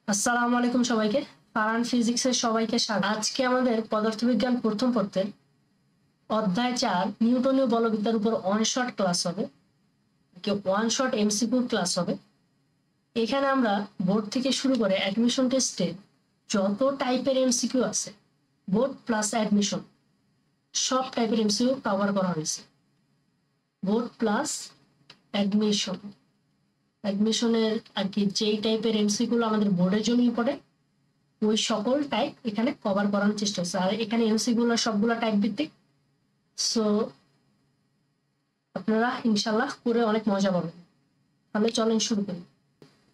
আসসালামু আলাইকুম সবাইকে। ফারান ফিজিক্সের সবাইকে স্বাগত। আজকে আমাদের পদার্থবিজ্ঞান প্রথম পত্রের অধ্যায় 4 নিউটনীয় বলবিদ্যার উপর ওয়ান শট ক্লাস হবে, ওয়ান শট এমসিকিউ ক্লাস হবে। এখানে আমরা বোর্ড থেকে শুরু করে অ্যাডমিশন টেস্টে যত টাইপের এমসিকিউ আছে, বোর্ড প্লাস অ্যাডমিশন সব টাইপের এমসিকিউ কভার করা হয়েছে। বোর্ড প্লাস অ্যাডমিশন, অ্যাডমিশনের আর কি যেই টাইপের এমসিকিউ আমাদের বোর্ডের জন্য ইম্পর্টেন্ট, ওই সকল টাইপ এখানে কভার করার চেষ্টা হচ্ছে। আর এখানে এমসিকিউ সবগুলো টাইপ ভিত্তিক, সো আপনারা ইনশাল্লাহ করে অনেক মজা পাবেন। তাহলে চলেন শুরু করি।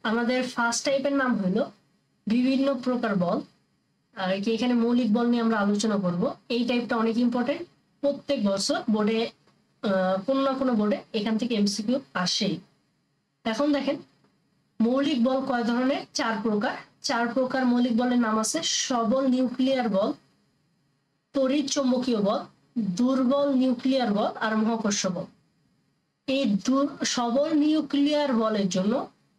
আমাদের ফার্স্ট টাইপের নাম হলো বিভিন্ন প্রকার বল। আর কি এখানে মৌলিক বল নিয়ে আমরা আলোচনা করব। এই টাইপটা অনেক ইম্পর্টেন্ট, প্রত্যেক বছর বোর্ডে কোনো না কোনো বোর্ডে এখান থেকে এমসিকিউ আসেই। এখন দেখেন মৌলিক বল কয় ধরনের? চার প্রকার মৌলিক বলের নাম আছে: সবল নিউক্লিয়ার বল, তড়িৎ চৌম্বকীয় বল, দুর্বল নিউক্লিয়ার বল আর মহাকর্ষ বল। এই সবল নিউক্লিয়ার বলের জন্য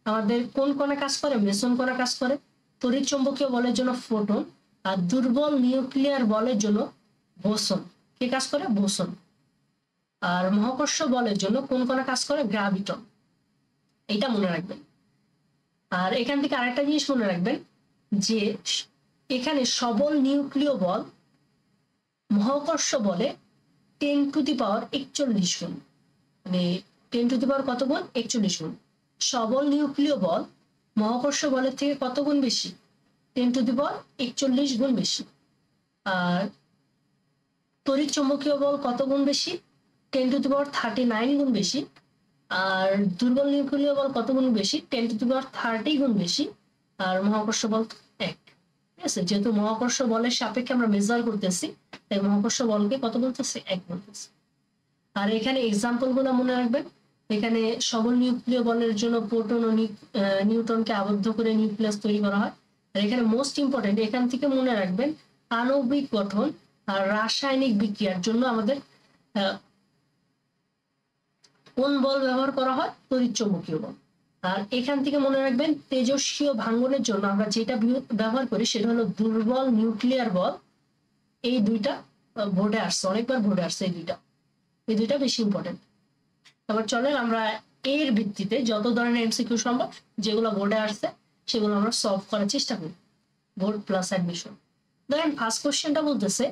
আমাদের কোন কণা কাজ করে? মেসন কণা কাজ করে। তড়িৎ চৌম্বকীয় বলের জন্য ফোটন, আর দুর্বল নিউক্লিয়ার বলের জন্য বোসন। কে কাজ করে? বোসন। আর মহাকর্ষ বলের জন্য কোন কণা কাজ করে? গ্রাভিটন। এটা মনে রাখবেন। আর এখান থেকে আরেকটা জিনিস মনে রাখবেন যে এখানে সবল নিউক্লিয় বল মহাকর্ষ বলে 10⁻41 গুণ, মানে 10⁻ কত গুণ? 41 গুণ। সবল নিউক্লিয় বল মহাকর্ষ বলের থেকে কত গুণ বেশি? 10⁻41 গুণ বেশি। আর তড়িৎ চৌম্বকীয় বল কত গুণ বেশি? 10⁻39 গুণ বেশি। আর দুর্বল নিউক্লিয় বল কত গুণ বেশি? 10⁻30 গুণ বেশি। আর মহাকর্ষ বল 1। ঠিক আছে, যেহেতু মহাকর্ষ বলের সাপেক্ষে আমরা মেজার করতেছি, তাই মহাকর্ষ বলকে কত বলতেছে? 1 বলতেছে। আর এখানে এক্সাম্পল গুলো মনে রাখবেন। এখানে সবল নিউক্লিয় বলের জন্য প্রোটন ও নিউট্রনকে আবদ্ধ করে নিউক্লিয়াস তৈরি করা হয়। আর এখানে মোস্ট ইম্পর্টেন্ট, এখান থেকে মনে রাখবেন আণবিক গঠন আর রাসায়নিক বিক্রিয়ার জন্য আমাদের কোন বল ব্যবহার করা হয়? তড়িৎ চৌম্বকীয় বল। আর এখান থেকে মনে রাখবেন তেজস্ক্রিয় ভাঙ্গনের জন্য আমরা যেটা ব্যবহার করি সেটা হলো দুর্বল নিউক্লিয়ার বল। এই দুইটা বোর্ডে আসছে, অনেকবার বোর্ডে আসছে এই দুইটা বেশি ইম্পর্টেন্ট। তারপর চলেন আমরা এর ভিত্তিতে যত ধরনের এমসিকিউ সম্ভব যেগুলো বোর্ডে আসছে সেগুলো আমরা সলভ করার চেষ্টা করি, বোর্ড প্লাস অ্যাডমিশন। ধরেন ফার্স্ট কোশ্চেনটা বলতেছে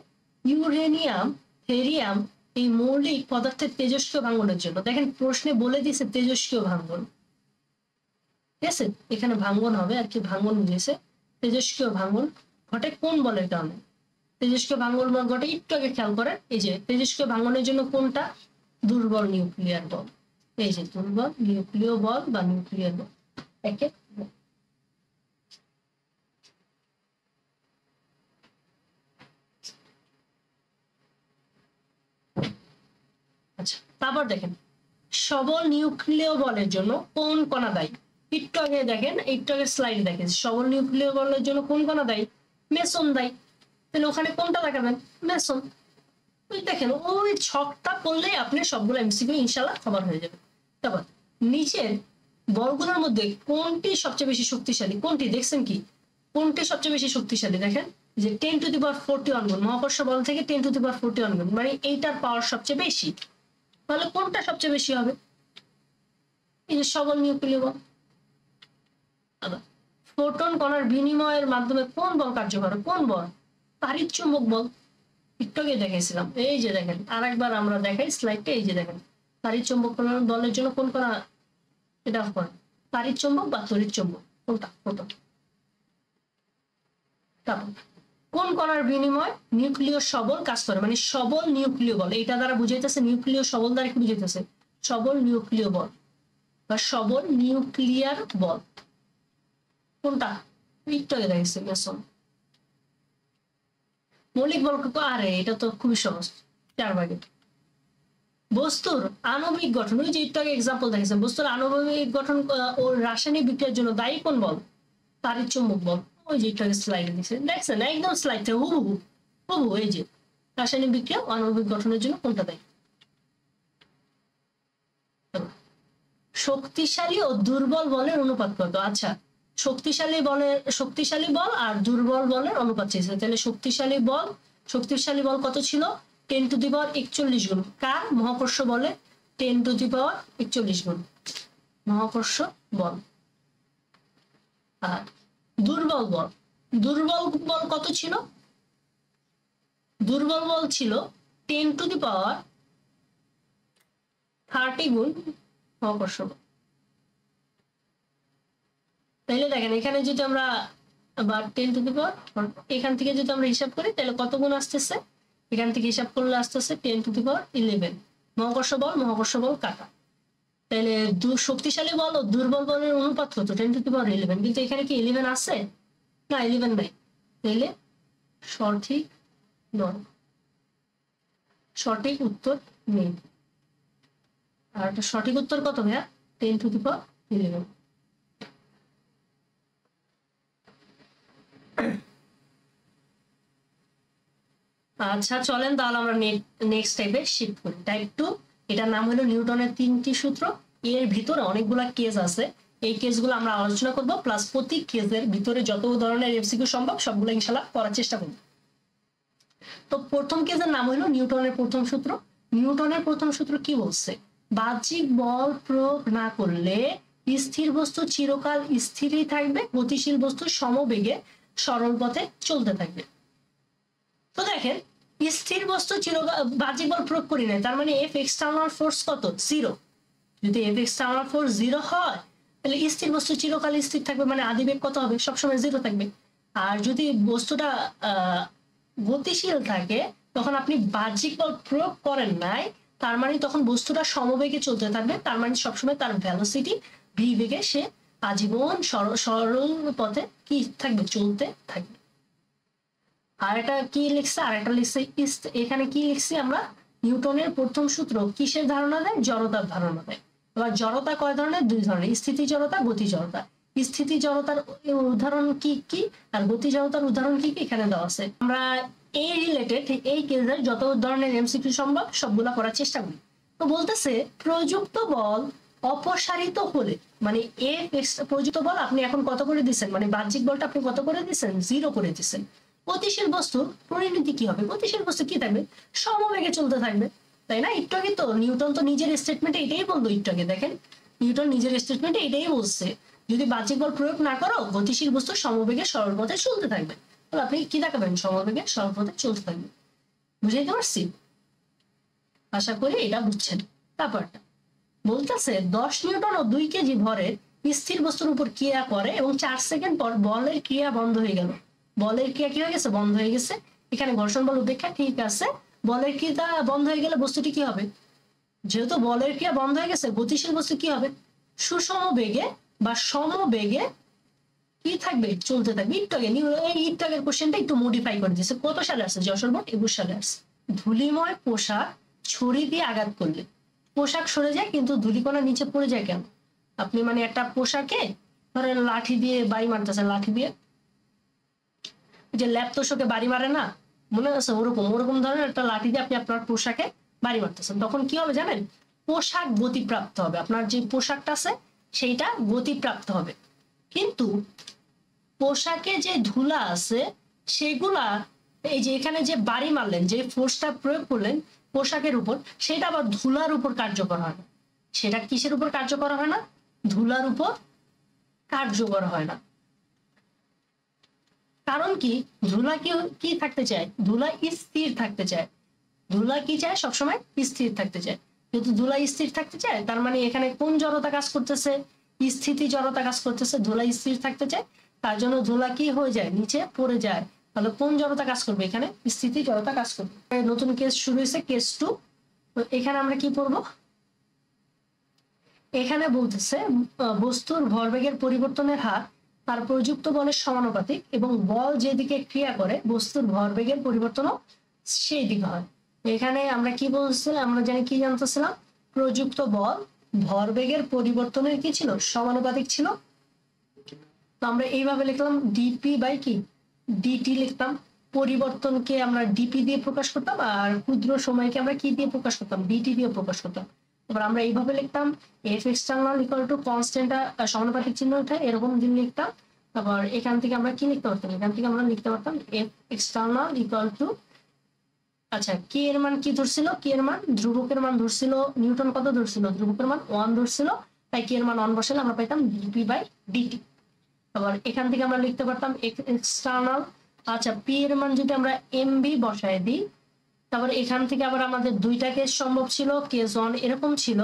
ইউরেনিয়াম, থেরিয়াম এই মৌলিক পদার্থের তেজস্ক্রিয় ভাঙ্গনের জন্য। দেখেন প্রশ্নে বলে দিয়েছে তেজস্ক্রিয় ভাঙ্গন, ঠিক আছে, এখানে ভাঙ্গন হবে আর কি, ভাঙ্গন বুঝেছে। তেজস্ক্রিয় ভাঙ্গন ঘটে কোন বলের কারণে? তেজস্ক্রিয় ভাঙ্গন ঘটে, একটু আগে খেয়াল করেন, এই যে তেজস্ক্রিয় ভাঙ্গনের জন্য কোনটা? দুর্বল নিউক্লিয়ার বল। এই যে দুর্বল নিউক্লিয় বল বা নিউক্লিয়ার বল। একে আচ্ছা, তারপর দেখেন সবল নিউক্লিয় বলের জন্য কোন কণা দায়ী? একটু আগে দেখেন, একটু আগে স্লাইড দেখেন, সবল নিউক্লিয় বলের জন্য কোন কণা দায়ী? মেসন দায়ী। তাহলে ওখানে কোনটা লাগাবেন? মেসন। ওই দেখেন ওই ছকটা পড়লেই আপনি সবগুলো এমসিকিউ ইনশাআল্লাহ কভার হয়ে যাবে। তারপর নিচের বলগুলোর মধ্যে কোনটি সবচেয়ে বেশি শক্তিশালী? কোনটি দেখছেন কি? কোনটি সবচেয়ে বেশি শক্তিশালী? দেখেন যে 10⁻41 গুণ, মহাকর্ষ বল থেকে 10⁻41 গুণ, মানে এইটার পাওয়ার সবচেয়ে বেশি। তাহলে কোনটা সবচেয়ে বেশি হবে? এই যে সবল নিউক্লিয় বল। আবার ফোটন কণার বিনিময়ের মাধ্যমে কোন বল কার্যকর? কোন বল? তাড়িৎ চুম্বক বল। একটু আগে দেখাইছিলাম, এই যে দেখেন আরেকবার আমরা দেখাই স্লাইডটা, এই যে দেখেন তাড়িৎ চুম্বক বলের জন্য কোন কণা এটা করে? তাড়িৎ চুম্বক বা তড়িৎ চুম্বক, কোনটা? ফোটন। তারপর কোন কণার বিনিময় নিউক্লিয় সবল কাজ করে? মানে সবল নিউক্লিয় বল, এটা দ্বারা বুঝাইতেছে নিউক্লিয় সবল দ্বারা কি বুঝাইতেছে? সবল নিউক্লিয় বল বা সবল নিউক্লিয়ার বল। কোনটা? একটু আগে দেখাইছে মেসন। মৌলিক বল আরে এটা তো খুবই সহজ, 4 ভাগে। বস্তুর আণবিক গঠন, ওই যে একটু আগে এক্সাম্পল দেখেছেন, বস্তুর আণবিক গঠন ও রাসায়নিক বিক্রিয়ার জন্য দায়ী কোন বল? তাড়িৎ চুম্বক বল। ওই যে একটু আগে স্লাইডে দিচ্ছে, দেখছেন একদম স্লাইড থেকে হুবহু হুবহু। এই যে রাসায়নিক বিক্রিয়া আণবিক গঠনের জন্য কোনটা দায়ী? শক্তিশালী ও দুর্বল বলের অনুপাত কত? আচ্ছা, শক্তিশালী বল আর দুর্বল বলের অনুপাত চেয়েছে। তাহলে শক্তিশালী বল কত ছিল? 10⁻41 গুণ। কার? মহাকর্ষ বলে 10⁻41 গুণ মহাকর্ষ বল। আর দুর্বল বল কত ছিল? দুর্বল বল ছিল 10⁻30 গুণ মহাকর্ষ বল। তাহলে দেখেন এখানে যদি আমরা আবার 10⁻, এখান থেকে যদি আমরা হিসাব করি তাহলে কত গুণ আসতেছে? এখান থেকে হিসাব করলে আসতেছে 10⁻11 মহাকর্ষ বল কাটা। তাহলে শক্তিশালী বল ও দুর্বল বলের অনুপাত কত? 10⁻11। কিন্তু এখানে কি 11 আছে? না, 11 নাই। তাহলে সঠিক উত্তর নেই। আর একটা সঠিক উত্তর কত ভাইয়া? 10⁻11। আচ্ছা চলেন তাহলে আমরা নেক্সট টাইপে শিফট করি। টাইপ 2, এটার নাম হলো নিউটনের 3টি সূত্র। এর ভিতরে অনেকগুলা কেস আছে, এই কেসগুলো আমরা আলোচনা করব, প্লাস প্রতি কেসের ভিতরে যত ধরনের এমসিকিউ সম্ভব সবগুলো ইনশাআল্লাহ করার চেষ্টা করব। তো প্রথম কেসের নাম হলো নিউটনের প্রথম সূত্র। নিউটনের প্রথম সূত্র কি বলছে? বাহ্যিক বল প্রয়োগ না করলে স্থির বস্তু চিরকাল স্থিরই থাকবে, গতিশীল বস্তু সমবেগে সরল পথে চলতে থাকবে। তো দেখেন স্থির বস্তু চিরকাল বাহ্যিক বল প্রয়োগ করি না, তার মানে এফ এক্সটার্নাল ফোর্স কত? 0। যদি এফ এক্সটার্নাল ফোর্স 0 হয় তাহলে স্থির বস্তু চিরকাল স্থির থাকবে, মানে আদিবেগ কত হবে? সবসময় 0 থাকবে। আর যদি বস্তুটা গতিশীল থাকে তখন আপনি বাহ্যিক বল প্রয়োগ করেন নাই, তার মানে তখন বস্তুটা সমবেগে চলতে থাকবে, তার মানে সবসময় তার ভেলোসিটি ভি বেগে সে আজীবন সরল পথে কি থাকবে? চলতে থাকবে। আর এটা কি লিখছে? আর এটা লিখছে এখানে কি লিখছি আমরা? নিউটনের প্রথম সূত্র কিসের ধারণা দেয়? জড়তার ধারণা দেয়। এবার জড়তা কয় ধরনের? 2 ধরনের, স্থিতি জড়তা, গতি জড়তা। স্থিতি জড়তার উদাহরণ কি কি আর গতি জড়তার উদাহরণ কি কি এখানে দেওয়া আছে। আমরা এই রিলেটেড এই কেসের যত ধরনের এমসিকিউ সম্ভব সবগুলা করার চেষ্টা করি। তো বলতেছে প্রযুক্ত বল অপসারিত হলে, মানে প্রযুক্ত বল আপনি এখন কত করে দিচ্ছেন, মানে বাহ্যিক বলটা আপনি কত করে দিচ্ছেন? 0 করে দিচ্ছেন। গতিশীল বস্তুর পরিণতি কি হবে? গতিশীল বস্তু কি থাকবে? সমবেগে চলতে থাকবে, তাই না? একটু আগে তো নিউটন তো নিজের স্টেটমেন্টে এটাই বললো। একটু আগে দেখেন নিউটন নিজের স্টেটমেন্টে এটাই বলছে, যদি বাহ্যিক বল প্রয়োগ না করো গতিশীল বস্তু সমবেগে সরল পথে চলতে থাকবে। তাহলে আপনি কি দেখাবেন? সমবেগে সরল পথে চলতে থাকবে। বুঝাইতে পারছি? আশা করি এটা বুঝছেন। তারপরটা বলতেছে 10 নিউটন ও 2 কেজি ভরের স্থির বস্তুর উপর ক্রিয়া করে এবং 4 সেকেন্ড পর বলের ক্রিয়া বন্ধ হয়ে গেল। বলের ক্রিয়া কি হয়ে গেছে? বন্ধ হয়ে গেছে। এখানে ঘর্ষণ বল উপেক্ষা, ঠিক আছে। বলের ক্রিয়া বন্ধ হয়ে গেলে বস্তুটি কি হবে? যেহেতু বলের ক্রিয়া বন্ধ হয়ে গেছে, গতিশীল বস্তু কি হবে? সুষম বেগে বা সমবেগে কি থাকবে? চলতে থাকবে। একটু আগে এই একটু আগের কোশ্চেনটা একটু মডিফাই করে দিয়েছে। কত সালে আসছে? যশোর বোর্ড 21 সালে আসছে। ধুলিময় পোশাক ছুরি দিয়ে আঘাত করলে পোশাক সরে যায় কিন্তু ধুলিকণা নিচে পড়ে যায় কেন? আপনি মানে একটা পোশাকে ধরেন লাঠি দিয়ে বাড়ি মারতেছেন, লাঠি দিয়ে যে ল্যাপ তোষকে বাড়ি মারে না, মনে আছে? ওরকম ধরনের একটা লাঠি দিয়ে আপনি আপনার পোশাকে বাড়ি মারতেছেন, তখন কি হবে জানেন? পোশাক গতিপ্রাপ্ত হবে, আপনার যে পোশাকটা আছে সেইটা গতিপ্রাপ্ত হবে। কিন্তু পোশাকে যে ধুলা আছে সেগুলা এই যে এখানে যে বাড়ি মারলেন, যে ফোর্সটা প্রয়োগ করলেন পোশাকের উপর, সেটা আবার ধুলার উপর কার্যকর হয় না। সেটা কিসের উপর কার্যকর হয় না? ধুলার উপর কার্যকর হয় না। কারণ কি? ধুলা কি থাকতে চায়? ধুলা স্থির থাকতে চায়। ধুলা কি চায়? সবসময় স্থির থাকতে চায়। যেহেতু ধুলা স্থির থাকতে চায় তার মানে এখানে কোন জড়তা কাজ করতেছে? স্থিতি জড়তা কাজ করতেছে। ধুলা স্থির থাকতে চায়, তার জন্য ধুলা কি হয়ে যায়? নিচে পড়ে যায়। তাহলে কোন জড়তা কাজ করবে? এখানে স্থিতি জড়তা কাজ করবে। নতুন কেস শুরু হয়েছে, কেস 2। এখানে আমরা কি পড়বো? এখানে বলতেছে বস্তুর ভরবেগের পরিবর্তনের হার তার প্রযুক্ত বলের সমানুপাতিক এবং বল যেদিকে ক্রিয়া করে বস্তুর ভরবেগের পরিবর্তনও সেই দিকে হয়। এখানে আমরা কি বলছিলাম? আমরা জানি কি জানতেছিলাম? প্রযুক্ত বল ভরবেগের পরিবর্তনের কি ছিল? সমানুপাতিক ছিল। তো আমরা এইভাবে লিখলাম ডিপি বাই কি ডিটি লিখতাম। পরিবর্তনকে আমরা ডিপি দিয়ে প্রকাশ করতাম আর ক্ষুদ্র সময়কে আমরা কি দিয়ে প্রকাশ করতাম? ডিটি দিয়ে প্রকাশ করতাম। এবার আমরা এইভাবে লিখতাম এফ এক্সটার্নাল ইকুয়াল টু কনস্ট্যান্টটা সমানুপাতিক চিহ্ন উঠে এরকম দিন লিখতাম। তারপর এখান থেকে আমরা কি লিখতে পারতাম, এখান থেকে আমরা লিখতে পারতাম এফ এক্সটার্নাল ইকুয়াল টু, আচ্ছা কে এর মান কি ধরছিল, কে এর মান ধ্রুবকের মান ধরছিল, নিউটন কত ধরছিল, ধ্রুবকের মান 1 ধরছিল, তাই কে এর মান 1 বসালে আমরা পাইতাম ডিপি বাই ডিটি। আবার এখান থেকে আমরা লিখতে পারতাম এক্সটার্নাল, আচ্ছা পি এর মান যদি আমরা এমবি বসায় দিই, তারপর এখান থেকে আবার আমাদের দুইটা কেস সম্ভব ছিল, কেস 1 এরকম ছিল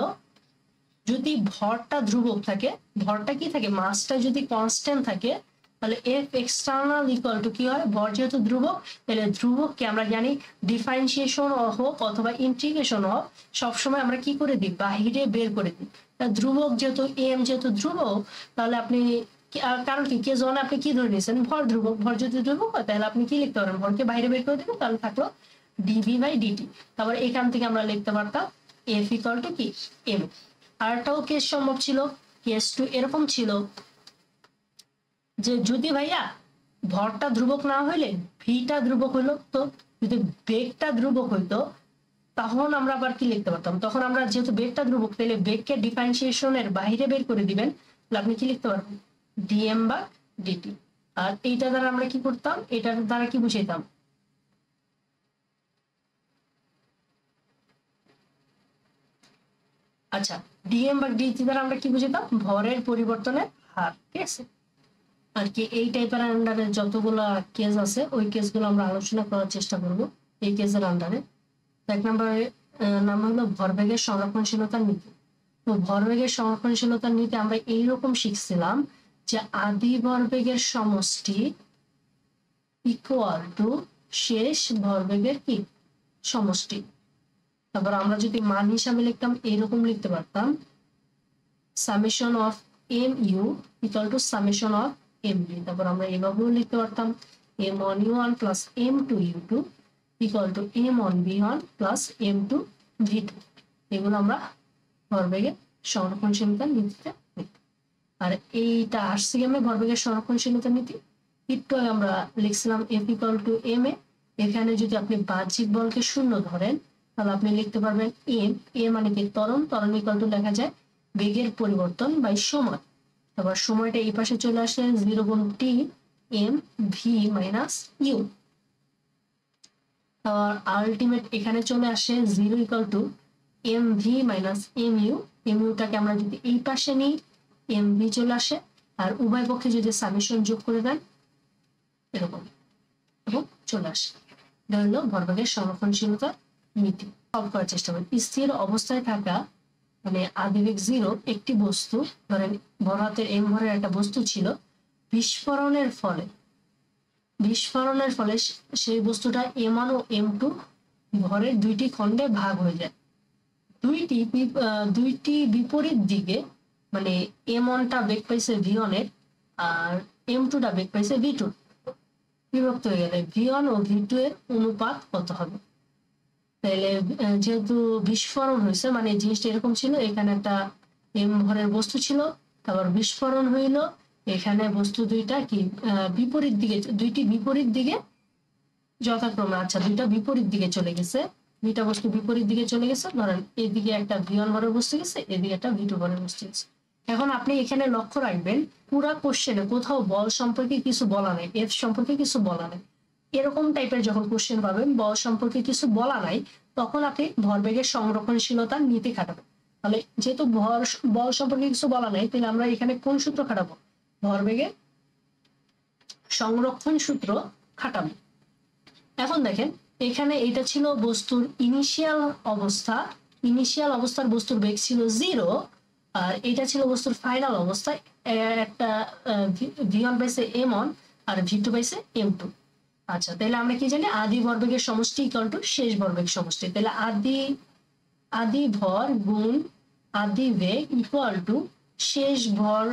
যদি ভরটা ধ্রুবক থাকে, ভরটা কি থাকে, মাসটা যদি কনস্ট্যান্ট থাকে, তাহলে এফ এক্সটার্নাল ইকুয়াল টু কি হয়, ভর যেহেতু ধ্রুবক, তাহলে ধ্রুবককে আমরা জানি ডিফারেন্সিয়েশন হোক অথবা ইন্টিগ্রেশন হোক, সবসময় আমরা কি করে দিই, বাহিরে বের করে দিই। ধ্রুবক যেহেতু এম যেহেতু ধ্রুবক, তাহলে আপনি কারণ কি কেস 1 আপনি কি ধরে নিয়েছেন, ভর ধ্রুবক, ভর যদি ধ্রুবক হয় তাহলে আপনি কি লিখতে পারেন, ভরকে বাইরে বের করে দিবেন, তাহলে থাকলো ডিভি বাই ডিটি। তারপর এখান থেকে আমরা লিখতে পারতাম এফ ইকুয়াল টু কি এম। আরটাও কেস সম্ভব ছিল, কেস 2 এরকম ছিল যে যদি ভাইয়া ভরটা ধ্রুবক না হইলে ভিটা ধ্রুবক হইলো, তো যদি বেগটা ধ্রুবক হইতো তখন আমরা আবার কি লিখতে পারতাম, তখন আমরা যেহেতু বেগটা ধ্রুবক তাহলে বেগকে ডিফারেন্সিয়েশনের বাইরে বের করে দিবেন, তাহলে আপনি কি লিখতে পারবেন ডিএম বা ডিটি। আর এইটা দ্বারা আমরা কি করতাম, এটার দ্বারা কি বুঝাইতাম, আচ্ছা ডিএম বা ডিটি দ্বারা আমরা কি বুঝাইতাম, ভরের পরিবর্তনের হার, ঠিক আছে। আর কি এই টাইপের আন্ডারে যতগুলো কেস আছে ওই কেসগুলো আমরা আলোচনা করার চেষ্টা করব এই কেসের আন্ডারে। এক নম্বরে নাম হলো ভরবেগের সংরক্ষণশীলতার নীতি। তো ভরবেগের সংরক্ষণশীলতার নীতি আমরা এইরকম শিখছিলাম যে আদি ভরবেগের সমষ্টি ইকুয়াল টু শেষ ভরবেগের কি সমষ্টি। তারপর আমরা যদি মান হিসাবে লিখতাম এইরকম লিখতে পারতাম summation of M U equal to summation of M B. তারপর আমরা এভাবেও লিখতে পারতাম M one U one plus M two U two equal to M one B one plus M two V two. এগুলো আমরা ভরবেগের সংরক্ষণশীলতার নীতিতে লিখতাম। আর এইটা আরসিএম এ ভরবেগের সংরক্ষণশীলতার নীতি একটু আমরা লিখছিলাম এফ ইকুয়াল টু এম এ। এখানে যদি আপনি বাহ্যিক বলকে শূন্য ধরেন তাহলে আপনি লিখতে পারবেন এম, এ মানে কি ত্বরণ, ত্বরণ ইকুয়াল টু লেখা যায় বেগের পরিবর্তন বাই সময়। তারপর সময়টা এই পাশে চলে আসে 0 গুণ T M V minus U. তারপর আলটিমেট এখানে চলে আসে 0 equal to M V minus M U. M ইউটাকে আমরা যদি এই পাশে নিই এম ভি চলে আসে, আর উভয় পক্ষে যদি সামেশন যোগ করে দেন এরকম এবং চলে আসে। এটা হলো ভরবেগের সংরক্ষণশীলতার নীতি। সলভ করার চেষ্টা করি। স্থির অবস্থায় থাকা মানে আদিবেগ 0 একটি বস্তু, ধরেন ভরহাতের এম ভরের একটা বস্তু ছিল, বিস্ফোরণের ফলে সেই বস্তুটা M1 ও M2 ভরের দুইটি খণ্ডে ভাগ হয়ে যায়। দুইটি বিপরীত দিকে, মানে M1টা বেগ পাইছে V1 এর আর M2টা বেগ পাইছে V2, বিভক্ত হয়ে গেলে V1 ও V2 এর অনুপাত কত হবে। তাহলে যেহেতু বিস্ফোরণ হয়েছে মানে জিনিসটা এরকম ছিল, এখানে একটা এম ভরের বস্তু ছিল, তারপর বিস্ফোরণ হইলো, এখানে বস্তু দুইটা কি বিপরীত দিকে, দুইটি বিপরীত দিকে যথাক্রমে, আচ্ছা দুইটা বিপরীত দিকে চলে গেছে, দুইটা বস্তু বিপরীত দিকে চলে গেছে, ধরেন এদিকে একটা V1 ভরের বস্তু গেছে, এদিকে একটা V2 ভরের বস্তু গেছে। এখন আপনি এখানে লক্ষ্য রাখবেন পুরা কোশ্চেনে কোথাও বল সম্পর্কে কিছু বলা নাই, এফ সম্পর্কে কিছু বলা নাই। এরকম টাইপের যখন কোশ্চেন পাবেন বল সম্পর্কে কিছু বলা নাই, তখন আপনি ভরবেগের সংরক্ষণশীলতার নীতি খাটাবেন। তাহলে যেহেতু বল সম্পর্কে কিছু বলা নাই, তাহলে আমরা এখানে কোন সূত্র খাটাবো, ভরবেগের সংরক্ষণ সূত্র খাটাবো। এখন দেখেন এখানে এটা ছিল বস্তুর ইনিশিয়াল অবস্থার বস্তুর বেগ ছিল 0, আর এটা ছিল বস্তুর ফাইনাল অবস্থায় একটা V1 পাইছে M1 আর V2 পাইছে M2। আচ্ছা তাহলে আমরা কি জানি আদি ভরবেগের সমষ্টি ইকুয়াল টু শেষ ভরবেগ সমষ্টি। তাহলে আদি ভর গুণ আদি বেগ ইকুয়াল টু শেষ ভর।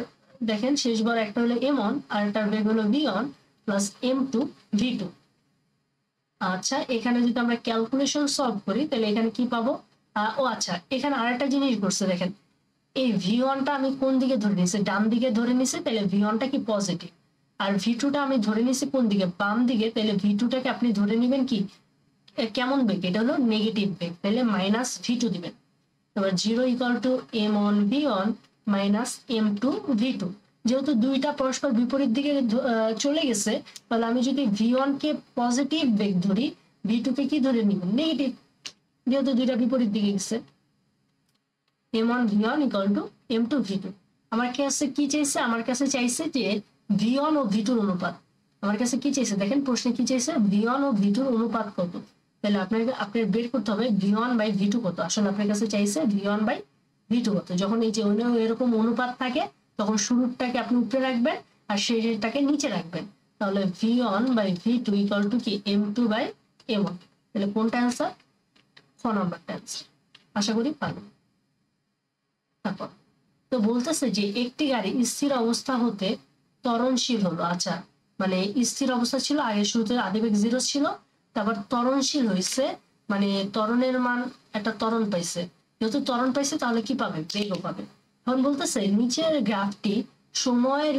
দেখেন শেষ ভর একটা হলো M1 আর একটার বেগ হলো V1 প্লাস M2 V2। আচ্ছা এখানে যদি আমরা ক্যালকুলেশন সলভ করি তাহলে এখানে কি পাবো, ও আচ্ছা এখানে আরেকটা জিনিস করছে, দেখেন এই V1টা আমি কোন দিকে ধরে নিয়েছি, ডান দিকে ধরে নিয়েছি, তাহলে V1টা কি পজিটিভ, আর V2টা আমি ধরে নিয়েছি কোন দিকে, বাম দিকে, তাহলে V2টাকে আপনি ধরে নেবেন কি কেমন বেগ, এটা হলো নেগেটিভ বেগ, তাহলে মাইনাস V2 দিবেন। এবার 0 equal two M1 V1 minus M2 V2। যেহেতু দুইটা পরস্পর বিপরীত দিকে চলে গেছে, তাহলে আমি যদি v1 কে পজিটিভ বেগ ধরি, v2 কে কি ধরে নিব, নেগেটিভ, যেহেতু দুইটা বিপরীত দিকে গেছে। m1 v1 equal to m2 v2। আমার কাছে কি চাইছে, আমার কাছে চাইছে যে v1 ও v2 অনুপাত। আমার কাছে কি চাইছে দেখেন, প্রশ্নে কি চাইছে, v1 ও v2 অনুপাত কত। তাহলে আপনার বের করতে হবে v1 বাই v2 কত। আসলে আপনার কাছে চাইছে v1 বাই v2 কত। যখন এই যে এরকম অনুপাত থাকে, তখন শুরুটাকে আপনি উপরে রাখবেন আর শেষেরটাকে নিচে রাখবেন। তাহলে v1 by v2 equal to কি m2 বাই m1। তাহলে কোনটা অ্যান্সার, খ নাম্বারটা অ্যান্সার। আশা করি পারবেন। তারপর তো বলতেছে যে একটি গাড়ি স্থির অবস্থা হতে ত্বরণশীল হলো। আচ্ছা, মানে স্থির অবস্থা ছিল, আগে শুরুতে আদিবেগ 0 ছিল, তারপর ত্বরণশীল হয়েছে, মানে ত্বরণের মান একটা ত্বরণ পাইছে। যেহেতু ত্বরণ পাইছে তাহলে কি পাবে, বেগও পাবে। এখন বলতেছে নিচের গ্রাফটি সময়ের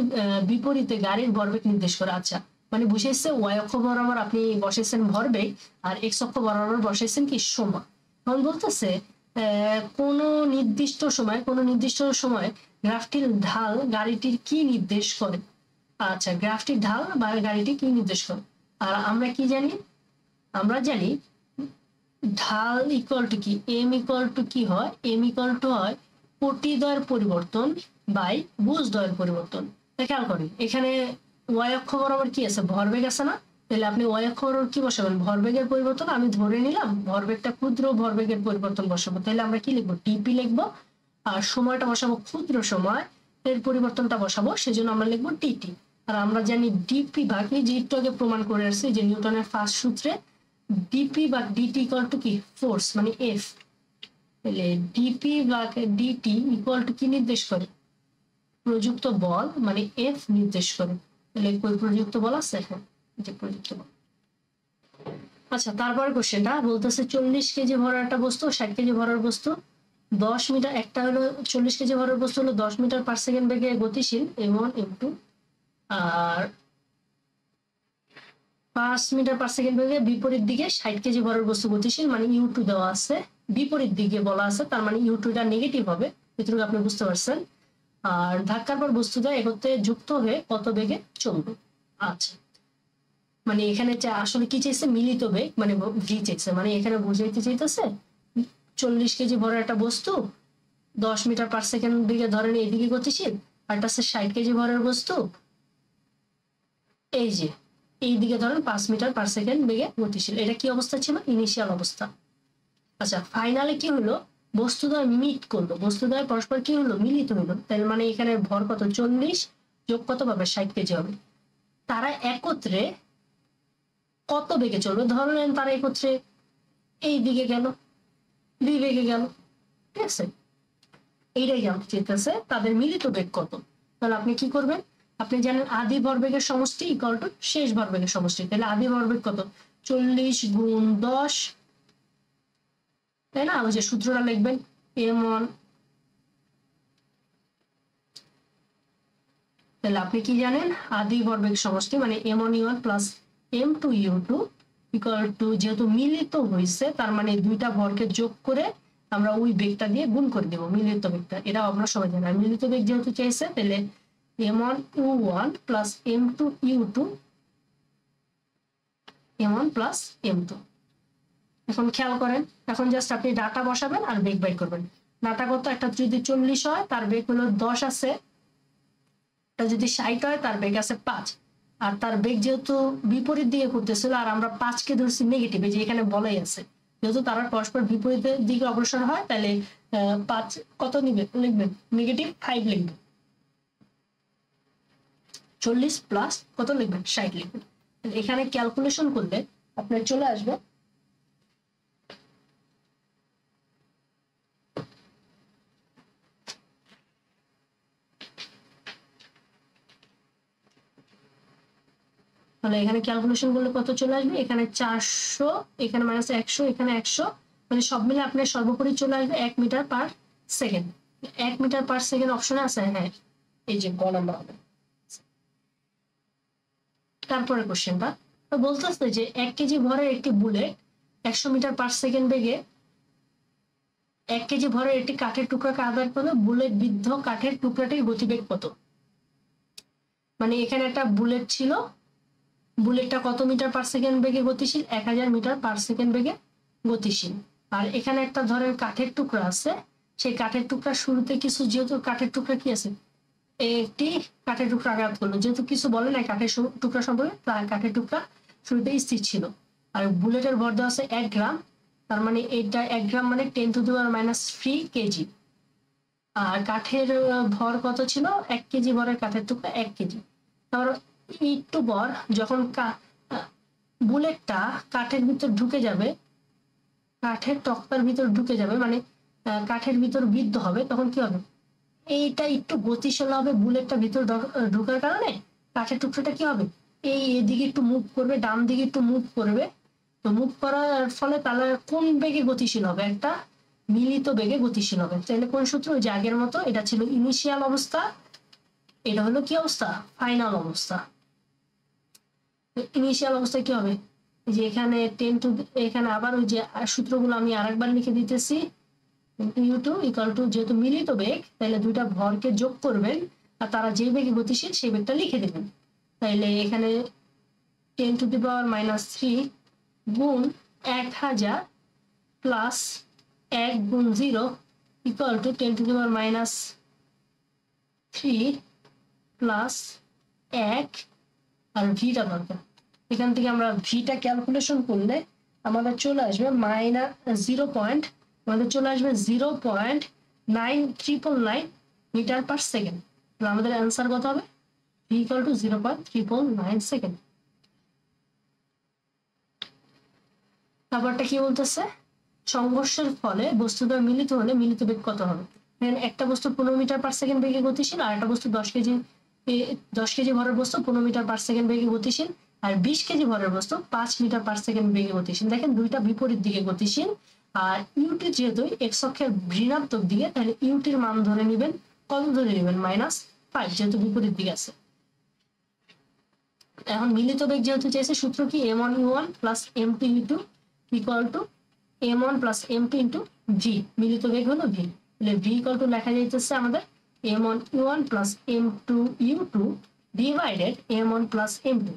বিপরীতে গাড়ির ভরবেগ নির্দেশ করে। আচ্ছা, মানে বুঝাইছে ওয়াই অক্ষ বরাবর আপনি বসাইছেন ভরবেগ, আর এক্স অক্ষ বরাবর বসাইছেন কি সময়। এখন বলতেছে কোন নির্দিষ্ট সময় গ্রাফটির ঢাল গাড়িটির কি নির্দেশ করে। আচ্ছা, গ্রাফটির ঢাল বা গাড়িটি কি নির্দেশ করে। আর আমরা কি জানি, আমরা জানি ঢাল ইকুয়াল টু কি, এম ইকুয়াল টু কি হয়, এম ইকুয়াল টু হয় পটিদ্বয়ের পরিবর্তন বাই ভুজদ্বয়ের পরিবর্তন। খেয়াল করেন এখানে ওয়াই অক্ষ বরাবর কি আছে, ভরবেগ আছে না। তাহলে আপনি ওয়াই অক্ষ বরাবর কি বসাবেন, ভরবেগের পরিবর্তন। আমি ধরে নিলাম ভরবেগটা ক্ষুদ্র, ভরবেগের পরিবর্তন বসাবো। তাহলে আমরা কি লিখবো, টিপি লিখবো। আর সময়টা বসাবো ক্ষুদ্র সময়, এর পরিবর্তনটা বসাবো, সেজন্য আমরা লিখবো টিটি। আর আমরা জানি ডিপি ভাগ, এই যে একটু আগে প্রমাণ করে আসছি যে নিউটনের ফার্স্ট সূত্রে ডিপি বা ডিটি ইকুয়াল টু কি ফোর্স, মানে এফ। তাহলে ডিপি বা ডিটি ইকুয়াল টু কি নির্দেশ করে, প্রযুক্ত বল, মানে এফ নির্দেশ করে। তাহলে কই প্রযুক্ত বল আছে, হ্যাঁ যে প্রযুক্ত বল। আচ্ছা, তারপর কোশ্চেনটা বলতেছে 40 কেজি ভরের একটা বস্তু, 60 কেজি ভরের বস্তু 10 মিটার, একটা হলো 40 কেজি ভরের বস্তু হলো 10 মিটার পার সেকেন্ড বেগে গতিশীল m1 m2, আর 5 মিটার পার সেকেন্ড বেগে বিপরীত দিকে 60 কেজি ভরের বস্তু গতিশীল, মানে u2 দেওয়া আছে, বিপরীত দিকে বলা আছে, তার মানে u2টা নেগেটিভ হবে, এটুকু আপনি বুঝতে পারছেন। আর ধাক্কার পর বস্তুটা একত্রে যুক্ত হয়ে কত বেগে চলবে। আচ্ছা, মানে এখানে আসলে কি চাইছে, মিলিত বেগ, মানে ভি চাইছে। মানে এখানে বুঝাইতে চাইতেছে 40 কেজি ভরের একটা বস্তু 10 মিটার পার সেকেন্ড দিকে ধরেন এইদিকে গতিশীল, আর একটা হচ্ছে 60 কেজি ভরের বস্তু এই যে এইদিকে ধরেন 5 মিটার পার সেকেন্ড বেগে গতিশীল। এটা কি অবস্থা ছিল, ইনিশিয়াল অবস্থা। আচ্ছা, ফাইনালে কি হলো, বস্তুদ্বয় মিট করলো, বস্তুদ্বয় পরস্পর কি হলো, মিলিত হইলো। তার মানে এখানে ভর কত, 40 যোগ কত পাবে, 60 কেজি হবে। তারা একত্রে কত বেগে চলবে, ধরেন তারা একত্রে এই দিকে গেল, দুই বেগে গেল, ঠিক আছে। এইটাই জানতে চাইতেছে তাদের মিলিত বেগ কত। তাহলে আপনি কি করবেন, আপনি জানেন আদি ভরবেগের সমষ্টি ইকুয়াল টু শেষ ভরবেগের সমষ্টি। তাহলে আদি ভরবেগ কত, 40 গুণ 10, তাই না। ওই যে সূত্রটা লিখবেন m1, তাহলে আপনি কি জানেন আদি ভরবেগ সমষ্টি মানে m1u1 plus m2u2 equal to, যেহেতু মিলিত হয়েছে তার মানে দুইটা ভরকে যোগ করে আমরা ওই বেগটা দিয়ে গুণ করে দেব, মিলিত বেগটা। এটা আমরা সবাই জানি। আর মিলিত বেগ যেহেতু চাইছে, তাহলে m1u1 plus m2u2, m1 plus m2। এখন খেয়াল করেন, এখন জাস্ট আপনি ডাটা বসাবেন আর বেগ বাই করবেন। ডাটা কত, একটা যদি 40 হয় তার বেগ হলো 10 আছে, এটা যদি 60 হয় তার বেগ আছে 5। আর তার বেগ যেহেতু বিপরীত দিকে করতেছিল, আর আমরা 5 কে ধরছি নেগেটিভ, যে এখানে বলাই আছে, যেহেতু তারা পরস্পর বিপরীত দিকে অগ্রসর হয়, তাহলে 5 কত লিখবেন, নেগেটিভ 5 লিখবেন। 40 প্লাস কত লিখবেন, 60 লিখবেন। এখানে ক্যালকুলেশন করলে আপনার চলে আসবে তাহলে এখানে ক্যালকুলেশন করলে কত চলে আসবে, এখানে 400, এখানে মাইনাস 100, এখানে 100, মানে সব মিলে আপনার সর্বোপরি চলে আসবে 1 metre per second. 1 metre per second অপশনে আছে, হ্যাঁ এই যে গ নাম্বার হবে। তারপরে কোশ্চেনটা বলতেছে যে 1 কেজি ভরের একটি বুলেট 100 মিটার পার সেকেন্ড বেগে 1 কেজি ভরের একটি কাঠের টুকরাকে আঘাত করলে বুলেট বিদ্ধ কাঠের টুকরাটির গতিবেগ কত। মানে এখানে একটা বুলেট ছিল, বুলেটটা কত মিটার পার সেকেন্ড বেগে গতিশীল? 1000 মিটার পার সেকেন্ড বেগে গতিশীল। আর এখানে একটা ধরেন কাঠের টুকরা আছে, সেই কাঠের টুকরা শুরুতে কিছু, যেহেতু কাঠের টুকরা কি আছে, একটি কাঠের টুকরা আঘাত করলো, যেহেতু কিছু বলে না কাঠের টুকরা সম্পর্কে, কাঠের টুকরা শুরুতে স্থির ছিল। আর বুলেটের ভর দেওয়া আছে 1 গ্রাম, তার মানে এটা 1 গ্রাম মানে 10⁻³ কেজি। আর কাঠের ভর কত ছিল? 1 কেজি ভরের কাঠের টুকরা 1 কেজি। তারপর একটু পর যখন বুলেটটা কাঠের ভিতর ঢুকে যাবে, কাঠের তক্তার ভিতর ঢুকে যাবে, মানে কাঠের ভিতর বিদ্ধ হবে, তখন কি হবে? এইটা একটু গতিশীল হবে বুলেটটা ভিতর ঢোকার কারণে। কাঠের টুকরোটা কি হবে? এই এদিকে একটু মুভ করবে, ডান দিকে একটু মুভ করবে। তো মুভ করার ফলে তাহলে কোন বেগে গতিশীল হবে? একটা মিলিত বেগে গতিশীল হবে। তাহলে কোন সূত্র? ওই যে আগের মতো, এটা ছিল ইনিশিয়াল অবস্থা, এটা হলো কি অবস্থা? ফাইনাল অবস্থা। ইনিশিয়াল অবস্থায় কি হবে? যে এখানে 10 টু, এখানে আবার ওই যে সূত্রগুলো আমি আরেকবার লিখে দিতেছি। u2 ইকুয়াল টু, যেহেতু মিলিত বেগ তাহলে দুইটা ভরকে যোগ করবেন আর তারা যে বেগে গতিশীল সেই বেগটা লিখে দেবেন। তাইলে এখানে 10⁻³ গুণ 1000 প্লাস 1 গুণ 0 ইকুয়াল টু 10⁻³ প্লাস 1 আর ভিটা দরকার। এখান থেকে আমরা ভিটা ক্যালকুলেশন করলে আমাদের চলে আসবে আমাদের চলে আসবে 0.9399 মিটার পার সেকেন্ড। আমাদের অ্যান্সার কত হবে? V equal to 0.399 second. তারপরটা কি বলতেছে? সংঘর্ষের ফলে বস্তুদ্বয় মিলিত হলে মিলিত বেগ কত হবে? একটা বস্তু 15 মিটার পার সেকেন্ড বেগে গতিশীল, আর একটা বস্তু 10 কেজি ভরের বস্তু 15 মিটার পার সেকেন্ড বেগে গতিশীল, আর 20 কেজি ভরের বস্তু 5 মিটার পার সেকেন্ড বেগে গতিশীল। দেখেন দুইটা বিপরীত দিকে গতিশীল। আর ইউটি যেহেতু এক্স অক্ষের ঋণাত্মক দিকে, তাহলে ইউটির মান ধরে নেবেন, কত ধরে নেবেন? -5, যেহেতু বিপরীত দিকে আছে। এখন মিলিত বেগ যেহেতু চাইছে, সূত্র কি? m1u1 plus m2u2 equal to m1 plus m2 into V. মিলিত বেগ হলো ভি, তাহলে ভি ইকুয়াল টু লেখা যাইতেছে আমাদের m1u1 plus m2u2 divided m1 plus m2।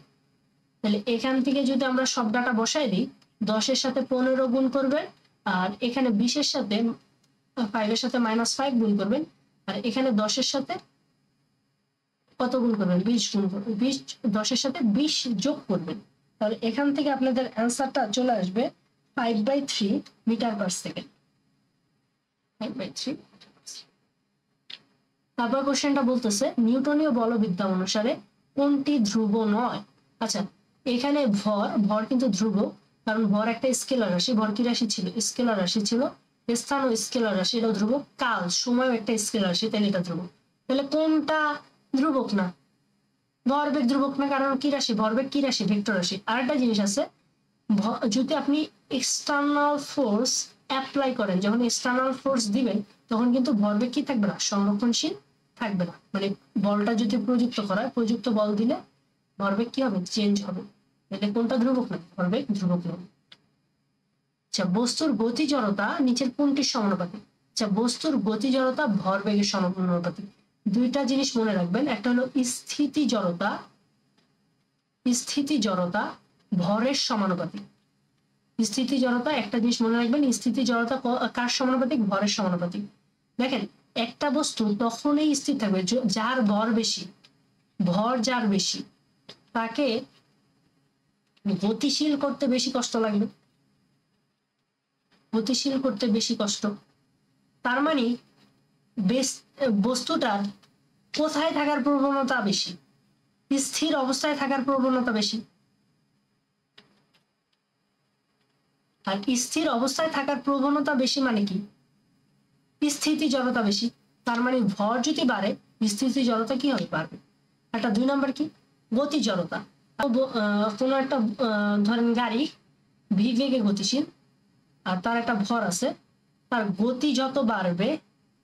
তাহলে এখান থেকে যদি আমরা সব ডাটা বসাই দিই, 10-এর সাথে 15 গুণ করবেন, আর এখানে 20-এর সাথে 5-এর সাথে -5 গুণ করবেন, আর এখানে 10-এর সাথে কত গুণ করবেন? 20 গুণ করবেন। 10-এর সাথে 20 যোগ করবেন। তাহলে এখান থেকে আপনাদের অ্যান্সারটা চলে আসবে 5/3 মিটার পার সেকেন্ড। 5/3। তারপর কোশ্চেনটা বলতেছে নিউটনীয় বলবিদ্যা অনুসারে কোনটি ধ্রুব নয়? আচ্ছা, এখানে ভর কিন্তু ধ্রুব, কারণ ভর একটা স্কেলার রাশি। ভর কি রাশি ছিল? স্কেলার রাশি ছিল। স্থান ও স্কেলার রাশি, এটাও ধ্রুব। কাল, সময় একটা স্কেলার রাশি, তাহলে এটা ধ্রুব। তাহলে কোনটা ধ্রুবক না? ভরবেগ ধ্রুবক না, কারণ কি রাশি? ভরবেগ কি রাশি? ভেক্টর রাশি। আরেকটা জিনিস আছে, যদি আপনি এক্সটার্নাল ফোর্স অ্যাপ্লাই করেন, যখন এক্সটার্নাল ফোর্স দিবেন তখন কিন্তু ভরবেগ কি থাকবে না? সংরক্ষণশীল থাকবে না। মানে বলটা যদি প্রযুক্ত করা হয়, প্রযুক্ত বল দিলে ভরবেগ কি হবে? চেঞ্জ হবে। তাহলে কোনটা ধ্রুবক না? ভরবেগ ধ্রুবক নয়। আচ্ছা, বস্তুর গতি জড়তা নিচের কোনটির সমানুপাতিক? আচ্ছা, বস্তুর গতি জড়তা ভরবেগের সমানুপাতিক। দুইটা জিনিস মনে রাখবেন, একটা হলো স্থিতি জড়তা, স্থিতি জড়তা ভরের সমানুপাতিক। স্থিতি জড়তা, একটা জিনিস মনে রাখবেন, স্থিতি জড়তা কার সমানুপাতিক? ভরের সমানুপাতিক। দেখেন, একটা বস্তু তখনই স্থির থাকবে যার ভর বেশি। ভর যার বেশি তাকে গতিশীল করতে বেশি কষ্ট লাগবে, গতিশীল করতে বেশি কষ্ট। তার মানে বস্তুটার কোথায় থাকার প্রবণতা বেশি? স্থির অবস্থায় থাকার প্রবণতা বেশি। আর স্থির অবস্থায় থাকার প্রবণতা বেশি মানে কি? স্থিতি জড়তা বেশি। তার মানে ভর যদি বাড়ে, স্থিতি জড়তা কি হবে? বাড়বে। একটা 2 নাম্বার কি? গতি জড়তা। কোনো একটা ধরেন গাড়ি ভি বেগে গতিশীল, আর তার একটা ভর আছে, তার গতি যত বাড়বে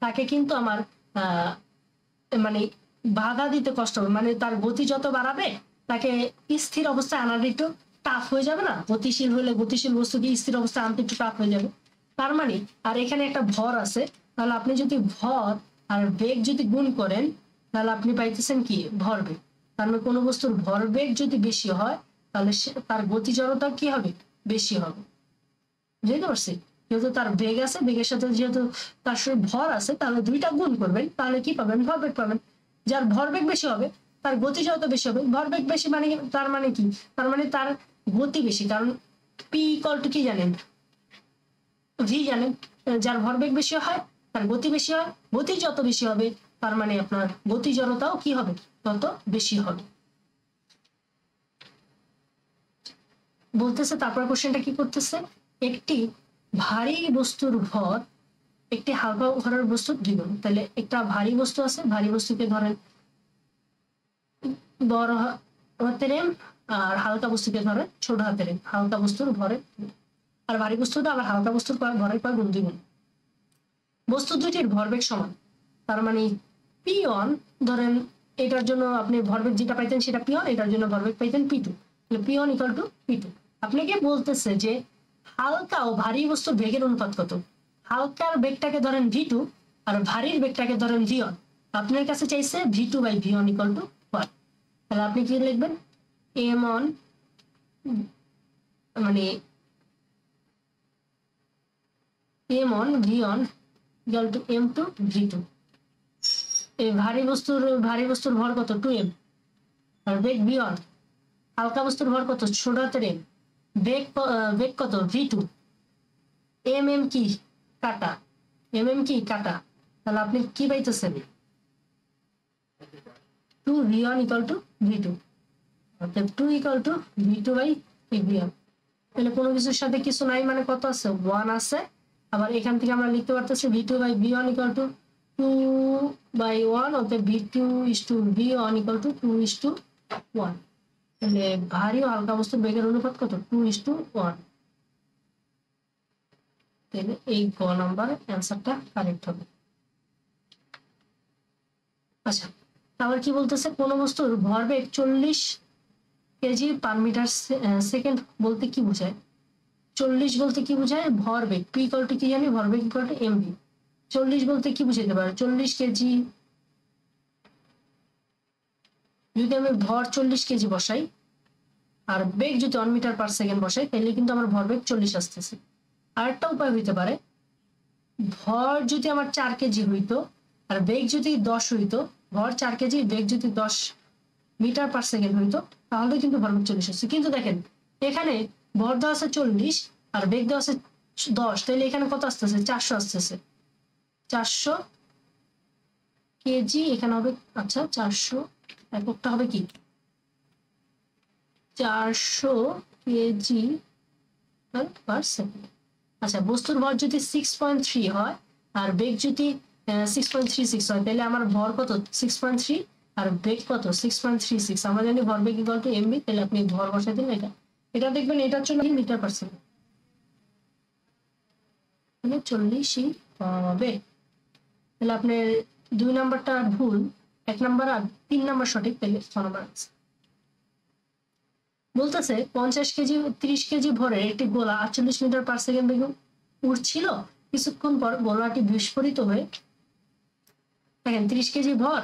তাকে কিন্তু আমার মানে বাধা দিতে কষ্ট হবে। মানে তার গতি যত বাড়াবে তাকে স্থির অবস্থায় আনাটা একটু টাফ হয়ে যাবে না? গতিশীল হলে গতিশীল বস্তুকে স্থির অবস্থায় আনতে একটু টাফ হয়ে যাবে। তার মানে, আর এখানে একটা ভর আছে, তাহলে আপনি যদি ভর আর বেগ যদি গুণ করেন তাহলে আপনি পাইতেছেন কি? ভরবেগ। তার মানে কোনো বস্তুর ভরবেগ যদি বেশি হয় তাহলে তার গতি জড়তা কি হবে, বেশি হবে। বুঝতে পারছি? যেহেতু তার বেগ আছে, বেগের সাথে যেহেতু তার ভর আছে, তাহলে দুইটা গুণ করবেন, তাহলে কি পাবেন, ভরবেগ পাবেন। যার ভরবেগ বেশি হবে তার গতি জড়তা বেশি হবে। ভরবেগ বেশি মানে তার মানে কি, তার মানে তার গতি বেশি, কারণ পি ইকুয়াল টু কি জানেন, ভি জানেন। যার ভরবেগ বেশি হয় তার গতি বেশি হয়, গতি যত বেশি হবে তার মানে আপনার গতি জড়তাও কি হবে, তত বেশি হবে। বলতেছে তারপর কোশ্চেনটা কি করতেছে, একটি ভারী বস্তুর ভর একটি হালকা ভরের বস্তুর দ্বিগুণ। তাহলে একটা ভারী বস্তু আছে, ভারী বস্তুকে ধরেন বড় হাতের এম, আর হালকা বস্তুকে ধরেন ছোট হাতের এম। হালকা বস্তুর ভরে আর ভারী বস্তুটা আবার হালকা বস্তুর ভরের পর গুণ দ্বিগুণ। বস্তু দুটির ভরবেগ সমান, তার মানে পি ওয়ান ধরেন, এটার জন্য আপনি ভরবেগ যেটা পাইতেন সেটা পি ওয়ান, এটার জন্য ভরবেগ পাইতেন P two. P one equal to P two. আপনাকে বলতেছে যে হালকা ও ভারী বস্তুর বেগের অনুপাত কত। হালকার বেগটাকে ধরেন ভি টু আর ভারীর বেগটাকে ধরেন ভি ওয়ান। আপনার কাছে চাইছে V two by V one equal to one. তাহলে আপনি কি লিখবেন, এম ওয়ান মানে M one V one equal to M two V two. এই ভারী বস্তুর ভর কত, টু এম, আর বেগ ভি ওয়ান। হালকা বস্তুর ভর কত, ছোট হাতের এম, বেগ কত, ভি টু। এম এম কি কাটা, এম এম কি কাটা, তাহলে আপনি কি পাইতেছেন, two V one equal to V two, অর্থাৎ two equal to V two by V one. তাহলে কোনো কিছুর সাথে কিছু নাই মানে কত আছে, ওয়ান আছে। আবার এখান থেকে আমরা লিখতে পারতেছি V two by V one equal to two by one, অর্থাৎ V two is to V one equal to two is to one. তাহলে ভারী ও হালকা বস্তুর বেগের অনুপাত কত, টু ইস টু ওয়ান। তাহলে এই গ নাম্বার অ্যান্সারটা কারেক্ট হবে। আচ্ছা, আবার কি বলতেছে, কোন বস্তুর ভরবেগ 40 কেজি পার মিটার সেকেন্ড বলতে কি বোঝায়। 40 বলতে কি বোঝায়, ভরবেগ। পি ইকুয়াল টু কি জানি, ভরবেগ ইকুয়াল টু এমভি। 40 বলতে কি বুঝাইতে পারে, 40 কেজি যদি আমি ভর 40 কেজি বসাই আর বেগ যদি 1 মিটার পার সেকেন্ড বসাই, তাহলে কিন্তু আমার ভরবেগ 40 আসতেছে। আরেকটা উপায় হইতে পারে, ভর যদি আমার 4 কেজি হইতো আর বেগ যদি 10 হইতো, ভর 4 কেজি বেগ যদি 10 মিটার পার সেকেন্ড হইতো, তাহলে কিন্তু ভরবেগ 40 আসছে। কিন্তু দেখেন এখানে ভর দেওয়া আছে 40 আর বেগ দেওয়া আছে 10, তাহলে এখানে কত আসতেছে, 400 আসতেছে। 400 কেজি এখানে হবে, আচ্ছা 400 এককটা হবে কি, 400 কেজি পার সেকেন্ড। আচ্ছা, বস্তুর ভর যদি 6.3 হয় আর বেগ যদি 6.36 হয়, তাহলে আমার ভর কত, 6.3 আর বেগ কত, 6.36। আমরা জানি ভরবেগ ইকুয়াল টু এমভি, তাহলে আপনি ভর বসাই দিন। এটা দেখবেন এটার জন্য মিটার পার সেকেন্ড, মানে 40ই হবে। তাহলে আপনার 2 নাম্বারটা ভুল, 1 নাম্বার আর 3 নাম্বার সঠিক, তাহলে 6 নাম্বার আছে। বলতেছে 50 কেজি 30 কেজি ভরের একটি গোলা 48 মিটার পার সেকেন্ড বেগে উড়ছিল। কিছুক্ষণ পর গোলাটি বিস্ফোরিত হয়ে, দেখেন 30 কেজি ভর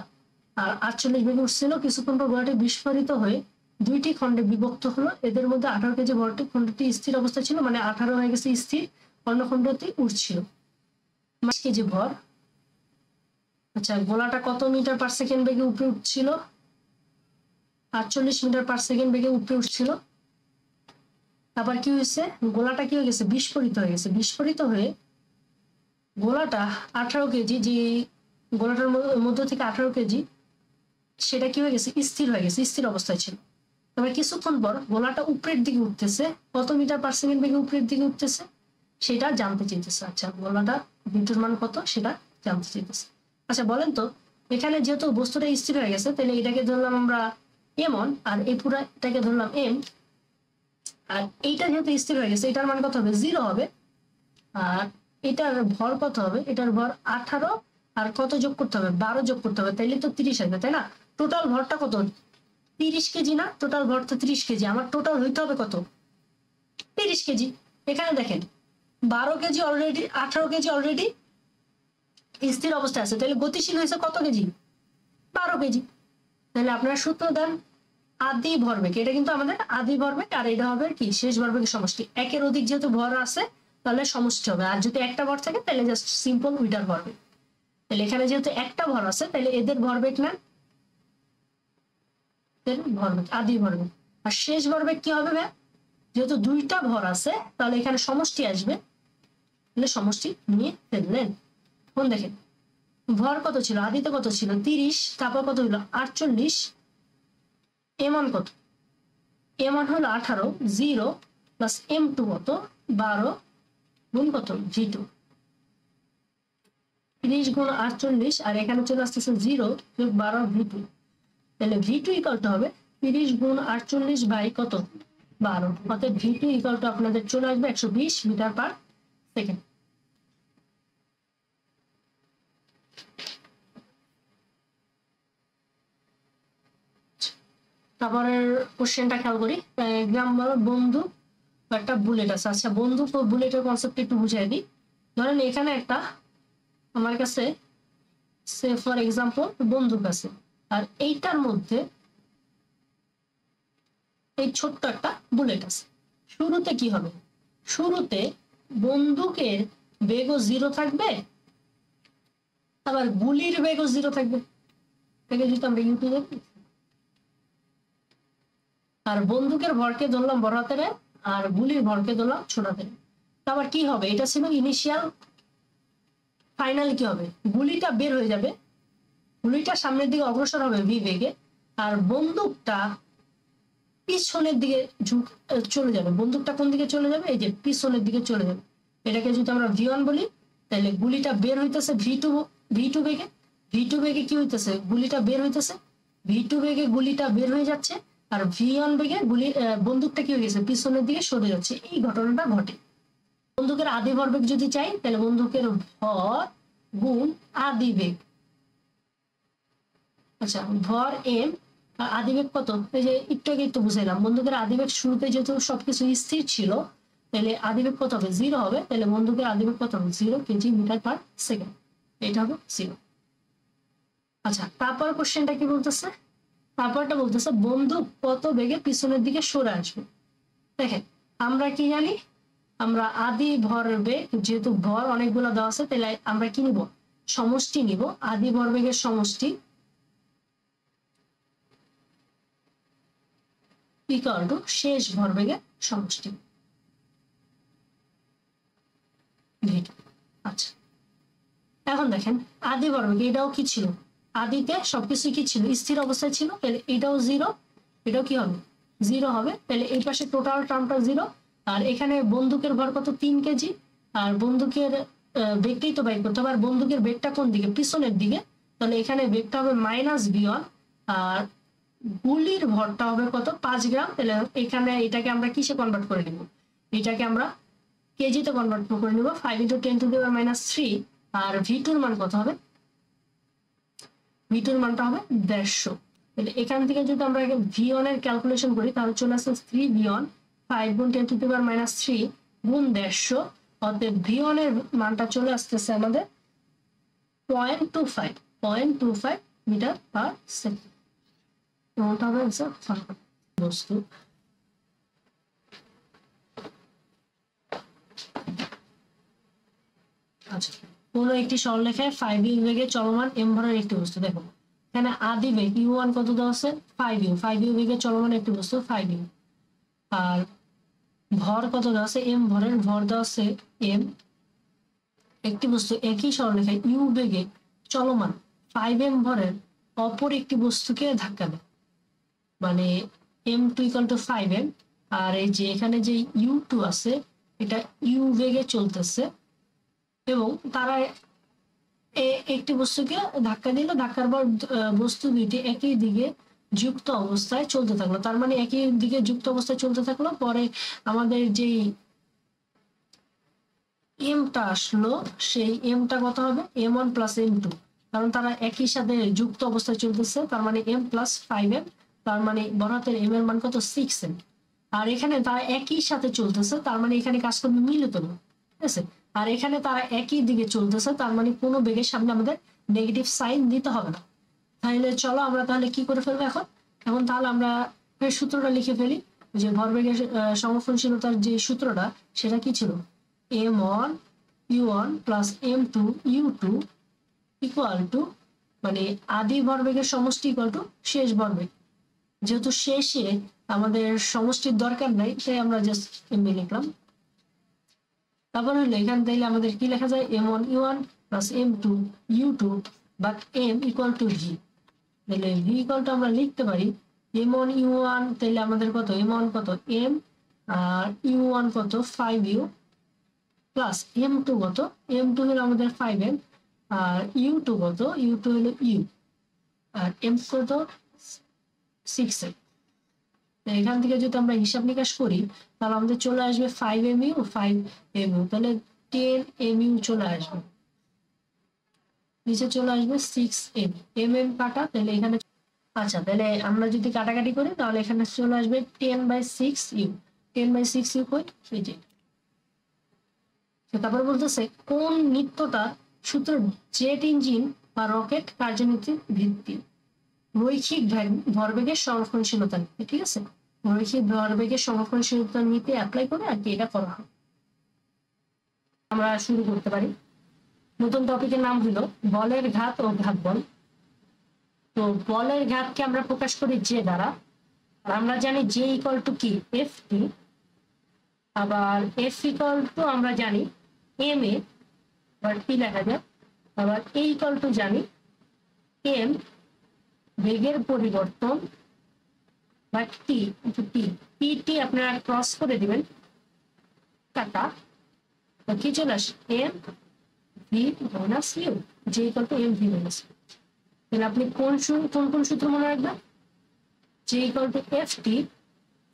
আর 48 বেগে উঠছিল, কিছুক্ষণ পর গোলাটি বিস্ফোরিত হয়ে দুইটি খণ্ডে বিভক্ত হলো। এদের মধ্যে 18 কেজি ভরটি খণ্ডটি স্থির অবস্থা ছিল, মানে 18 হয়ে গেছে স্থির, অন্য খণ্ডটি উঠছিল। 20 কেজি ভর, আচ্ছা গোলাটা কত মিটার পার সেকেন্ড বেগে উপরে উঠছিল, 48 মিটার পার সেকেন্ড বেগে উপরে উঠছিল। তারপর কি হয়েছে, গোলাটা কি হয়ে গেছে, বিস্ফোরিত হয়ে গেছে। বিস্ফোরিত হয়ে গোলাটা 18 কেজি, যে গোলাটার মধ্য থেকে 18 কেজি, সেটা কি হয়ে গেছে, স্থির হয়ে গেছে, স্থির অবস্থায় ছিল। তারপর কিছুক্ষণ পর গোলাটা উপরের দিকে উঠতেছে, কত মিটার পার সেকেন্ড বেগে উপরের দিকে উঠতেছে সেটা জানতে চাইতেছে। আচ্ছা গোলাটা বিদ্যুৎ মান কত সেটা জানতে চাইতেছে। আচ্ছা বলেন তো, এখানে যেহেতু বস্তুটা স্থির হয়ে গেছে, তাহলে এটাকে ধরলাম আমরা এম ওয়ান, আর এই পুরো এটাকে ধরলাম এম, আর এইটা যেহেতু স্থির হয়ে গেছে, এটার মান কত হবে, 0 হবে। আর এটার ভর কত হবে, এটার ভর 18 আর কত যোগ করতে হবে, 12 যোগ করতে হবে, তাইলে তো 30 আসবে, তাই না। টোটাল ভরটা কত, 30 কেজি না, টোটাল ভর তো 30 কেজি। আমার টোটাল হইতে হবে কত, 30 কেজি। এখানে দেখেন 12 কেজি অলরেডি, 18 কেজি অলরেডি স্থির অবস্থায় আছে, তাহলে গতিশীল হয়েছে কত কেজি, 12 কেজি। তাহলে আপনারা সূত্র দেন আদি ভরবেগ, এটা কিন্তু আমাদের আদি ভরবেগ, আর এটা হবে কি শেষ ভরবেগের সমষ্টি। একের অধিক যেহেতু ভর আছে তাহলে সমষ্টি হবে, আর যদি একটা ভর থাকে তাহলে জাস্ট সিম্পল উইটার ভরবেগ। তাহলে এখানে যেহেতু একটা ভর আছে তাহলে এদের ভরবেগ না ভরবেগ আদি ভরবেগ। আর শেষ ভরবেগ কি হবে ভাই? যেহেতু দুইটা ভর আছে তাহলে এখানে সমষ্টি আসবে, তাহলে সমষ্টি নিয়ে ফেললেন। কোন দেখেন ভর কত ছিল, আদিতে কত ছিল 30, তারপর কত হলো 48, এমন কত, এমন হলো 18, 0 প্লাস M2 কত 12 গুণ কত V2, 30 গুণ 48, আর এখানে চলে আসতেছে 0 যোগ 12 V2, তাহলে V2 ইকুয়াল টু হবে 30 গুণ 48 বাই কত 12, অর্থাৎ V2 ইকুয়াল টু আপনাদের চলে আসবে 120 মিটার পার সেকেন্ড। তারপরের কোশ্চেনটা খেয়াল করি, বন্ধু একটা বুলেট আছে। আচ্ছা বন্ধু বুলেটের কনসেপ্ট একটু বুঝাই দিই। ধরেন এখানে একটা আমার কাছে সে ফর এক্সাম্পল বন্দুক আছে, আর এইটার মধ্যে এই ছোট্ট একটা বুলেট আছে। শুরুতে কি হবে, শুরুতে বন্দুকের বেগও 0 থাকবে, আবার গুলির বেগও 0 থাকবে। এটাকে যদি আমরা ইউটিউবে, আর বন্দুকের ভরকে ধরলাম বড় হাতের, আর গুলির ভরকে ধরলাম ছোট হাতের। আবার কি হবে, এটা ছিল ইনিশিয়াল, ফাইনাল কি হবে, গুলিটা বের হয়ে যাবে, গুলিটা সামনের দিকে অগ্রসর হবে ভি বেগে, আর বন্দুকটা পিছনের দিকে চলে যাবে। বন্দুকটা কোন দিকে চলে যাবে, এই যে পিছনের দিকে চলে যাবে। এটাকে যদি আমরা V1 বলি তাহলে গুলিটা বের হইতেছে V2 বেগে, V2 বেগে কি হইতেছে, গুলিটা বের হইতেছে, V2 বেগে গুলিটা বের হয়ে যাচ্ছে, আর V1 বেগে বন্দুকটা কি হয়ে গেছে পিছনের দিকে সরে যাচ্ছে। এই ঘটনাটা ঘটে। বন্দুকের আদি ভরবেগ যদি চাই তাহলে বন্দুকের ভর গুণ আদি বেগ। আচ্ছা ভর M, আদিবেগ কত, এই যে একটু আগে একটু বুঝাইলাম, বন্দুকের আদিবেগ শুরুতে যেহেতু সবকিছু স্থির ছিল তাহলে আদিবেগ কত হবে 0 হবে, তাহলে বন্দুকের আদিবেগ কত হবে 0 কেজি মিটার পার সেকেন্ড, এটা হবে 0। আচ্ছা তারপর কোশ্চেনটা কি বলতেছে, তারপরটা বলতেছে বন্দুক কত বেগে পিছনের দিকে সরে আসবে। দেখেন আমরা কি জানি, আমরা আদি ভরবেগ, যেহেতু ভর অনেকগুলো দেওয়া আছে তাহলে আমরা কি নিব, সমষ্টি নিব, আদি ভরবেগের সমষ্টি ইকুয়াল টু শেষ ভরবেগের সমষ্টি V2। আচ্ছা এখন দেখেন আদি ভরবেগ এটাও কি ছিল, আদিতে সবকিছু কি ছিল স্থির অবস্থায় ছিল, তাহলে এটাও 0, এটাও কি হবে 0 হবে, তাহলে এই পাশে টোটাল টার্মটা 0। আর এখানে বন্দুকের ভর কত 3 কেজি, আর বন্দুকের বেগটাই তো বাইর করতে হবে, আর বন্দুকের বেগটা কোন দিকে পিছনের দিকে, তাহলে এখানে বেগটা হবে -V1, আর গুলির ভরটা হবে কত 5 গ্রাম। তাহলে এখানে এটাকে আমরা কিসে কনভার্ট করে নিব, এটাকে আমরা কেজিতে কনভার্ট করে নিব, 5 × 10⁻³ আর V2 এর মান কত হবে, V2 এর মানটা হবে 150। তাহলে এখান থেকে যদি আমরা V1 এর ক্যালকুলেশন করি তাহলে চলে আসছে 3V1 5 × 10⁻³ গুণ 150, অতএব V1 এর মানটা চলে আসতেছে আমাদের 0.25 মিটার পার সেকেন্ড। এমনটা হবে বস্তু। আচ্ছা কোনো একটি সরলরেখায় 5u বেগে চলমান m ভরের একটি বস্তু। দেখো এখানে আদি বেগ u1 কত দেওয়া আছে 5u বেগে চলমান একটি বস্তু 5u, আর ভর কত দেওয়া আছে m ভরের, ভর দেওয়া আছে m। একটি বস্তু একই সরলরেখায় u বেগে চলমান 5m ভরের অপর একটি বস্তুকে ধাক্কা দেয়, মানে m2 = 5m, আর এই যে এখানে যে u2 আছে এটা u বেগে চলতেছে, এবং তারা একটি বস্তুকে ধাক্কা দিল, ধাক্কার পর বস্তু দুইটি একই দিকে যুক্ত অবস্থায় চলতে থাকলো, তার মানে একই দিকে যুক্ত অবস্থায় চলতে থাকলো। পরে আমাদের যে এমটা আসলো সেই এমটা কত হবে m1 + m2, কারণ তারা একই সাথে যুক্ত অবস্থায় চলতেছে, তার মানে m + 5m, তার মানে বড় হাতের m এর মান কত 6m। আর এখানে তারা একই সাথে চলতেছে, তার মানে এখানে কাজ করবে মিলিত না, ঠিক আছে। আর এখানে তারা একই দিকে চলতেছে, তার মানে কোনো বেগের সামনে আমাদের নেগেটিভ সাইন দিতে হবে না। তাহলে চলো আমরা তাহলে কি করে ফেলবো এখন। এখন তাহলে আমরা এর সূত্রটা লিখে ফেলি। যে ভরবেগের সংরক্ষণশীলতার যে সূত্রটা সেটা কি ছিল, m1 u1 plus m2 u2 equal to, মানে আদি ভরবেগের সমষ্টি ইকুয়াল টু শেষ ভরবেগ। যেহেতু শেষে আমাদের সমষ্টির দরকার নাই তাই আমরা জাস্ট এমনি লিখলাম। তারপর হলো এখান থেকে আমাদের কি লেখা যায়, m1 u1 plus m2 u2 but m equal to v। তাহলে v ইকুয়াল টু আমরা লিখতে পারি m1 u1, তাহলে আমাদের কত m1 কত m আর u1 কত 5u প্লাস m2 কত m2 হলো আমাদের 5m আর u2 কত u2 হলো u আর m কত 6m। এখান থেকে যদি আমরা হিসাব নিকাশ করি তাহলে আমাদের চলে আসবে 5mu 5mu, তাহলে 10mu চলে আসবে, নিচে চলে আসবে 6m, mm কাটা, তাহলে এখানে আচ্ছা তাহলে আমরা যদি কাটাকাটি করি তাহলে এখানে চলে আসবে 10/6u, 10/6u কই এই যে। তারপর বলতেছে কোন নিত্যতার সূত্র জেট ইঞ্জিন বা রকেট কার্যনীতির ভিত্তি, রৈখিক ভরবেগের সংরক্ষণশীলতা নীতি। ঠিক আছে, রৈখিক ভরবেগের সংরক্ষণশীলতা নীতি অ্যাপ্লাই করে আর কি এটা করা হয়। আমরা শুরু করতে পারি। নতুন টপিকের নাম হলো বলের ঘাত ও ঘাত বল। তো বলের ঘাতকে আমরা প্রকাশ করি জে দ্বারা, আর আমরা জানি জে ইকুয়াল টু কি এফ টি, আবার এফ ইকুয়াল টু আমরা জানি এম এ, আবার টি লেখা যায়, আবার এ ইকুয়াল টু জানি এম বেগের পরিবর্তন বা টি টি টি আপনারা ক্রস করে দিবেন কাটা, কি চলে আসে এম ভি মাইনাস ইউ, যে equal to M V minus U. তাহলে আপনি কোন কোন সূত্র মনে রাখবেন, যে ইকুয়াল টু এফ টি,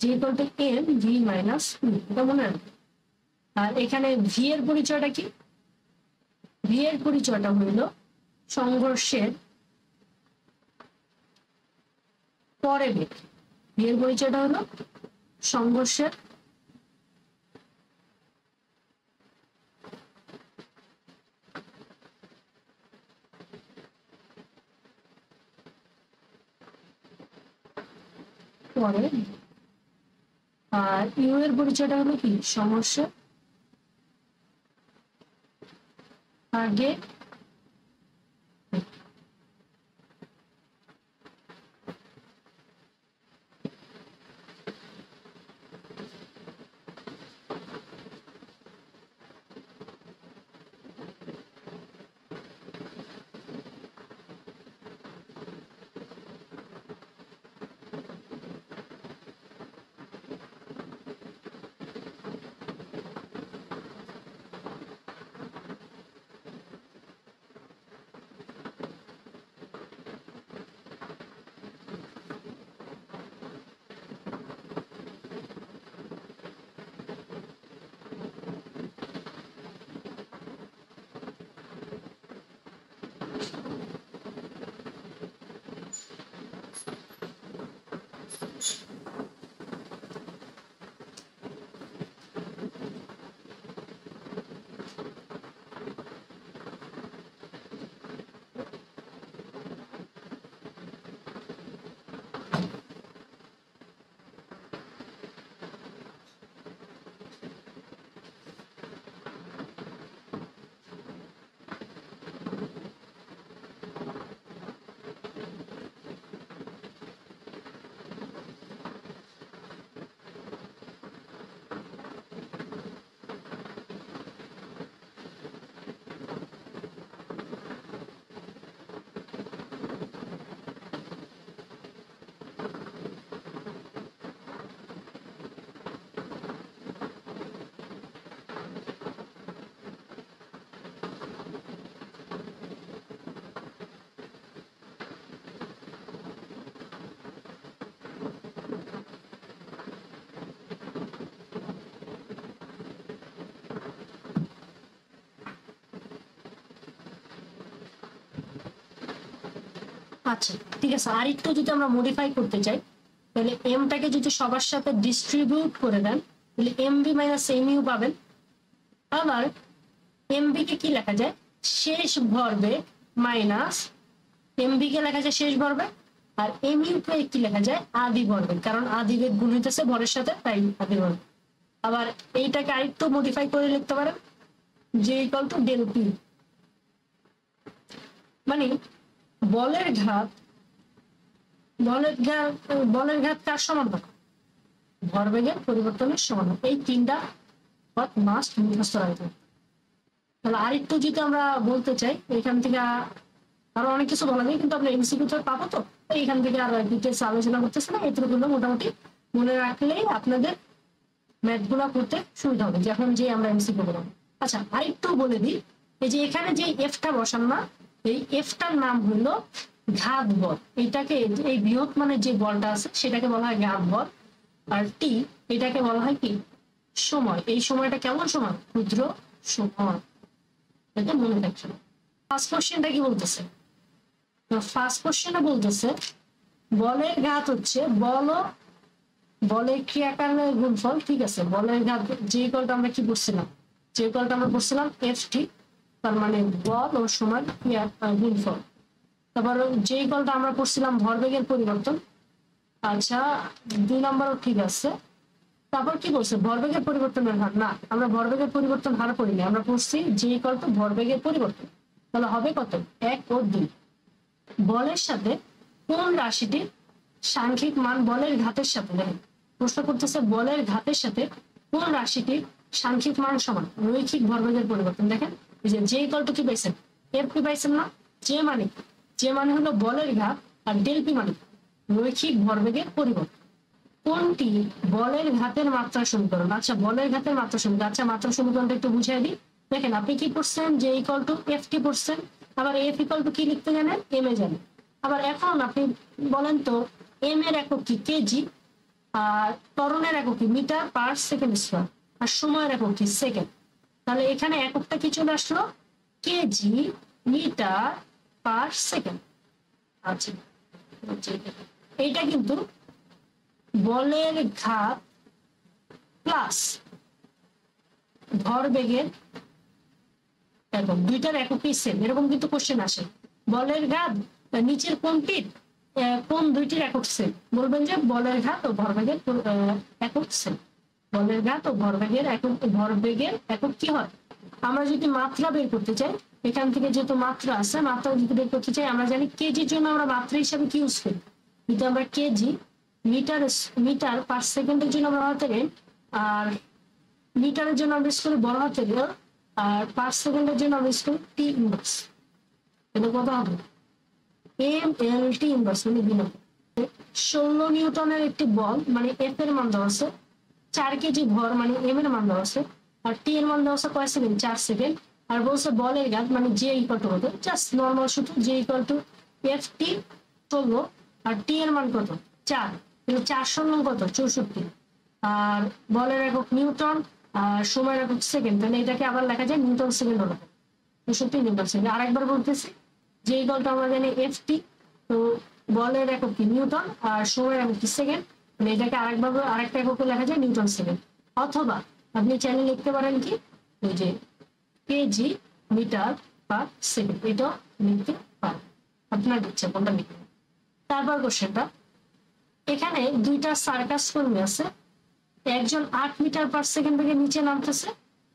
যে equal to M V minus U, এটা মনে রাখবেন। আর এখানে ভি এর পরিচয়টা কি, ভি এর পরিচয়টা হইল সংঘর্ষের পরে বেগ। ভি এর পরিচয়টা হলো সংঘর্ষের পরে, আর ইউ এর পরিচয়টা হলো কি সমস্যার আগে। আচ্ছা ঠিক আছে, আর একটু যদি আমরা মডিফাই করতে চাই তাহলে এমটাকে যদি সবার সাথে ডিস্ট্রিবিউট করে দেন তাহলে এমবি মাইনাস এমইউ পাবেন। আবার এমবি কে কি লেখা যায় শেষ ভরবেগ মাইনাস এমভি কে লেখা যায় শেষ ভরবেগ, আর এমইউ কে কি লেখা যায় আদি ভরবেগ, কারণ আদি বেগ গুণ হইতেছে ভরের সাথে, তাই আদি ভরবেগ। আবার এইটাকে আরেকটু মডিফাই করে লিখতে পারেন যে ইকুয়াল টু ডেল পি, মানে বলের ঘাত কার সমান হবে? ভরবেগের পরিবর্তনের সমান হবে। এই তিনটা মাস্ট মুখস্থ রাখবে। তাহলে আরেকটু যদি আমরা বলতে চাই, এখান থেকে আরো অনেক কিছু বলা যায়, কিন্তু আমরা এমসিকিউ তো পাবো, তো এইখান থেকে আর ডিটেলস আলোচনা করতেছে না, এটুকু মোটামুটি মনে রাখলেই আপনাদের ম্যাথ গুলা করতে সুবিধা হবে, যখন যে আমরা এমসিকিউ করবো। আচ্ছা, আরেকটু বলে দিই, এই যে এখানে যে এফটা বসান না, এই এফটার নাম হলো ঘাত বল। এটাকে এই বৃহৎ মানের যে বলটা আছে সেটাকে বলা হয় ঘাত বল, আর টি এটাকে বলা হয় কি সময়। এই সময়টা কেমন সময়? ক্ষুদ্র সময়। এটা মনে রাখবেন। ফার্স্ট কোশ্চেনটা কি বলতেছে? ফার্স্ট কোশ্চেনে বলতেছে বলের ঘাত হচ্ছে বলের ক্রিয়াকারণের গুণফল। ঠিক আছে, বলের ঘাত যে কলটা আমরা কি পড়ছিলাম, যে কলটা আমরা পড়ছিলাম এফ টি, তার মানে বল ও সময় গুণফল। তারপর যে কলটা আমরা পড়ছিলাম ভরবেগের পরিবর্তন। আচ্ছা, 2 নম্বরও ঠিক আছে। তারপর কি বলছে? ভরবেগের পরিবর্তনের হার। না, আমরা ভরবেগের পরিবর্তন হার পড়িনি, আমরা পড়ছি যে কলটা ভরবেগের পরিবর্তন। তাহলে হবে কত? 1 ও 2। বলের সাথে কোন রাশিটির সাংখ্যিক মান বলের ঘাতের সাথে, দেখেন প্রশ্ন করতেছে বলের ঘাতের সাথে কোন রাশিটির সাংখ্যিক মান সমান রৈখিক ভরবেগের পরিবর্তন। দেখেন এই যে ইকুয়াল টু কি পাইছেন? এফ পি পাইছেন না? যে মানে হলো বলের ঘাত, আর ডেল পি মানে রৈখিক ভরবেগের পরিবর্তন। কোনটি বলের ঘাতের মাত্রা সমীকরণ? আচ্ছা, বলের ঘাতের মাত্রা সমীকরণ। আচ্ছা, মাত্রা সমীকরণটা একটু বুঝিয়ে দিই। দেখেন আপনি কি পড়ছেন? যে ইকুয়াল টু এফ টি পড়ছেন, আবার এফ ইকুয়াল টু কি লিখতে জানেন? এম এ জানেন। আবার এখন আপনি বলেন তো এম এর একক কি? কেজি, আর ত্বরণের একক কি? মিটার পার সেকেন্ড স্কয়ার, আর সময়ের একক কি? সেকেন্ড। তাহলে এখানে এককটা কি চলে আসলো? KG metre per second. আচ্ছা, এইটা কিন্তু বলের ঘাত প্লাস ভরবেগের একক, দুইটার এককই সেম, এরকম কিন্তু কোশ্চেন আসে। বলের ঘাত নিচের কোনটির কোন দুইটির একক সেম? বলবেন যে বলের ঘাত ও ভরবেগের একক সেম। বলের ঘাত ও ভরবেগের একক কি হয়? আমরা যদি মাত্রা বের করতে চাই, এখান থেকে যেহেতু মাত্রা আছে, মাত্রা যদি বের করতে চাই, আমরা জানি কেজির জন্য আমরা মাত্রা হিসাবে কি ইউজ করি? কিন্তু আমরা কেজি মিটার পার সেকেন্ডের জন্য আমরা হাতে নেই, আর মিটারের জন্য আমরা ইউজ করি বড় হাতে, আর পার সেকেন্ডের জন্য আমরা ইউজ করি টি ইনভার্স। এটা কত হবে? এম এল টি ইনভার্স, মানে বিনা 16 নিউটনের একটি বল, মানে এফ এর মান দেওয়া আছে 4 কেজি ভর, মানে এম এর মান দেওয়া আছে, আর টি এর মান দেওয়া আছে কয় সেকেন্ড? 4 সেকেন্ড। আর বলছে বলের ঘাত মানে জে ইকুয়াল টু কত? জাস্ট নর্মাল সূত্র, জে ইকুয়াল টু এফ টি 16, আর টি এর মান কত? 4। 4 কত? 64। আর বলের একক নিউটন, আর সময়ের একক সেকেন্ড। তাহলে এটাকে আবার লেখা যায় নিউটন সেকেন্ড হলো 64 নিউটন সেকেন্ড। আরেকবার বলতেছি, যে ইকুয়ালটা আমরা জানি এফ টি, তো বলের একক কি? নিউটন, আর সময়ের একক কি? সেকেন্ড। মানে এটাকে আরেকটা এককে লেখা যায় নিউটন সেকেন্ড। অথবা আপনি চাইলে লিখতে পারেন কি, ওই যে কেজি মিটার পার সেকেন্ড, এটা লিখতে পারেন, আপনার ইচ্ছা কোনটা লিখতে। তারপর কোশ্চেনটা, এখানে দুইটা সার্কাস কর্মী আছে, একজন 8 মিটার পার সেকেন্ড থেকে নিচে নামতেছে,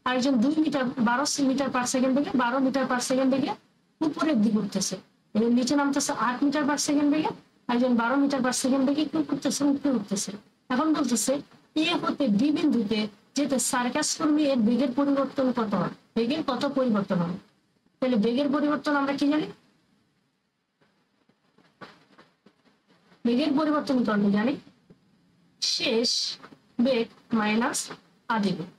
আর একজন 12 মিটার পার সেকেন্ড থেকে 12 মিটার পার সেকেন্ড থেকে উপরের দিকে উঠতেছে। নিচে নামতেছে 8 মিটার পার সেকেন্ড থেকে, আর একজন 12 মিটার পার সেকেন্ড থেকে একটু উপরে উঠতেছে। এখন বলতেছে এ হতে বি বিন্দুতে যেতে সার্কাস কর্মী এর বেগের পরিবর্তন কত হয়? বেগের কত পরিবর্তন হয়? তাহলে বেগের পরিবর্তন আমরা কি জানি? বেগের পরিবর্তন করলে জানি শেষ বেগ মাইনাস আদি বেগ।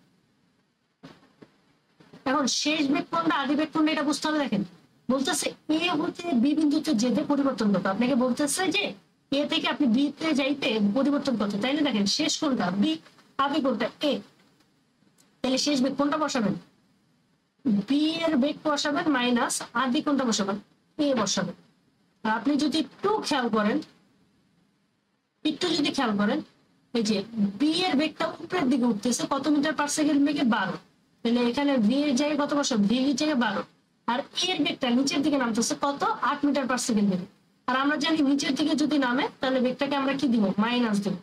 এখন শেষ বেগ কোনটা, আদি বেগ কোনটা, এটা বুঝতে হবে। দেখেন বলতেছে এ হতে বি বিন্দুতে যেতে পরিবর্তন কত। আপনাকে বলতেছে যে এ থেকে আপনি বি তে যাইতে পরিবর্তন কত, তাইলে দেখেন শেষ কোনটা? বি, আদি কোনটা? এ। তাহলে শেষ বেগ কোনটা বসাবেন? বি এর বেগ বসাবেন, মাইনাস আদি কোনটা বসাবেন? এ বসাবেন। আর আপনি যদি একটু খেয়াল করেন, এই যে বি এর বেগটা উপরের দিকে উঠতেছে, কত মিটার পার সেকেন্ড বেগে? 12। তাহলে এখানে ভি এর জায়গায় কত বসাবো? ভি এর জায়গায় 12, আর এর বেগটা নিচের দিকে নামতেছে কত 8 মিটার পার সেকেন্ড বেগে। আর আমরা জানি নিচের দিকে যদি নামে তাহলে বেগটাকে আমরা কি দিব মাইনাস দিব,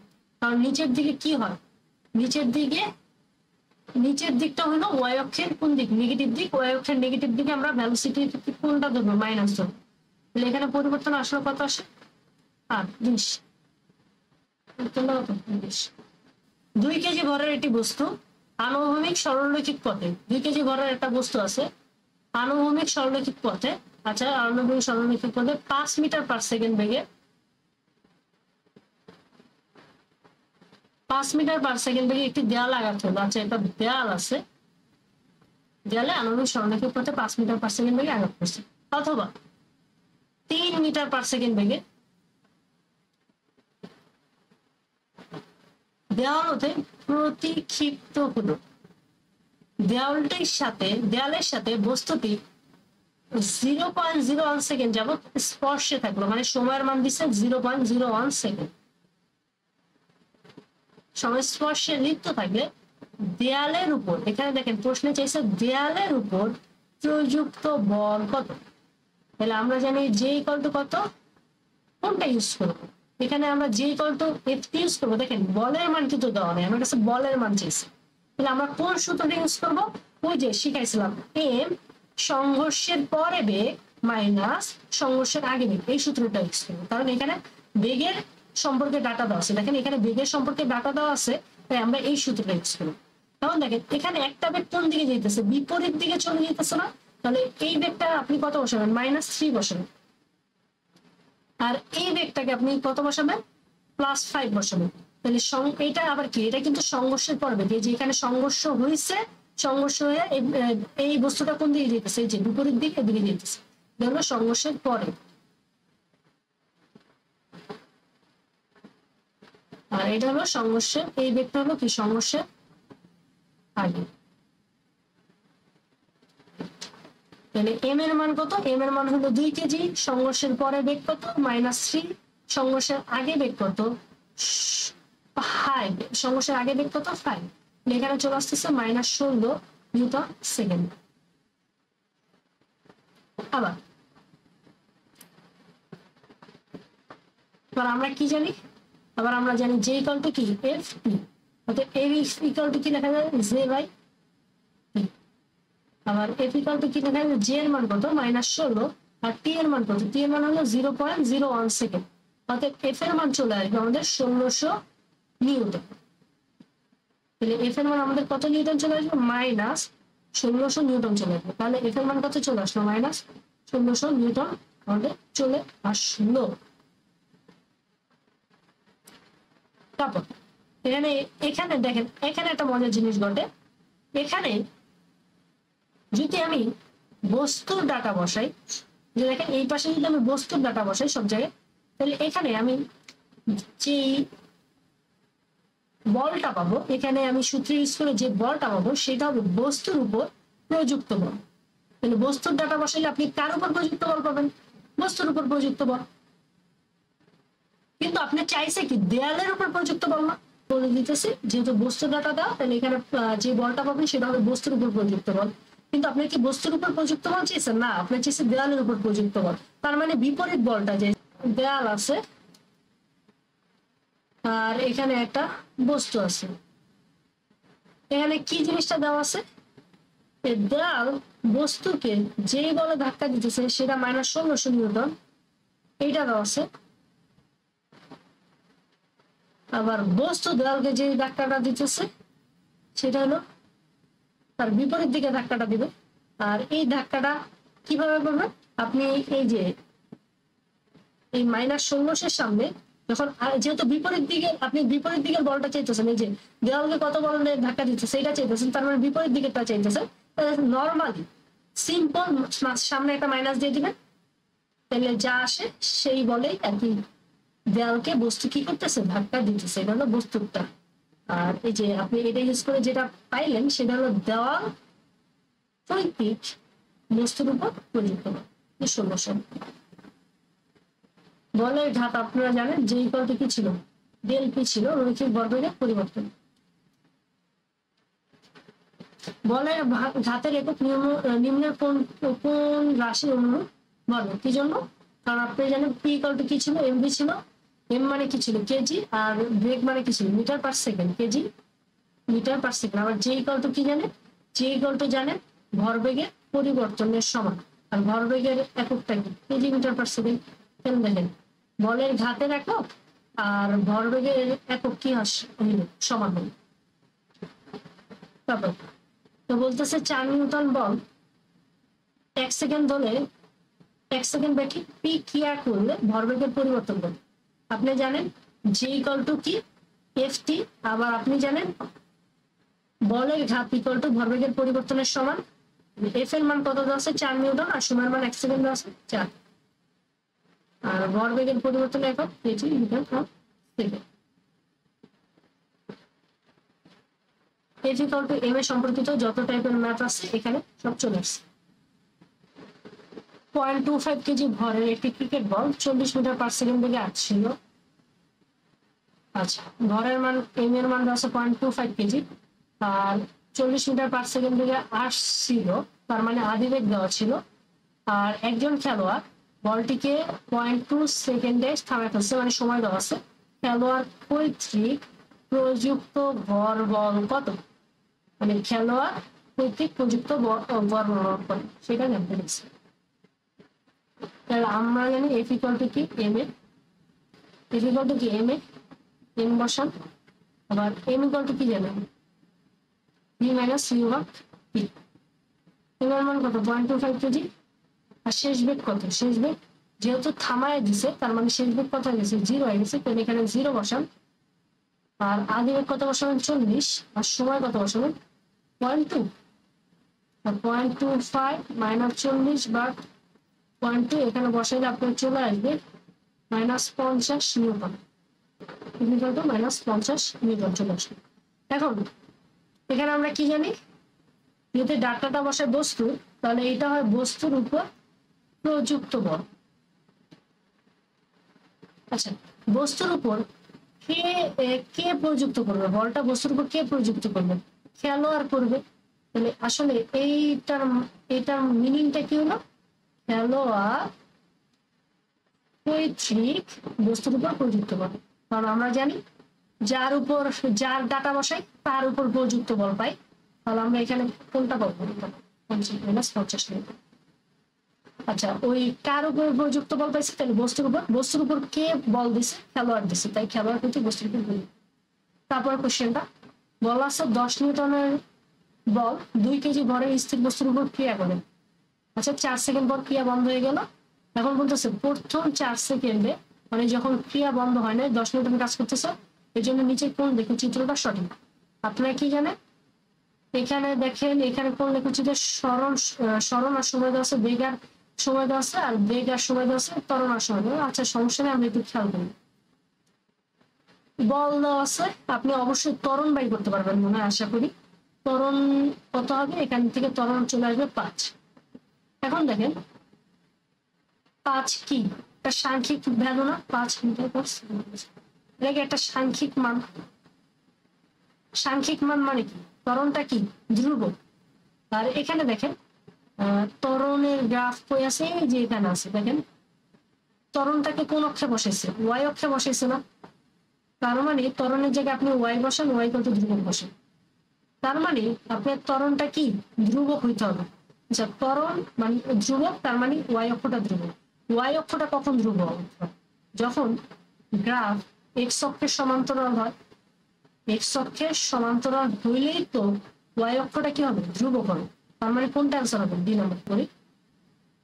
কারণ নিচের দিকে কি হয় নিচের দিকটা হলো ওয়াই অক্ষের কোন দিক নেগেটিভ দিক, ওয়াই অক্ষের নেগেটিভ দিকে আমরা ভেলোসিটি কোনটা ধরবো মাইনাস ধরবো। তাহলে এখানে পরিবর্তন আসলে কত আসে 20। 2 কেজি ভরের একটি বস্তু আনুভূমিক সরলরৈখিক পথে, 2 কেজি ভরের একটা বস্তু আছে আনুভূমিক সরলরৈখিক পথে, আচ্ছা আনুভূমিক সরলরৈখিক পথে 5 মিটার পার সেকেন্ড বেগে 5 মিটার পার সেকেন্ড বেগে একটি দেয়াল আঘাত হলো। আচ্ছা একটা দেয়াল আছে, দেয়ালে আনুভূমিক সরলরৈখিক পথে 5 মিটার পার সেকেন্ড বেগে আঘাত করছে, অথবা 3 মিটার পার সেকেন্ড বেগে দেওয়াল হতে প্রতিক্ষিপ্ত হলো। দেয়ালের সাথে বস্তুটি 0.01 সেকেন্ড যাবত স্পর্শে থাকলো, মানে সময়ের মান দিচ্ছে 0.01 সেকেন্ড। সংস্পর্শে লিপ্ত থাকলে দেয়ালের উপর, এখানে দেখেন প্রশ্নে চাইছে দেয়ালের উপর প্রযুক্ত বল কত। তাহলে আমরা জানি যে ইকুয়াল টু কত, কোনটা ইউজ করবো, এখানে আমরা যে ইকুয়াল টু এফ ইউজ করবো। দেখেন বলের মান কিন্তু দেওয়া নেই, আমার কাছে বলের মান চাইছে। তাহলে আমরা কোন সূত্রটা ইউজ করবো, ওই যে শিখাইছিলাম এম সংঘর্ষের পরে বেগ মাইনাস সংঘর্ষের আগে বেগ, এই সূত্রটা ইউজ করবো। কারণ এখানে বেগের সম্পর্কে ডাটা দেওয়া আছে, দেখেন এখানে বেগের সম্পর্কে ডাটা দেওয়া আছে, তাই আমরা এই সূত্রটা ইউজ করবো। তখন দেখেন এখানে একটা বেগ কোন দিকে যেতেছে, বিপরীত দিকে চলে যেতেছে না, তাহলে এই বেগটা আপনি কত বসাবেন -3 বসাবেন। আর এই বেগটাকে আপনি কত বসাবেন +5 বসাবেন। তাহলে এটা আবার কি, এটা কিন্তু সংঘর্ষের পর বেগ, যে এখানে সংঘর্ষ হয়েছে, সংঘর্ষ হয়ে এই বস্তুটা কোন দিকে যেতেছে, এই যে বিপরীত দিক এদিকে যেতেছে, এটা হলো সংঘর্ষের পরে। আর এটা হলো সংঘর্ষের, এই বেগটা হলো কি সংঘর্ষের আগে। তাহলে এম এর মান কত, এম এর মান হলো 2 কেজি, সংঘর্ষের পরে বেগ কত -3, সংঘর্ষের আগে বেগ কত 5, সংঘর্ষের আগে বেগ কত 5, এখানে চলে আসতেছে -16 নিউটন সেকেন্ড। আবার আমরা কি জানি, আবার আমরা জানি যে ইকুয়াল টু কি এফ টি, অর্থাৎ এফ ইকুয়াল টু কি লেখা যায় জে বাই টি। আবার এফ ইকুয়াল টু কি লেখা যায়, জে এর মান কত -16, আর টি এর মান কত, টি এর মান হলো 0.01 সেকেন্ড, অর্থাৎ এফ এর মান চলে আসবে আমাদের 1600 নিউটন। তাহলে এফ এর মান আমাদের কত নিউটন চলে আসবে, -1600 নিউটন চলে আসবে। তাহলে এফ এর মান কত চলে আসলো, -1600 নিউটন আমাদের চলে আসলো। তারপর এখানে দেখেন, এখানে একটা মজার জিনিস ঘটে, এখানে যদি আমি বস্তুর ডাটা বসাই, যে দেখেন এই পাশে যদি আমি বস্তুর ডাটা বসাই সব জায়গায়, তাহলে এখানে আমি যে বলটা পাবো, এখানে আমি সূত্র ইউজ করে যে বলটা পাবো সেটা হবে বস্তুর উপর প্রযুক্ত বল। তাহলে বস্তুর ডাটা বসাইলে আপনি কার উপর প্রযুক্ত বল পাবেন, বস্তুর উপর প্রযুক্ত বল। কিন্তু আপনি চাইছে কি দেয়ালের উপর প্রযুক্ত বল না, বলে দিতেছি যেহেতু বস্তুর ডাটা দাও, তাহলে এখানে যে বলটা পাবেন সেটা হবে বস্তুর উপর প্রযুক্ত বল। কিন্তু আপনি কি বস্তুর উপর প্রযুক্ত বল চাইছেন না, আপনি চাইছেন দেয়ালের উপর প্রযুক্ত বল। তার মানে বিপরীত বলটা, যে দেয়াল আছে আর এখানে একটা বস্তু আছে, এখানে কি জিনিসটা দেওয়া আছে, দেয়াল বস্তুকে যে বলে ধাক্কা দিতেছে সেটা -1600 নিউটন, এইটা দেওয়া আছে। আবার বস্তু দেয়ালকে যে ধাক্কাটা দিতেছে সেটা হলো তার বিপরীত দিকে ধাক্কাটা দিবে। আর এই ধাক্কাটা কিভাবে করবেন, আপনি এই যে এই -1600 সামনে যখন, যেহেতু বিপরীত দিকে আপনি বিপরীত দিকের বলটা চাইতেছেন, এই যে দেওয়ালকে কত বলে ধাক্কা দিচ্ছে সেটা চাইতেছেন, তার মানে বিপরীত দিকেরটা চাইতেছেন। নর্মালি সিম্পল সামনে একটা মাইনাস দিয়ে দিবেন, তাহলে যা আসে সেই বলেই আর কি দেওয়ালকে বস্তু কি করতেছে ধাক্কা দিতেছে, এটা হলো বস্তুটা। আর এই যে আপনি এটা ইউজ করে যেটা পাইলেন সেটা হলো দেওয়াল কর্তৃক বস্তুর উপর প্রযুক্ত সমস্যা। বলের ঘাত আপনারা জানেন যে ইকুয়ালটি কি ছিল, ডেল পি ছিল, রৈখিক ভরবেগের পরিবর্তন। বলের ঘাতের একক নিম্নের কোন রাশির অনুরূপ বর্গ? কি জন্য? কারণ আপনি জানেন পি ইকুয়াল টু কি ছিল, এমভি ছিল, এম মানে কি ছিল কেজি, আর বেগ মানে কি ছিল metre per second, KG metre per second. আবার জে ইকুয়াল টু কি জানেন? জে ইকুয়াল টু জানেন ভরবেগের পরিবর্তনের সমান, আর ভরবেগের এককটা কি কেজি মিটার পার সেকেন্ড। কেন দেখেন বলের ঘাতের একক আর ভরবেগের একক কি হইল সমান হইল। তারপর তো বলতেছে 4 নিউটন বল 1 সেকেন্ড ধরে 1 সেকেন্ড ব্যাকে পি ক্রিয়া করলে ভরবেগের পরিবর্তন করে। আপনি জানেন জি ইকুয়াল টু কি এফ টি, আবার আপনি জানেন বলের ঘাত ইকুয়াল টু ভরবেগের পরিবর্তনের সমান। এফ এর মান কত দেওয়া আছে 4 নিউটন, আর সময়ের মান 1 সেকেন্ড দেওয়া আছে 4, আর ভরবেগের পরিবর্তন একক KG metre per second. F equal to M এর সম্পর্কিত যত টাইপের ম্যাথ আছে এখানে সব চলে আসছে। 0.25 কেজি ভরের একটি cricket ball 40 metre per second বেগে আসছিল। আচ্ছা, ভরের মান এম এর মান আছে 0.25 কেজি, আর 40 মিটার পার সেকেন্ড বেগে আসছিল, তার মানে আধি বেগ দেওয়া ছিল। আর একজন খেলোয়াড় বলটিকে 0.2 সেকেন্ডে থামায় ফেলছে, মানে সময় দেওয়া আছে। খেলোয়াড় কর্তৃক প্রযুক্ত ভর বল কত? মানে খেলোয়াড় কর্তৃক প্রযুক্ত ভর বল করে সেটা জানতে চাইছি। তাহলে আমরা জানি এফ ইকুয়াল টু কি M A, F equal to কি এম এ, এম বসান। আবার এম ইকুয়াল টু কি জানেন ভি মাইনাস ইউ ভাগ পি। এম এর মান কত 0.25 কেজি, আর শেষ বেগ কত? শেষ বেগ যেহেতু থামায় দিছে তার মানে শেষ বেগ কত হয়ে গেছে 0 হয়ে গেছে, তাহলে এখানে 0 বসান। আর আদি বেগ কত বসাবেন 40, আর সময় কত বসাবেন 0.2, আর 0.25 মাইনাস 40 বা 0.2 এখানে বসাইলে আপনার চলে আসবে -50 নিউটন, -50 নিউটন চলে আসবে। এখন এখানে আমরা কি জানি, যদি ডাটাটা বসে বস্তু, তাহলে এটা হয় বস্তুর উপর প্রযুক্ত বল। আচ্ছা, বস্তুর উপর কে কে প্রযুক্ত করবে বলটা? বস্তুর উপর কে প্রযুক্ত করবে? খেলোয়াড় করবে। তাহলে আসলে এইটার মিনিংটা কি হলো? খেলোয়াড় কর্তৃক বস্তুর উপর প্রযুক্ত বল। কারণ আমরা জানি যার ডাটা বসাই তার উপর প্রযুক্ত বল পাই, তাহলে আমরা এখানে কোনটা পাবো? -50 নিউটন। আচ্ছা, ওই কার উপর প্রযুক্ত বল পাইছে? তাহলে বস্তুর উপর কে বল দিছে? খেলোয়াড় দিছে, তাই খেলোয়াড় কিন্তু বস্তুর উপর বল। তারপরে কোশ্চেনটা বলা আছে 10 নিউটনের বল 2 কেজি ভরের স্থির বস্তুর উপর ক্রিয়া করে। আচ্ছা, 4 সেকেন্ড পর ক্রিয়া বন্ধ হয়ে গেল। এখন বলতেছে প্রথম 4 সেকেন্ডে, মানে যখন ক্রিয়া বন্ধ হয় না 10 নিউটন কাজ করতেছে, এই জন্য নিচে কোন লেখচিত্রটা সঠিক? আপনারা কি জানেন? এখানে দেখেন, এখানে কোন লেখচিত্রে স্মরণ আর সময় দেওয়া আছে, বেগ আর সময় দেওয়া আছে, আর বেগ আর সময় দেওয়া আছে, ত্বরণ আর সময় দেওয়া। আচ্ছা, সমস্যা নেই, আমরা একটু খেয়াল করি। বল দেওয়া আছে, আপনি অবশ্যই ত্বরণ বাই করতে পারবেন মনে হয়, আশা করি। ত্বরণ কত হবে? এখান থেকে ত্বরণ চলে আসবে 5। এখন দেখেন 5 কি একটা সাংখ্যিক ভ্যালু না? 5 মিটার পার সেকেন্ড, এটা একটা সাংখ্যিক মান। সাংখ্যিক মান মানে কি? ত্বরণটা কি ধ্রুব। আর এখানে দেখেন ত্বরণের গ্রাফ কই আছে? এই যে এখানে আছে, দেখেন ত্বরণটাকে কোন অক্ষে বসাইছে? ওয়াই অক্ষে বসাইছে না? তার মানে ত্বরণের জায়গায় আপনি ওয়াই বসান, ওয়াই কত ধ্রুবক বসান। তার মানে আপনার ত্বরণটা কি ধ্রুবক হইতে হবে। আচ্ছা, ত্বরণ মানে ধ্রুবক, তার মানে ওয়াই অক্ষটা ধ্রুবক। ওয়াই অক্ষটা কখন ধ্রুবক হবে? যখন গ্রাফ এক্স অক্ষের সমান্তরাল হয়। এক্স অক্ষের সমান্তরাল হইলেই তো ওয়াই অক্ষটা কি হবে? ধ্রুবক হবে। তার মানে কোনটা অ্যান্সার হবে? 2 নম্বর করি।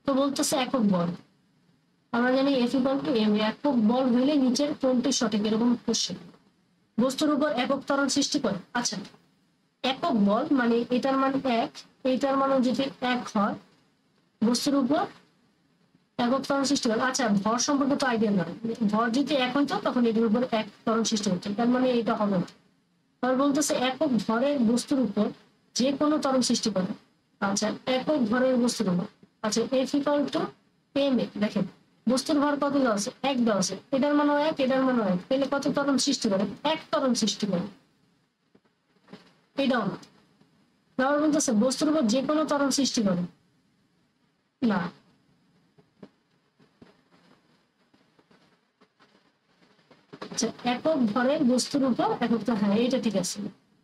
তো বলতেছে একক বল, আমরা জানি এফ ইকুয়াল টু এম। একক বল হইলে নিচের কোনটি সঠিক? এরকম কোশ্চেন। বস্তুর উপর একক ত্বরণ সৃষ্টি করে। আচ্ছা, একক বল মানে এটার মান 1, এইটার মানও যদি 1 হয়, বস্তুর উপর একক ত্বরণ সৃষ্টি করে। আচ্ছা, ভর সম্পর্কে তো আইডিয়া নয়, ভর যদি 1 হইতো তখন এটার উপর এক ত্বরণ সৃষ্টি হতো, তার মানে এটা হবে না। তাহলে বলতেছে একক ভরের বস্তুর উপর যে কোনো ত্বরণ সৃষ্টি করে। আচ্ছা, একক ভরের বস্তুর উপর। আচ্ছা, এফ ইকুয়াল টু এম এ। দেখেন বস্তুর ভর কত দেওয়া আছে? 1 দেওয়া আছে, এটার মানও 1, এটার মানও 1, তাহলে কত ত্বরণ সৃষ্টি করে? 1 ত্বরণ সৃষ্টি করে। এটাও না। আবার বলতেছে বস্তুর উপর যে কোনো ত্বরণ সৃষ্টি করে না। আচ্ছা, একক ভরের বস্তুর উপর একক, হ্যাঁ এটা ঠিক আছে।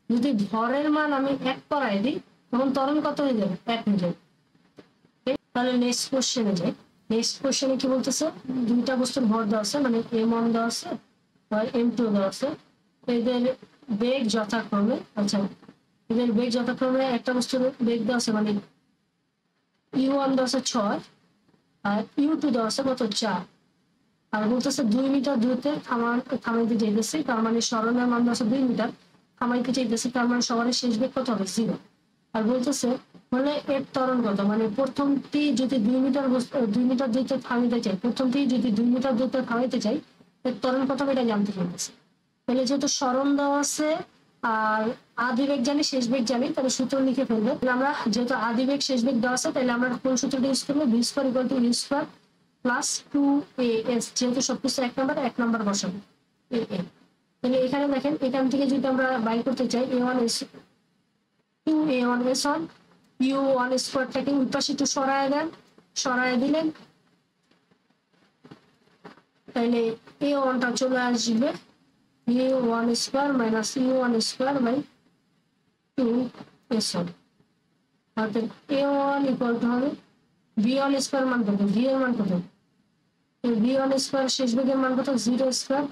যদি ভরের মান আমি 1 করাই দিই তখন ত্বরণ কত হয়ে যাবে? 1 হয়ে যাবে। তাহলে নেক্সট কোশ্চেনে যাই। নেক্সট কোশ্চেনে কি বলতেছে, দুইটা বস্তুর ভর দেওয়া আছে, মানে m1 দেওয়া আছে আর m2 দেওয়া আছে। এদের বেগ যথাক্রমে, আচ্ছা এদের বেগ যথাক্রমে একটা বস্তুর বেগ দেওয়া আছে, মানে u1 দেওয়া আছে 6 আর u2 দেওয়া আছে কত? 4। আর বলতেছে 2 মিটার দূরত্বে থামাইতে চাইতেছি, তার মানে সরণের মান দেওয়া আছে 2 মিটার, থামাইতে চাইতেছি, তার মানে সবার শেষ বেগ কত হবে? 0। আর বলতেছে মানে এর ত্বরণ কত, মানে প্রথমটি যদি 2 মিটার 2 মিটার দূরত্বে থামাইতে চাই, প্রথমটি যদি 2 মিটার দূরত্বে থামাইতে চাই এর ত্বরণ কত হবে এটা জানতে চাইতেছে। তাহলে যেহেতু সরণ দেওয়া আছে আর আদি বেগ জানি শেষ বেগ জানি, তাহলে সূত্র লিখে ফেলবো। আমরা যেহেতু আদি বেগ শেষ বেগ দেওয়া আছে, তাহলে আমরা কোন সূত্রটা ইউজ করবো? v square equal two u square plus 2as, যেহেতু সবকিছু 1 নাম্বার বসাবো a। তাহলে এখানে দেখেন, এখান থেকে যদি আমরা বাইর করতে চাই a1 s 2a1 s1 u1 স্কয়ারটাকে ওই পাশে একটু সরায় দেন, সরায় দিলেন, তাহলে a1টা চলে আসবে u1 square minus u1 square by 2s1। অর্থাৎ a1 ইকুয়াল টু হবে v1 স্কয়ার মান কত? v এর মান কত? v1 স্কয়ার শেষ বেগের মান কত? 0 স্কয়ার।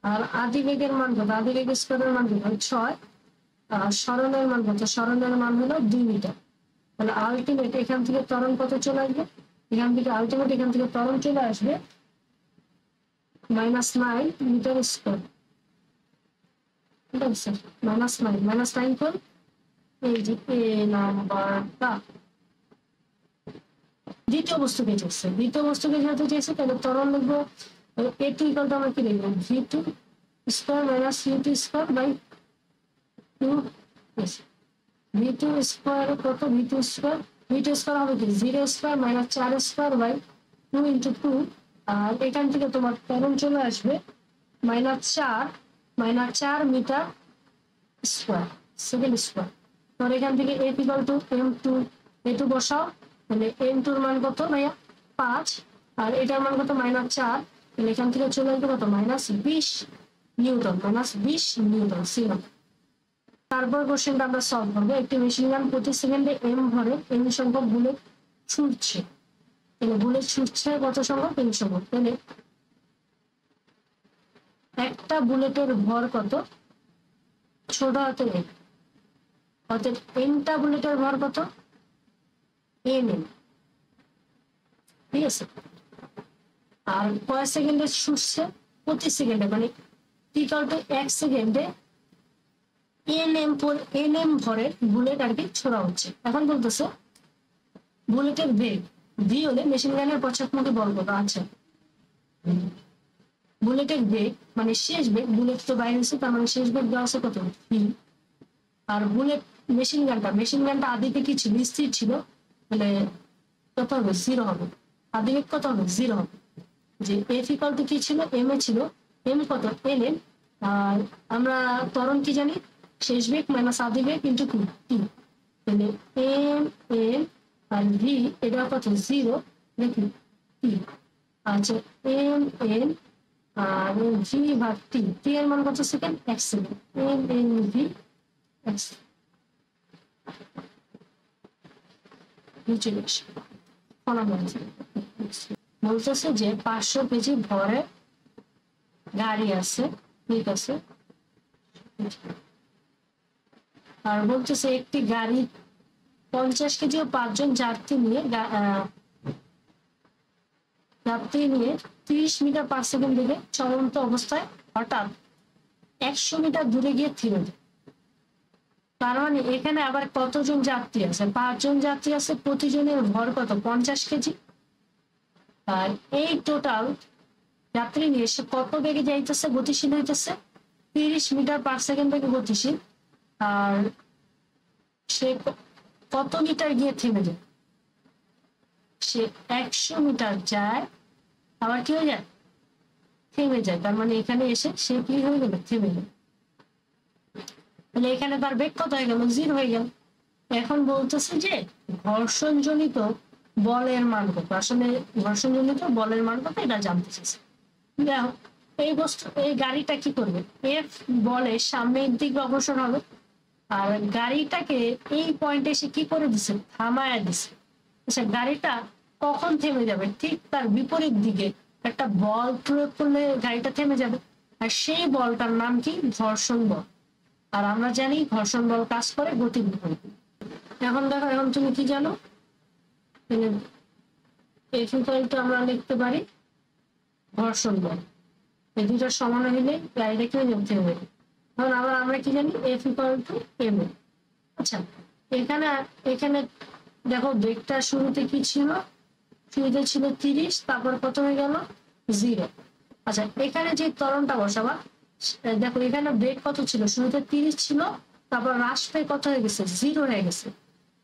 আর আদি বেগের মান কত? আদি বেগ স্কয়ারের মান কত? 6। আর সরণের মান কত? সরণের মান হলো 2 মিটার। তাহলে আলটিমেট এখান থেকে ত্বরণ কত চলে আসবে? এখান থেকে আলটিমেট এখান থেকে ত্বরণ চলে আসবে -9 মিটার স্কয়ার। ঠিক আছে, -9 কোণ এই যে এ নাম্বারটা দ্বিতীয় বস্তুকে চাইছে। দ্বিতীয় বস্তুকে যেহেতু চাইছে তাহলে ত্বরণ লিখবো a2 ইকুয়াল টু আমরা কি লিখবো? v2 square minus u2 square by 2s। v2 square কত? v2 স্কয়ার হবে কি 0 square minus 4 square by 2 into 2। আর এখান থেকে তোমার ত্বরণ চলে আসবে -4 মিটার স্কয়ার সেকেন্ড স্কয়ার। তোর এখান থেকে a equal two m2 a2 বসাও, তাহলে m2 এর মান কত ভাইয়া? 5। আর এটার মান কত? -4। তাহলে এখান থেকে চলে আসবে কত? -20 নিউটন, -20 নিউটন ছিল। তারপর কোশ্চেনটা আমরা সলভ করবো। একটি মেশিন গান প্রতি সেকেন্ডে m ভরে n সংখ্যক বুলেট ছুটছে। তাহলে বুলেট ছুটছে কত সংখ্যক? n সংখ্যক। তাহলে একটা বুলেটের ভর কত? ছোট হাতের n, অর্থাৎ nটা বুলেটের ভর কত? nm। ঠিক আছে, আর কয় সেকেন্ডে ছুটছে? প্রতি সেকেন্ডে, মানে ইকুয়াল টু 1 সেকেন্ডে nm ভরের বুলেট আর কি ছোড়া হচ্ছে। এখন বলতেছে বুলেটের বেগ v হলে মেশিন গানের পশ্চাৎমুখী বল কত? আচ্ছা, বুলেটের বেগ মানে শেষ বেগ, বুলেট তো বাইরে আছে, তার মানে শেষ বেগ দেওয়া আছে কত? v। আর বুলেট মেশিন গানটা আদিতে কি ছিল? স্থির ছিল, মানে কত হবে? 0 হবে। আদি বেগ কত হবে? 0 হবে। যে f ইকুয়াল টু কি ছিল? m এ ছিল, m কত? nm। আর আমরা ত্বরণ কি জানি? শেষ বেগ মাইনাস আদি বেগ ইন্টু t। তাহলে m n আর v এটা কত? 0 দেখি t। আচ্ছা, m n আর v ভাগ t, t এর মান কত second? 1 second. m n v x নিচে বসে বলতেছে যে 500 কেজি ভরে গাড়ি আছে, ঠিক আছে। আর বলতেছে একটি গাড়ি 50 কেজি ও 5 জন যাত্রী নিয়ে 30 মিটার পার সেকেন্ড বেগে চলন্ত অবস্থায় হঠাৎ 100 মিটার দূরে গিয়ে থেমে যায়। তার মানে এখানে আবার কতজন যাত্রী আছে? 5 জন যাত্রী আছে, প্রতিজনের ভর কত? 50 কেজি। আর এই টোটাল যাত্রী নিয়ে সে কত বেগে যাইতেছে? গতিশীল হইতেছে 30 মিটার পার সেকেন্ড বেগে গতিশীল। আর সে কত মিটার গিয়ে থেমে যায়? সে 100 মিটার যায়, আবার কি হয়ে যায়? থেমে যায়। তার মানে এখানে এসে সে কি হয়ে গেল? থেমে গেল। তাহলে এখানে তার বেগ কত হয়ে গেল? 0 হয়ে গেল। এখন বলতেছে যে ঘর্ষণজনিত বলের মান কত, আসলে ঘর্ষণজনিত বলের মান কত এটা জানতে চাইছে। দেখো এই বস্তু এই গাড়িটা কি করবে, এফ বলে সামনের দিকে অগ্রসর হবে, আর গাড়িটাকে এই পয়েন্টে এসে কি করে দিছে, থামায়া দিছে। আচ্ছা গাড়িটা কখন থেমে যাবে, ঠিক তার বিপরীত দিকে একটা বল প্রয়োগ করলে গাড়িটা থেমে যাবে, আর সেই বলটার নাম কি, ঘর্ষণ বল। আর আমরা জানি ঘর্ষণ বল কাজ করে গতির বিপরীতে। এখন দেখো এখন তুমি কি জানো, এফ ইকুয়াল টু আমরা লিখতে পারি ঘর্ষণ বল, এই দুইটার সমান হইলে গাড়িটা কি হতে হবে। এখন আবার আমরা কি জানি এফ ইকুয়াল টু এম। আচ্ছা এখানে এখানে দেখো বেগটা শুরুতে কি ছিল, শুরুতে ছিল 30, তারপর কত হয়ে গেল 0। আচ্ছা এখানে যে ত্বরণটা বসাবা, দেখো এখানে বেগ কত ছিল, শুরুতে 30 ছিল, তারপর হ্রাস পেয়ে কত হয়ে গেছে, 0 হয়ে গেছে।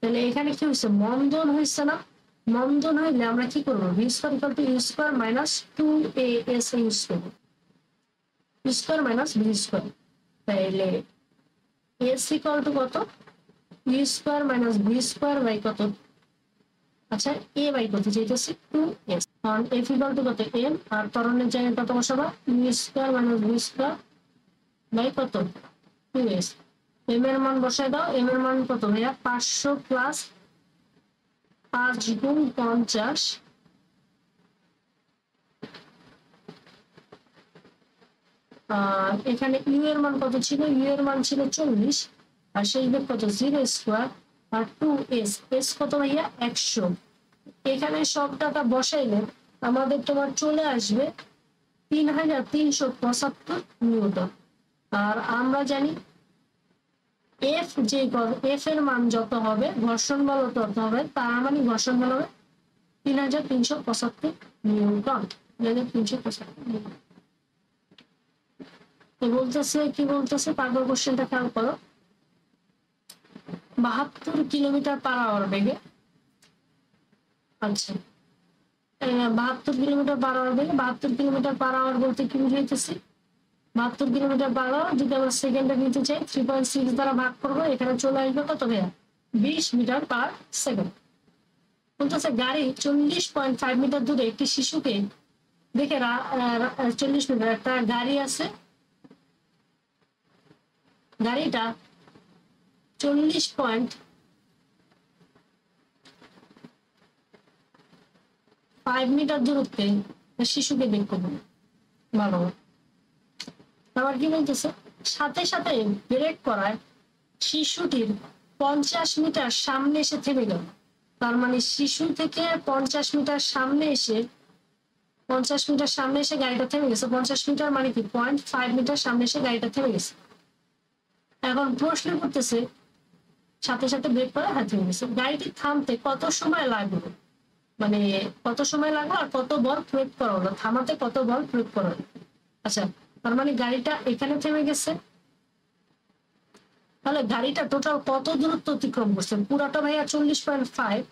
তাহলে এখানে কি হয়েছে, মন্দন হয়েছে না। মন্দন হইলে আমরা কি করবো, V square equal to U square minus 2as use করবো, U square minus V square. তাইলে এস ইকুয়াল টু কত, U square minus V square by কত, আচ্ছা এ বাই কত চাইতেছি 2s, কারণ এফ ইকুয়াল টু কত এম, আর ত্বরণের জায়গায় কত বসাবা, U square minus V square by কত 2s। এম এর মান বসায় দাও, এম এর মান কত ভাইয়া, 500 প্লাস 5 গুণ 50, আর এখানে ইউ এর মান কত ছিল, ইউ এর মান ছিল 40, আর সেই বেগ কত 0 স্কয়ার আর 2s, এস কত ভাইয়া 100। এখানে সব টাকা বসাইলে আমাদের তোমার চলে আসবে 3375 নিউটন। আর আমরা জানি এফ যে এফ এর মান যত হবে ঘর্ষণ বল তত হবে, তার মানে ঘর্ষণ বল হবে 3375 নিউটন। 3375 নিউটন। তো বলতেছে কি বলতেছে, তারপর কোশ্চেনটা খেয়াল করো, 72 কিলোমিটার পার আওয়ার বেগে, আচ্ছা 72 কিলোমিটার পার আওয়ার বেগে, 72 কিলোমিটার পার আওয়ার বলতে কি বুঝাইতেছি, 72 কিলোমিটার পার আওয়ার যদি আমরা সেকেন্ডে নিতে চাই 3.6 দ্বারা ভাগ করবো, এখানে চলে আসবে কত ভাইয়া 20 মিটার পার সেকেন্ড। বলতেছে গাড়ি 40.5 মিটার দূরে একটি শিশুকে দেখে 40 মিটার একটা গাড়ি আছে, গাড়িটা 40.5 মিটার দূরত্বে শিশুকে দেখতে পাবে। ভালো, আবার কি বলতেছে, সাথে সাথে ব্রেক করায় শিশুটির 50 মিটার সামনে এসে থেমে গেল। তার মানে শিশু থেকে 50 মিটার সামনে এসে, 50 মিটার সামনে এসে গাড়িটা থেমে গেছে। 50 মিটার মানে কি 0.5 মিটার সামনে এসে গাড়িটা থেমে গেছে। এখন প্রশ্ন করতেছে সাথে সাথে ব্রেক করে হাত থেমে গেছে, গাড়িটি থামতে কত সময় লাগবে, মানে কত সময় লাগলো আর কত বল প্রয়োগ করা হলো, থামাতে কত বল প্রয়োগ করা হলো। আচ্ছা তার মানে গাড়িটা এখানে থেমে গেছে, তাহলে গাড়িটা টোটাল কত দূরত্ব অতিক্রম করছে, পুরাটা ভাইয়া 40.5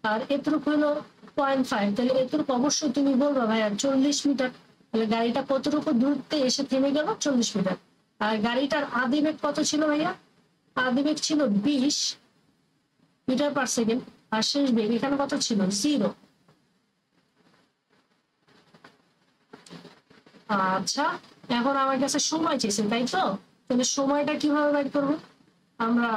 আর এতটুকু হলো 0.5, তাহলে এতটুকু অবশ্যই তুমি বলবা ভাইয়া 40 মিটার। তাহলে গাড়িটা কতটুকু দূরত্বে এসে থেমে গেল 40 মিটার। আর গাড়িটার আদি বেগ কত ছিল ভাইয়া, আদি বেগ ছিল 20 মিটার পার সেকেন্ড, আর শেষ বেগ এখানে কত ছিল 0। আচ্ছা এখন আমার কাছে সময় চেয়েছে তাই তো, তাহলে সময়টা কিভাবে বের করবো, আমরা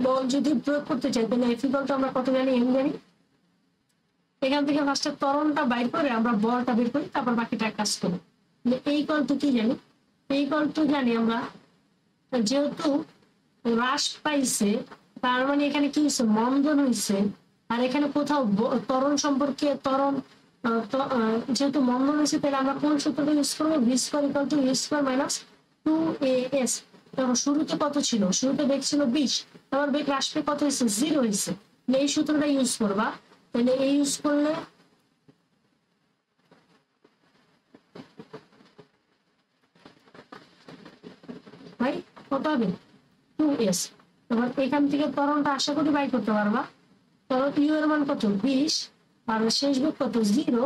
বল যদি প্রয়োগ করতে চাই তাহলে এফ ইকুয়াল টু আমরা কত জানি, এম জানি। এখান থেকে ফার্স্টে ত্বরণটা বাইর করে আমরা বলটা বের করি, তারপর বাকিটা কাজ করি। এই ইকুয়াল টু কি জানি, এই ইকুয়াল টু জানি আমরা, যেহেতু হ্রাস পাইছে তার মানে এখানে কি হয়েছে, মন্দন হয়েছে। আর এখানে কোথাও ত্বরণ সম্পর্কে যেহেতু মন্দন হয়েছে, তাহলে আমরা কোন সূত্রটা ইউজ করবো, V square equal to U square minus 2as। তখন শুরুতে কত ছিল, শুরুতে বেগ ছিল 20, তারপর বেগ হ্রাস পেয়ে কত হয়েছে 0 হয়েছে। এই সূত্রটা ইউজ করবা, তাহলে এই ইউজ করলে ভাই কত হবে 2s। এবার এখান থেকে ত্বরণটা আশা করি বাই করতে পারবা। তখন ইউ এর মান কত 20, আর শেষ বেগ কত 0,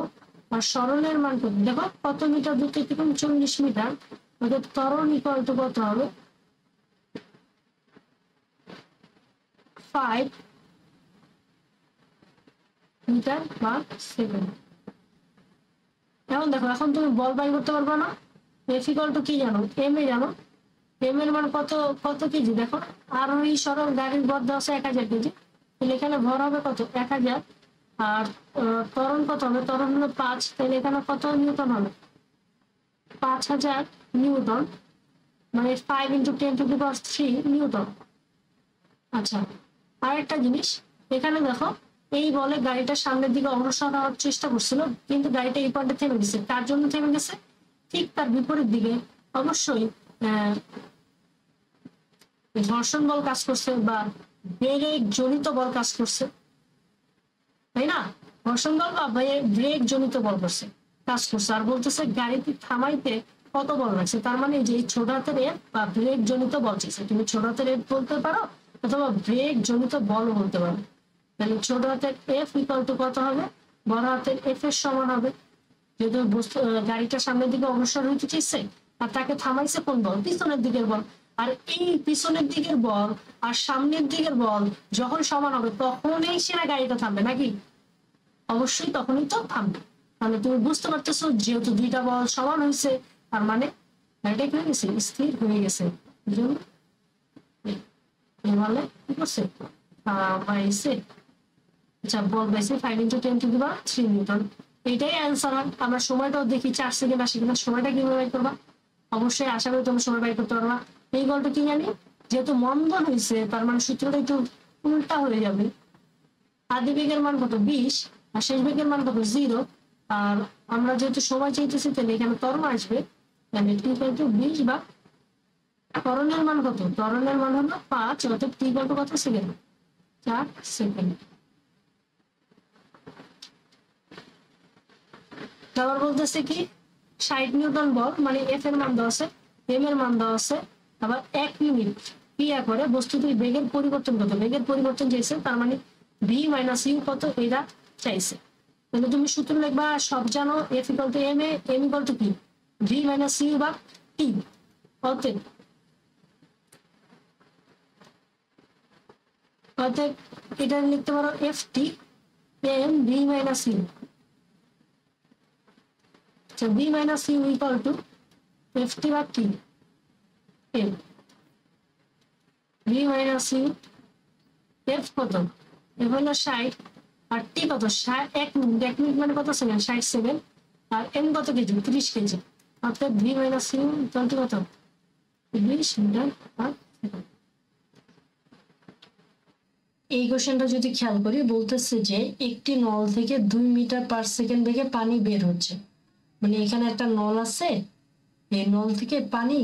আর সরণের মান কত, দেখো কত মিটার দূরত্ব, 40 মিটার, অর্থাৎ ত্বরণ ইকুয়াল টু কত হবে 5 মিটার পার সেকেন্ড। এখন দেখো, এখন তুমি বল বাই করতে পারবে না, এফ ইকুয়াল টু কি জানো, এম এ জানো, এম এর মান কত, কত কেজি দেখো, আর ওই সরল গাড়ির ভর দেওয়া আছে 1000 কেজি, তাহলে এখানে ভর হবে কত 1000, আর ত্বরণ কত হবে, ত্বরণ হলো 5, তাহলে এখানে কত নিউটন হবে 5000 নিউটন, মানে 5 × 10⁻³ নিউটন। আচ্ছা, আরেকটা জিনিস, এখানে দেখো এই বলে গাড়িটা সামনের দিকে অগ্রসর হওয়ার চেষ্টা করছিল, কিন্তু গাড়িটা এই পয়েন্টে থেমে গেছে। তার জন্য থেমে গেছে, ঠিক তার বিপরীত দিকে অবশ্যই ঘর্ষণ বল কাজ করছে বা ব্রেক জনিত বল কাজ করছে, তাই না? ঘর্ষণ বল বা ব্রেক জনিত বল করছে, কাজ করছে। আর বলতেছে গাড়িটি থামাইতে কত বল লাগছে, তার মানে যে ছোট হাতের এফ বা ব্রেক জনিত বল চাইছে, তুমি ছোট হাতের এফ বলতে পারো অথবা ব্রেক জনিত বল বলতে পারো। তাহলে ছোট হাতের এফ ইকুয়াল টু কত হবে, বড় হাতের এফ এর সমান হবে, যেহেতু গাড়িটা সামনের দিকে অগ্রসর হইতে চাইছে আর তাকে থামাইছে কোন বল, পিছনের দিকের বল। আর এই পিছনের দিকের বল আর সামনের দিকের বল যখন সমান হবে তখনই সেটা গাড়িটা থামবে নাকি, অবশ্যই তখনই তো থামবে। মানে তুমি বুঝতে পারতেছো, যেহেতু দুইটা বল সমান হয়েছে তার মানে গাড়িটা কি হয়ে গেছে, স্থির হয়ে গেছে। বলে কি করছে বাইছে, আচ্ছা বল বাইছে 5 × 10⁻³ নিউটন। এইটাই অ্যান্সার হয়। আমরা সময়টাও দেখি 4 সেকেন্ড আসে কিনা, সময়টা কিভাবে বের করবা, অবশ্যই আশা করি তুমি সময় বের করতে পারবা। এই গল্পটা কি জানি, যেহেতু মন্দন হয়েছে তার মানে সূত্রটা একটু উল্টা হয়ে যাবে। আদি বেগের মান কত 20 আর শেষ বেগের মান কত 0, আর আমরা যেহেতু সময় চাইতেছি তাহলে এখানে ত্বরণ আসবে, মানে t = 20 বা ত্বরণের মান কত, ত্বরণের মান হলো 5, অর্থাৎ t = কত সেকেন্ড, 4 সেকেন্ড। আবার বলতেছে কি 60 নিউটন বল, মানে এফ এর মান দেওয়া আছে, এম এর মান দেওয়া আছে, আবার 1 মিনিট ক্রিয়া করে বস্তুটির বেগের পরিবর্তন কত, বেগের পরিবর্তন চাইছে, তার মানে ভি মাইনাস ইউ কত এটা চাইছে। তাহলে তুমি সূত্র লিখবা, সব জানো F equal to M A, M equal to কি ভি মাইনাস ইউ বা টি, অতএব এটা লিখতে পারো F T M V minus U. So b minus u equal to ft by t m, b minus u f কত, f হলো 60 আর t কত 1 minute, 1 minute মানে কত সেকেন্ড 60 সেকেন্ড, আর m কত কেজি 30 কেজি, অর্থাৎ b minus u equal to কত 30 metre per second. এই কোশ্চেনটা যদি খেয়াল করি, বলতেছে যে একটি নল থেকে 2 মিটার পার সেকেন্ড বেগে পানি বের হচ্ছে, মানে এখানে একটা নল আছে, এই নল থেকে পানি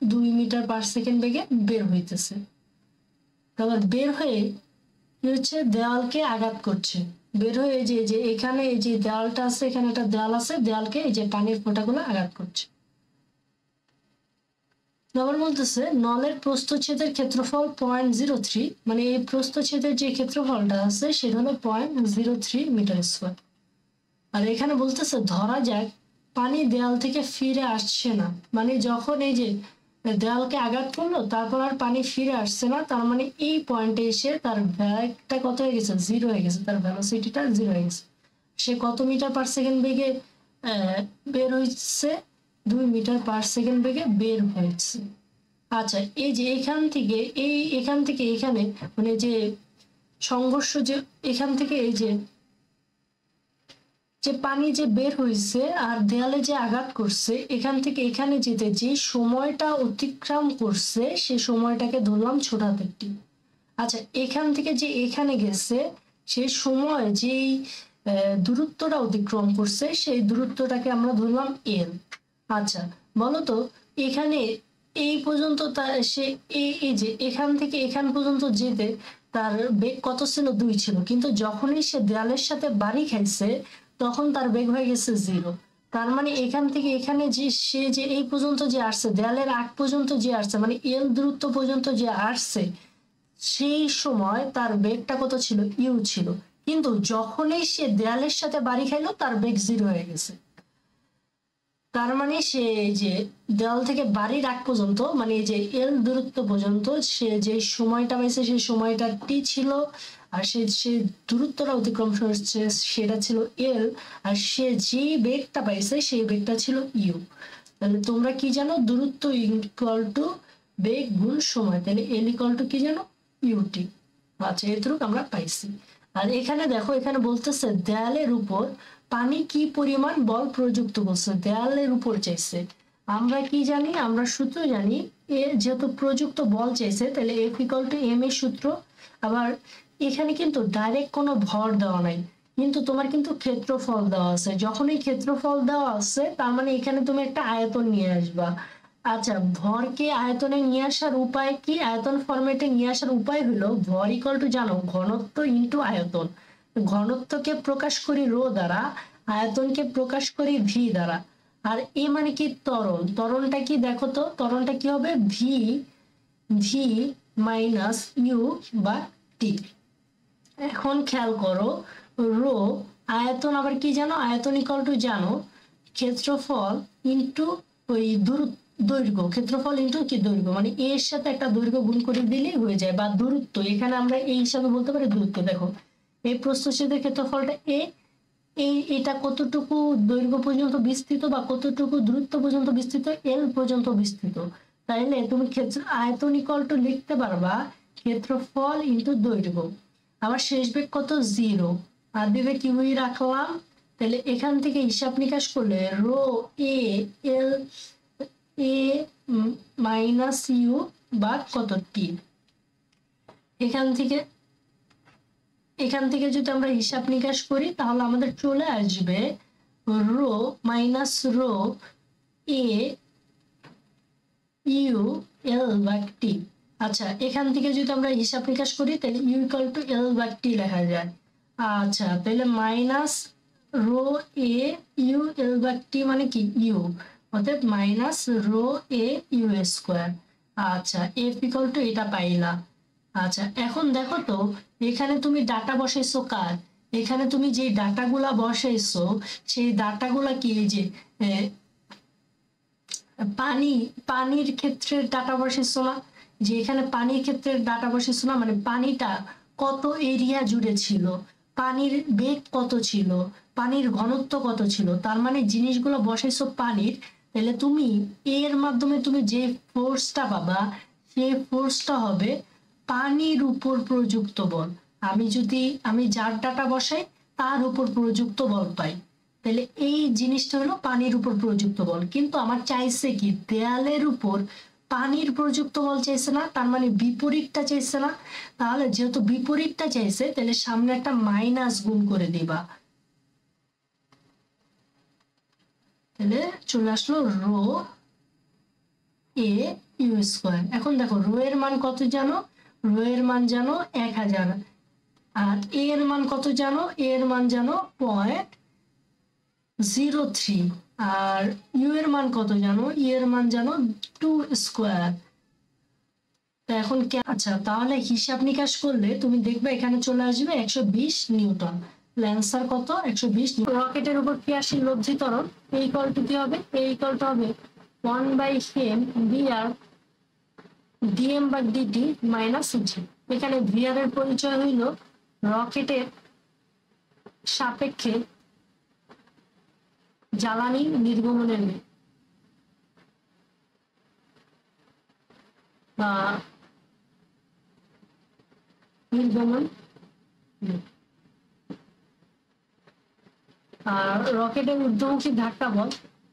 2 মিটার পার সেকেন্ড বেগে বের হইতেছে, তারপর বের হয়ে কি হচ্ছে দেওয়ালকে আঘাত করছে, বের হয়ে যে এখানে এই যে দেওয়ালটা আছে, এখানে একটা দেওয়াল আছে, দেওয়ালকে এই যে পানির ফোঁটাগুলো আঘাত করছে। আবার বলতেছে নলের প্রস্থচ্ছেদের ক্ষেত্রফল 0.03, মানে এই প্রস্থচ্ছেদের যে ক্ষেত্রফলটা আছে সেটা হলো 0.03 মিটার স্কয়ার। আর এখানে বলতেছে ধরা যাক পানি দেয়াল থেকে ফিরে আসছে না, মানে যখন এই যে দেয়ালকে আঘাত করলো তারপর আর পানি ফিরে আসছে না, তার মানে এই পয়েন্টে এসে তার ভ্যাগটা কত হয়ে গেছে 0 হয়ে গেছে, তার ভেলোসিটিটা 0 হয়ে গেছে। সে কত মিটার পার সেকেন্ড বেগে বের হয়েছে, 2 মিটার পার সেকেন্ড বেগে বের হয়েছে। আচ্ছা, এই যে এখান থেকে এখানে মানে যে সংঘর্ষ, যে এখান থেকে এই যে পানি যে বের হয়েছে আর দেয়ালে যে আঘাত করছে, এখান থেকে এখানে যেতে যে সময়টা অতিক্রম করছে সে সময়টাকে ধরলাম ছোট হাতের টি। আচ্ছা, এখান থেকে যে এখানে গেছে সে সময় যেই দূরত্বটা অতিক্রম করছে সেই দূরত্বটাকে আমরা ধরলাম এল। আচ্ছা বলতো এখানে এই পর্যন্ত সে এই যে এখান থেকে এখান পর্যন্ত যেতে তার বেগ কত ছিল 2 ছিল, কিন্তু যখনই সে দেয়ালের সাথে বাড়ি খাইছে তখন তার বেগ হয়ে গেছে 0। তার মানে এখান থেকে এখানে যে সে যে এই পর্যন্ত যে আসছে, দেয়ালের আগ পর্যন্ত যে আসছে, মানে এল দূরত্ব পর্যন্ত যে আসছে, সেই সময় তার বেগটা কত ছিল ইউ ছিল, কিন্তু যখনই সে দেয়ালের সাথে বাড়ি খাইলো তার বেগ 0 হয়ে গেছে। তার মানে সে যে দেওয়াল থেকে বাড়ির আগ পর্যন্ত মানে যে এল দূরত্ব পর্যন্ত সে যে সময়টা পাইছে সেই সময়টা টি ছিল, আর সে দূরত্বটা অতিক্রম করছে সেটা ছিল এল, আর সে যে বেগটা পাইছে সেই বেগটা ছিল ইউ। তাহলে তোমরা কি জানো, দূরত্ব ইকুয়াল টু বেগ গুণ সময়, তাহলে এল ইকুয়াল টু কি জানো, ইউটি। আচ্ছা, এতটুকু আমরা পাইছি। আর এখানে দেখো, এখানে বলতেছে দেয়ালের উপর পানি কি পরিমাণ বল প্রযুক্ত করছে, দেয়ালের উপর চাইছে। আমরা কি জানি, আমরা সূত্র জানি, এ যেহেতু প্রযুক্ত বল চাইছে তাহলে এফ ইকুয়াল টু এম এর সূত্র। আবার এখানে কিন্তু ডাইরেক্ট কোনো ভর দেওয়া নাই, কিন্তু তোমার কিন্তু ক্ষেত্রফল দেওয়া আছে। যখনই ক্ষেত্রফল দেওয়া আছে তার মানে এখানে তুমি একটা আয়তন নিয়ে আসবা। আচ্ছা, ভরকে আয়তনে নিয়ে আসার উপায় কি, আয়তন ফরম্যাটে নিয়ে আসার উপায় হলো ভর ইকুয়াল টু জানো ঘনত্ব ইনটু আয়তন। ঘনত্বকে প্রকাশ করি রো দ্বারা, আয়তনকে প্রকাশ করি ভি দ্বারা। আর এ মানে কি ত্বরণ, ত্বরণটা কি দেখো তো, ত্বরণটা কি হবে, ভি ভি মাইনাস ইউ বা টি। এখন খেয়াল করো, রো আয়তন আবার কি জানো, আয়তন ইকুয়াল টু জানো ক্ষেত্রফল ইনটু ওই দৈর্ঘ্য, ক্ষেত্রফল ইনটু কি দৈর্ঘ্য, মানে এর সাথে একটা দৈর্ঘ্য গুণ করে দিলেই হয়ে যায়, বা দূরত্ব, এখানে আমরা এই হিসাবে বলতে পারি দূরত্ব। দেখো এই প্রস্থচ্ছেদের ক্ষেত্রফলটা এ, এটা কতটুকু দৈর্ঘ্য পর্যন্ত বিস্তৃত বা কতটুকু দূরত্ব পর্যন্ত বিস্তৃত, এল পর্যন্ত বিস্তৃত। তাইলে তুমি ক্ষেত্র আয়তন ইকুয়াল টু লিখতে পারবা ক্ষেত্রফল ইনটু দৈর্ঘ্য। আবার শেষ বেগ কত, 0, আর দিবে কিউই রাখলাম। তাহলে এখান থেকে হিসাব নিকাশ করলে rho A L A minus U বা কত টি, এখান থেকে যদি আমরা হিসাব নিকাশ করি তাহলে আমাদের চলে আসবে rho minus rho A U L বা টি। আচ্ছা, এখান থেকে যদি আমরা হিসাব নিকাশ করি তাহলে ইউ ইকুয়াল টু এল বা টি লেখা যায়। আচ্ছা, তাহলে minus rho A U L বা টি মানে কি ইউ, অর্থাৎ minus rho A U square. আচ্ছা, এফ ইকুয়াল টু এটা পাইলা। আচ্ছা, এখন দেখো তো এখানে তুমি ডাটা বসাইছো কার, এখানে তুমি যে ডাটাগুলা বসাইছো সেই ডাটাগুলা কি, এই যে পানির ক্ষেত্রে ডাটা বসাইছো না, যে এখানে পানির ক্ষেত্রে ডাটা বসাইছো না, মানে পানিটা কত এরিয়া জুড়ে ছিল, পানির বেগ কত ছিল, পানির ঘনত্ব কত ছিল, তার মানে জিনিসগুলো বসাইছো পানির। তাহলে তুমি এর মাধ্যমে তুমি যে ফোর্সটা পাবা সেই ফোর্সটা হবে পানির উপর প্রযুক্ত বল। আমি যার ডাটা বসাই তার উপর প্রযুক্ত বল পাই। তাহলে এই জিনিসটা হলো পানির উপর প্রযুক্ত বল, কিন্তু আমার চাইছে কি দেয়ালের উপর পানির প্রযুক্ত বল চাইছে না, তার মানে বিপরীতটা চাইছে না। তাহলে যেহেতু বিপরীতটা চাইছে তাহলে সামনে একটা মাইনাস গুণ করে দিবা, তাহলে চলে আসলো রো এ ইউ স্কোয়ার। এখন দেখো রো এর মান কত জানো, রো এর মান জানো 1000, আর এ এর মান কত জানো, এর মান জানো 0.03, আর ইউ এর মান কত জানো, ইউ এর মান জানো 2 স্কোয়ার। এখন আচ্ছা, তাহলে হিসাব নিকাশ করলে তুমি দেখবে এখানে চলে আসবে 120 নিউটন। অ্যান্সার কত, 120। রকেটের উপর ক্রিয়াশীল লব্ধি ত্বরণ এই ইকুয়াল টু কি হবে, এই ইকুয়াল টু হবে 1/m vr dm বা dt মাইনাস জি। এখানে vr এর পরিচয় হইল রকেটের সাপেক্ষে জ্বালানি নির্গমনের বেগ বা নির্গমন। আর রকেটের ঊর্ধ্বমুখী ধাক্কা বল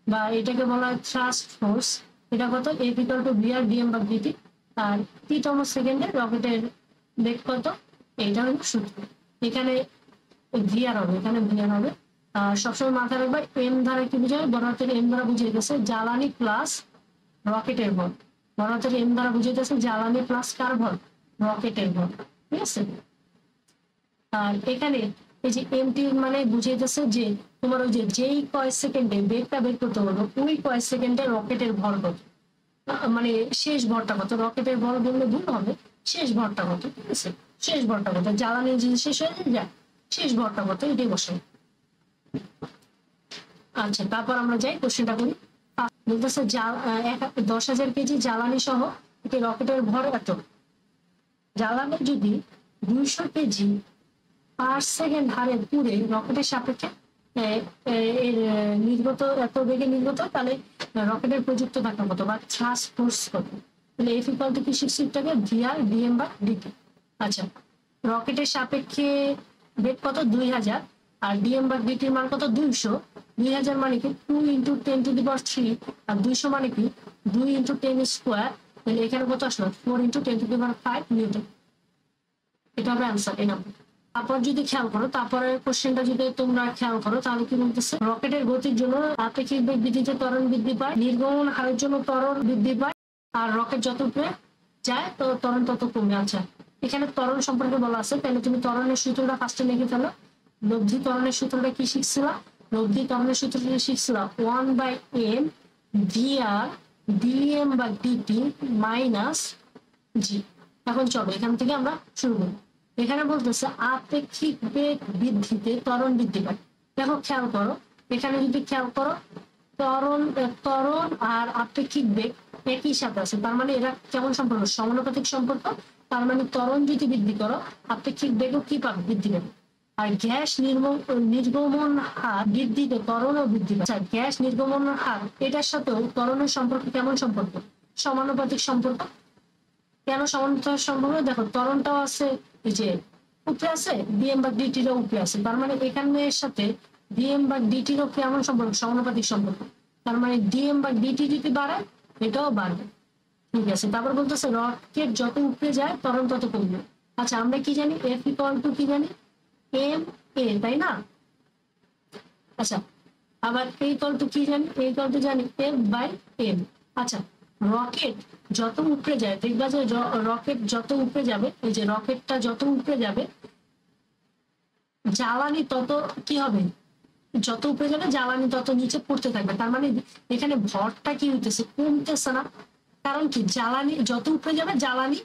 বা এটাকে বলা হয় থ্রাস্ট ফোর্স, এটা কত, F equal two VR DM বা ডিটি। আর টি-তম সেকেন্ডে রকেটের বেগ কত, এইটা হলো সূত্র। এখানে ভিআর হবে, এখানে ভিআর হবে। সবসময় মাথায় রাখবা এম দ্বারা কি বোঝায়, বড় হাতের এম দ্বারা বুঝিয়ে গেছে জ্বালানি প্লাস রকেটের ভর, বড় হাতের এম দ্বারা বুঝিয়ে গেছে জ্বালানি প্লাস কার ভর, রকেটের ভর, ঠিক আছে। আর এখানে এই যে এমটি মানে বুঝাইতেছে যে তোমার ওই যে যেই কয়েক সেকেন্ডে বেগটা বের করতে হলো ওই কয়েক সেকেন্ডে রকেটের ভর কত, মানে শেষ ভরটা কত, রকেটের ভর বললে ভুল হবে, শেষ ভরটা কত, ঠিক আছে, শেষ ভরটা কত, জ্বালানি যদি শেষ হয়ে যায় শেষ ভরটা কত এটাই বসাই। আচ্ছা, তারপর আমরা যাই কোশ্চেনটা করি। বলতেছে 10,000 কেজি জ্বালানি সহ একটি রকেটের ভর এত। জ্বালানি যদি 200 কেজি পার সেকেন্ড হারে পুড়ে রকেটের সাপেক্ষে এর নির্গত এত বেগে নির্গত, তাহলে রকেটের প্রযুক্ত ধাক্কা কত বা থ্রাস্ট ফোর্স কত। তাহলে এফ ইকুয়াল টু কি শিখছিটাকে ভিআর ডিএম বা ডিটি। আচ্ছা, রকেটের সাপেক্ষে বেগ কত 2000 আর ডিএম বা ডিটির মান কত 200। 2000 মানে কি 2 × 10⁻³ আর 200 মানে কি 2 × 10²। তাহলে এখানে কত আসলো 4 × 10⁵ নিউটন। এটা হবে অ্যান্সার এই নাম্বার। তারপর যদি খেয়াল করো, তারপরে কোশ্চেনটা যদি তোমরা খেয়াল করো তাহলে কি বলতেছে, রকেটের গতির জন্য আপেক্ষিক বেগ বৃদ্ধিতে ত্বরণ বৃদ্ধি পায়, নির্গমন হারের জন্য ত্বরণ বৃদ্ধি পায়, আর রকেট যত উপরে যায় তো ত্বরণ তত কমে। আচ্ছা, এখানে ত্বরণ সম্পর্কে বলা আছে, তাহলে তুমি ত্বরণের সূত্রটা ফার্স্টে লিখে ফেলো। লব্ধি ত্বরণের সূত্রটা কি শিখছিলা? লব্ধি ত্বরণের সূত্রটা শিখছিলা 1/m vr dm/dt - g। এখন চলো এখান থেকে আমরা শুরু করি। এখানে বলতেছে আপেক্ষিক বেগ বৃদ্ধিতে ত্বরণ বৃদ্ধি পায়। দেখো খেয়াল করো, এখানে যদি খেয়াল করো ত্বরণ আর আপেক্ষিক বেগ একই সাথে আছে, তার মানে এরা কেমন সম্পর্ক? সমানুপাতিক সম্পর্ক। তার মানে ত্বরণ যদি বৃদ্ধি করো আপেক্ষিক বেগও কি পাবে? বৃদ্ধি পাবে। আর গ্যাস নির্গমন হার বৃদ্ধিতে ত্বরণও বৃদ্ধি পায়। গ্যাস নির্গমন হার এটার সাথেও ত্বরণের সম্পর্ক কেমন সম্পর্ক? সমানুপাতিক সম্পর্ক। কেন সমানুপাতিক সম্পর্ক? দেখো ত্বরণটাও আছে এই যে উপরে আছে, ডিএম বা ডিটিরও উপরে আছে, তার মানে এখানের সাথে ডিএম বা ডিটিরও কেমন সম্পর্ক? সমানুপাতিক সম্পর্ক। তার মানে ডিএম বা ডিটি যদি বাড়ে এটাও বাড়বে। ঠিক আছে, তারপর বলতেছে রকেট যত উপরে যায় ত্বরণ তত কমবে। আচ্ছা, আমরা কি জানি? এফ ইকুয়াল টু কি জানি? এম এ, তাই না? আচ্ছা, আবার এ ইকুয়াল টু কি জানি? এ ইকুয়াল টু জানি F/m। আচ্ছা, রকেট যত উপরে যায় দেখবা যে রকেট যত উপরে যাবে, এই যে রকেটটা যত উপরে যাবে জ্বালানি তত কি হবে? যত উপরে যাবে জ্বালানি তত নিচে পড়তে থাকবে। তার মানে এখানে ভরটা কি হইতেছে? কমতেছে না। কারণ কি? জ্বালানি যত উপরে যাবে জ্বালানি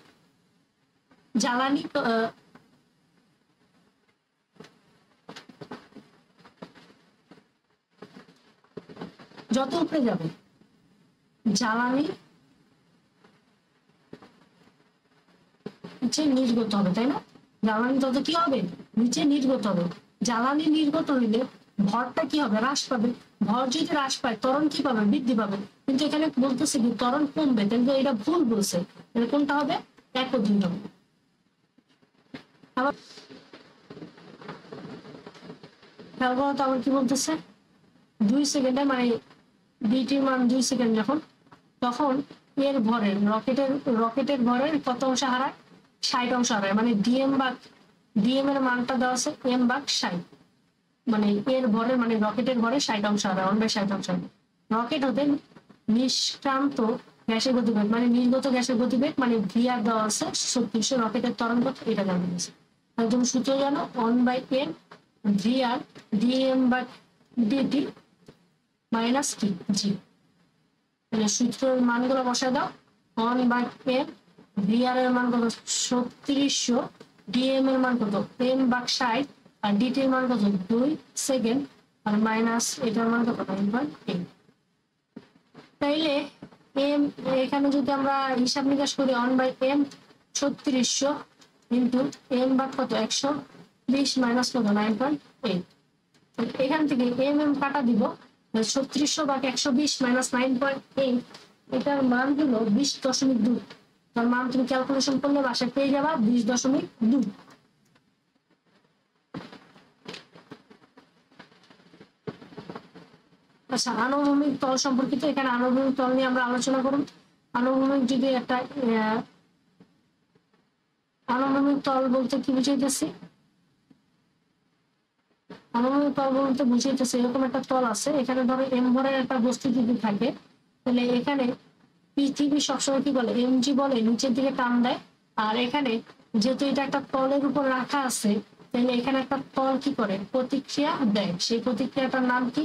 যত উপরে যাবে জ্বালানি নিচে নির্গত হবে, তাই না? জ্বালানি তত কি হবে? নিচে নির্গত হবে। জ্বালানি নির্গত হইলে ভরটা কি হবে? হ্রাস পাবে। ভর যদি হ্রাস পায় ত্বরণ কি পাবে? বৃদ্ধি পাবে। কিন্তু এখানে বলতেছে কি ত্বরণ কমবে, কিন্তু এটা ভুল বলছে। কোনটা হবে? 1 ও 2 হবে। আবার খেয়াল করো তো, আবার কি বলতেছে 2 সেকেন্ডে, মানে ডিটির মান 2 সেকেন্ড যখন, তখন এর ভরের রকেটের ভরের কত অংশ হারায়? 60 অংশ হারায়। মানে ডিএম এর মানটা দেওয়া আছে m/60, মানে এর ভরের মানে রকেটের ভরে 60 অংশ হারায়, 1/60 অংশ হারায়। রকেট হতে নিষ্ক্রান্ত গ্যাসের গতিবেগ মানে নির্গত গ্যাসের গতিবেগ মানে ভিআর দেওয়া আছে 3600। রকেটের ত্বরণ কত এটা জানা গেছে। তাহলে তুমি সূত্র জানো 1/m vr dm/dt - g। মানে সূত্রের মানগুলো বসায় দাও। 1/m vr এর মান কত 3600, dm এর মান কত m/60 আর dt এর মান কত 2 সেকেন্ড আর মাইনাস এটার মান কত 9.8। তাইলে m এখানে যদি আমরা হিসাব নিকাশ করি 1/m 3600 ইনটু m ভাগ কত 120 মাইনাস কত 9.8। এখান থেকে m কাটা দিব, 3600 ভাগ 120 মাইনাস 9.8, এটার মান হলো 20.2। তার মান তুমি ক্যালকুলেশন করলে বাসায় পেয়ে যাবা 20.2। আচ্ছা, আনুভূমিক তল সম্পর্কিত। এখানে আনুভূমিক তল নিয়ে আমরা আলোচনা করব। আনুভূমিক যদি একটা আনুভূমিক তল বলতে কি বুঝাইতেছি? আনুভূমিক তল বলতে বুঝাইতেছে এরকম একটা তল আছে, এখানে ধরো এম ভরের একটা বস্তু যদি থাকে, তাহলে এখানে পৃথিবী সবসময় কি বলে mg বলে, নিচের দিকে টান দেয়। আর এখানে যেহেতু এটা একটা তলের উপর রাখা আছে, তাহলে এখানে একটা তল কি করে প্রতিক্রিয়া দেয়। সেই প্রতিক্রিয়াটার নাম কি?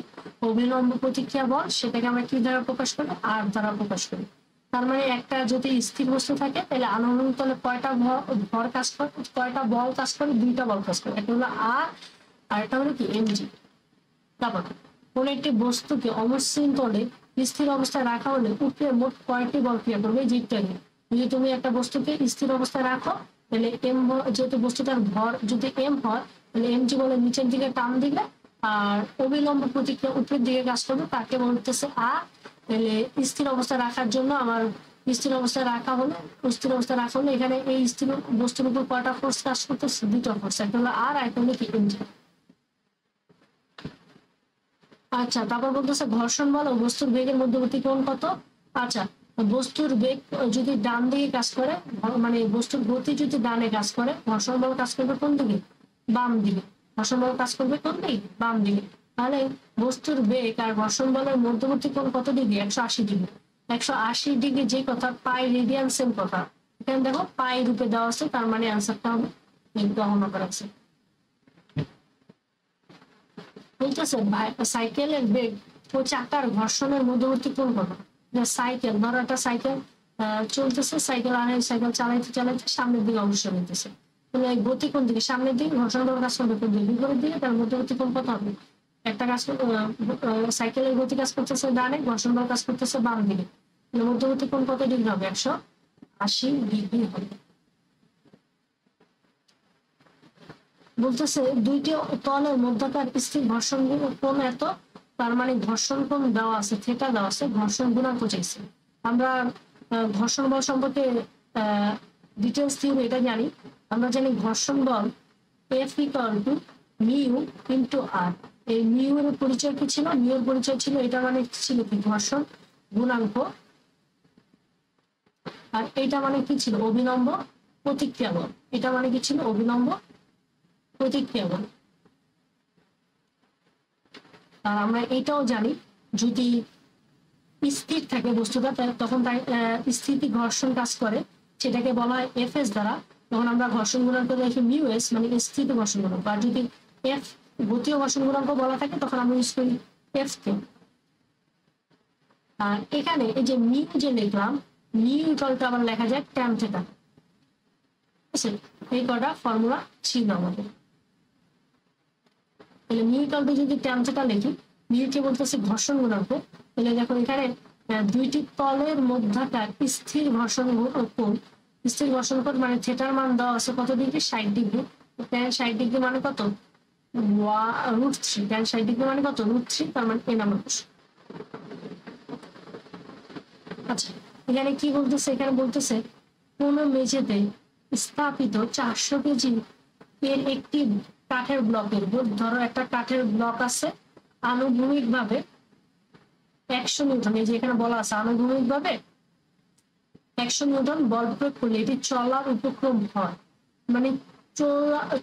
অভিলম্ব প্রতিক্রিয়া বল। সেটাকে আমরা কি দ্বারা প্রকাশ করি? আর দ্বারা প্রকাশ করি। তার মানে একটা যদি স্থির বস্তু থাকে তাহলে আনুভূমিক তলে কয়টা ভর কাজ করে? কয়টা বল কাজ করে? 2টা বল কাজ করে। একটা হলো আর আর এটা হলো কি এমজি। তারপর কোন একটি বস্তুকে অমসৃণ তলে স্থির অবস্থায় রাখা হলে উপরে মোট কয়টি বল ক্রিয়া করবে জিজ্ঞাসা। যদি তুমি একটা বস্তুকে স্থির অবস্থায় রাখো তাহলে এম, যেহেতু বস্তুটার ভর যদি এম হয় তাহলে এমজি বলে নিচের দিকে টান দিবে, আর অবিলম্ব প্রতিক্রিয়া উপরের দিকে কাজ করবে তাকে বলতেছে আর। তাহলে স্থির অবস্থায় রাখার জন্য আমার স্থির অবস্থায় রাখা হলে এখানে এই স্থির বস্তুর উপর কয়টা ফোর্স কাজ করতেছে? দুটো ফোর্স, একটা হলো আর একটা হলো কি এমজি। আচ্ছা, তারপর বলতেছে ঘর্ষণ বল ও বস্তুর বেগের মধ্যবর্তী কোণ কত? আচ্ছা, বস্তুর বেগ যদি ডান দিকে কাজ করে, মানে বস্তুর গতি যদি ডানে কাজ করে, ঘর্ষণ বল কাজ করবে কোন দিকে? বাম দিকে। ঘর্ষণ বল কাজ করবে কোন দিকে? বাম দিকে। তাহলে বস্তুর বেগ আর ঘর্ষণ বলের মধ্যবর্তী কোণ কত ডিগ্রি? 180 ডিগ্রি। 180 ডিগ্রি যে কথা, পাই রেডিয়ান সেম কথা। এখানে দেখো পাই রূপে দেওয়া আছে, তার মানে অ্যান্সারটা হবে গণনা করা আছে। বলতেছে সাইকেলের বেগ ও চাকার ঘর্ষণের মধ্যবর্তী কোণ কত? সাইকেল, ধরো একটা সাইকেল চলতেছে, সাইকেল আর সাইকেল চালাইতে চালাইতে সামনের দিকে অগ্রসর হইতেছে, তাহলে গতি কোন দিকে? সামনের দিকে। ঘর্ষণ বল কাজ করবে কোন দিকে? বিপরীত দিকে। তার মধ্যবর্তী কোণ কত হবে? একটা কাজ সাইকেলের গতি কাজ করতেছে ডানে, ঘর্ষণ বল কাজ করতেছে বাম দিকে, তাহলে মধ্যবর্তী কোণ কত ডিগ্রি হবে? 180 ডিগ্রি হবে। বলতেছে দুইটি তলের মধ্যকার স্থির ঘর্ষণ কোণ এত, তার মানে ঘর্ষণ কোণ দেওয়া আছে, থিটা দেওয়া আছে, ঘর্ষণ গুণাঙ্ক চাইছে। আমরা ঘর্ষণ বল সম্পর্কে ডিটেলস থিওরি এটা জানি। আমরা জানি ঘর্ষণ বল F equal to mu into R. এই মিউ এর পরিচয় কি ছিল? মিউ এর পরিচয় ছিল, এটা মানে ছিল কি? ঘর্ষণ গুণাঙ্ক। আর এটা মানে কি ছিল? অভিলম্ব প্রতিক্রিয়া বল। এটা মানে কি ছিল? অভিলম্ব প্রতিক্রিয়া বল। আর আমরা এটাও জানি যদি স্থির থাকে বস্তুটা তখন তাই স্থিতি ঘর্ষণ কাজ করে, সেটাকে বলা হয় এফ এস দ্বারা। তখন আমরা ঘর্ষণ গুণাঙ্ক দেখি মিউ এস, মানে স্থিতি ঘর্ষণ গুণাঙ্ক। আর যদি এফ গতীয় ঘর্ষণ গুণাঙ্ক বলা থাকে তখন আমরা ইউজ করি এফ কে। আর এখানে এই যে মিউ যে লিখলাম, মিউ ইকুয়ালটা আবার লেখা যায় ট্যান থিটা। ঠিক আছে, এই কটা ফর্মুলা ছিল আমাদের। তাহলে মিউ ইকুয়াল টু যদি ট্যান থিটা লিখি, মিউ কে বলতেছে ঘর্ষণ গুণাঙ্ক। তাহলে দেখো এখানে দুইটি তলের মধ্যকার স্থির ঘর্ষণ কোণ, স্থির ঘর্ষণ কোণ মানে থিটার মান দেওয়া আছে কত ডিগ্রি? 60 ডিগ্রি। ট্যান 60 ডিগ্রি মানে কত? √3। ট্যান 60 ডিগ্রি মানে কত? √3, তার মানে এ নাম্বার। আচ্ছা, এখানে কি বলতেছে? এখানে বলতেছে কোন মেঝেতে স্থাপিত 400 কেজি এর একটি কাঠের ব্লকের, ধরো একটা কাঠের ব্লক আছে, আনুভূমিক ভাবে 100 নিউটন, এই যে এখানে বলা আছে আনুভূমিক ভাবে 100 নিউটন বল প্রয়োগ করলে এটি চলার উপক্রম হয়। মানে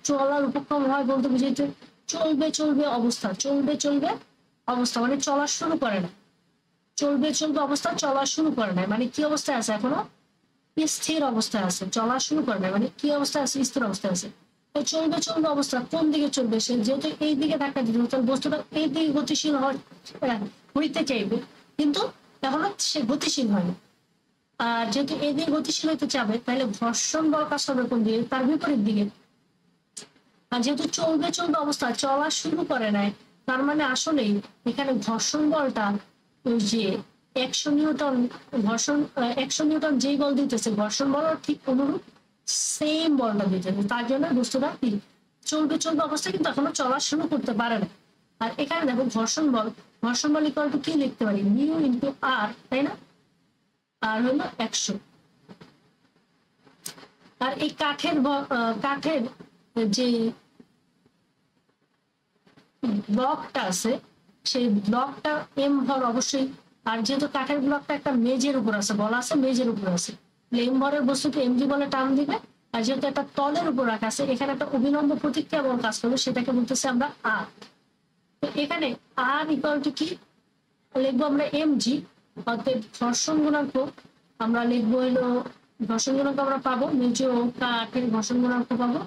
চলার উপক্রম হয় বলতে বুঝেছে চলবে অবস্থা, মানে চলা শুরু করে না। চলবে অবস্থা, চলা শুরু করে না, মানে কি অবস্থায় আছে? এখনো স্থির অবস্থায় আছে, চলা শুরু করে না, মানে কি অবস্থায় আছে? স্থির অবস্থায় আছে। চলবে অবস্থা কোন দিকে চলবে? সে যেহেতু এই দিকে ধাক্কা দিতে, তাহলে বস্তুটা এই দিকে গতিশীল হইতে চাইবে, কিন্তু এখনো সে গতিশীল হয়নি। আর যেহেতু এই দিকে গতিশীল হইতে চাবে, তাহলে ঘর্ষণ বল কাজ হবে কোন দিকে? তার বিপরীত দিকে। আর যেহেতু চলবে অবস্থা, চলা শুরু করে নাই, তার মানে আসলেই এখানে ঘর্ষণ বলটা যে 100 নিউটন ঘর্ষণ, 100 নিউটন যেই বল দিতেছে, ঘর্ষণ বল ঠিক অনুরূপ সেম বলটা দিতেছে। তার জন্য বস্তুটা কি চলবে অবস্থা, কিন্তু এখনো চলা শুরু করতে পারে না। আর এখানে দেখো ঘর্ষণ বল ইকুয়াল টু কি লিখতে পারি? মিউ ইন্টু আর, তাই না? আর হলো 100। আর এই কাঠের যে ব্লকটা আছে, সেই ব্লকটা এম ভর অবশ্যই। আর যেহেতু কাঠের ব্লকটা একটা মেজের উপর আছে, বলা আছে মেজের উপর আছে, এম ভরের বস্তুকে এমজি বলে টার্ম দিবে। আর যেহেতু একটা তলের উপর রাখা আছে, এখানে একটা অবিলম্ব প্রতিক্রিয়া বল কাজ করবে, সেটাকে বলতেছে আমরা আর। তো এখানে আর ইকুয়াল টু কি লিখবো? আমরা এমজি, অর্থাৎ ঘর্ষণ গুণাঙ্ক আমরা লিখবো হলো, ঘর্ষণ গুণাঙ্ক আমরা পাবো মেজে ও কাঠের ঘর্ষণ গুণাঙ্ক পাবো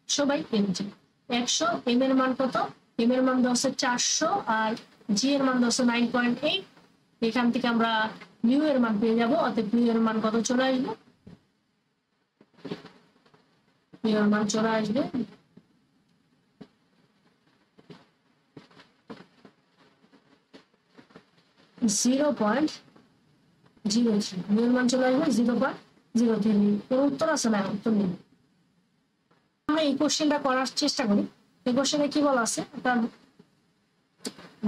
সবাই এমজি। 100, এম এর মান কত? এম এর মান 400, আর জি এর মান 9.8। এখান থেকে আমরা মিউ এর মান পেয়ে যাবো, অর্থাৎ মিউ এর মান কত চলে আসবে? মিউ এর মান চলে আসবে 0.03 মিউর মান চলে আসবে 0.03। এর উত্তর আছে না? উত্তর নেই। আমরা এই কোশ্চেনটা করার চেষ্টা করি। এই কোশ্চেনে কি বলা আছে, একটা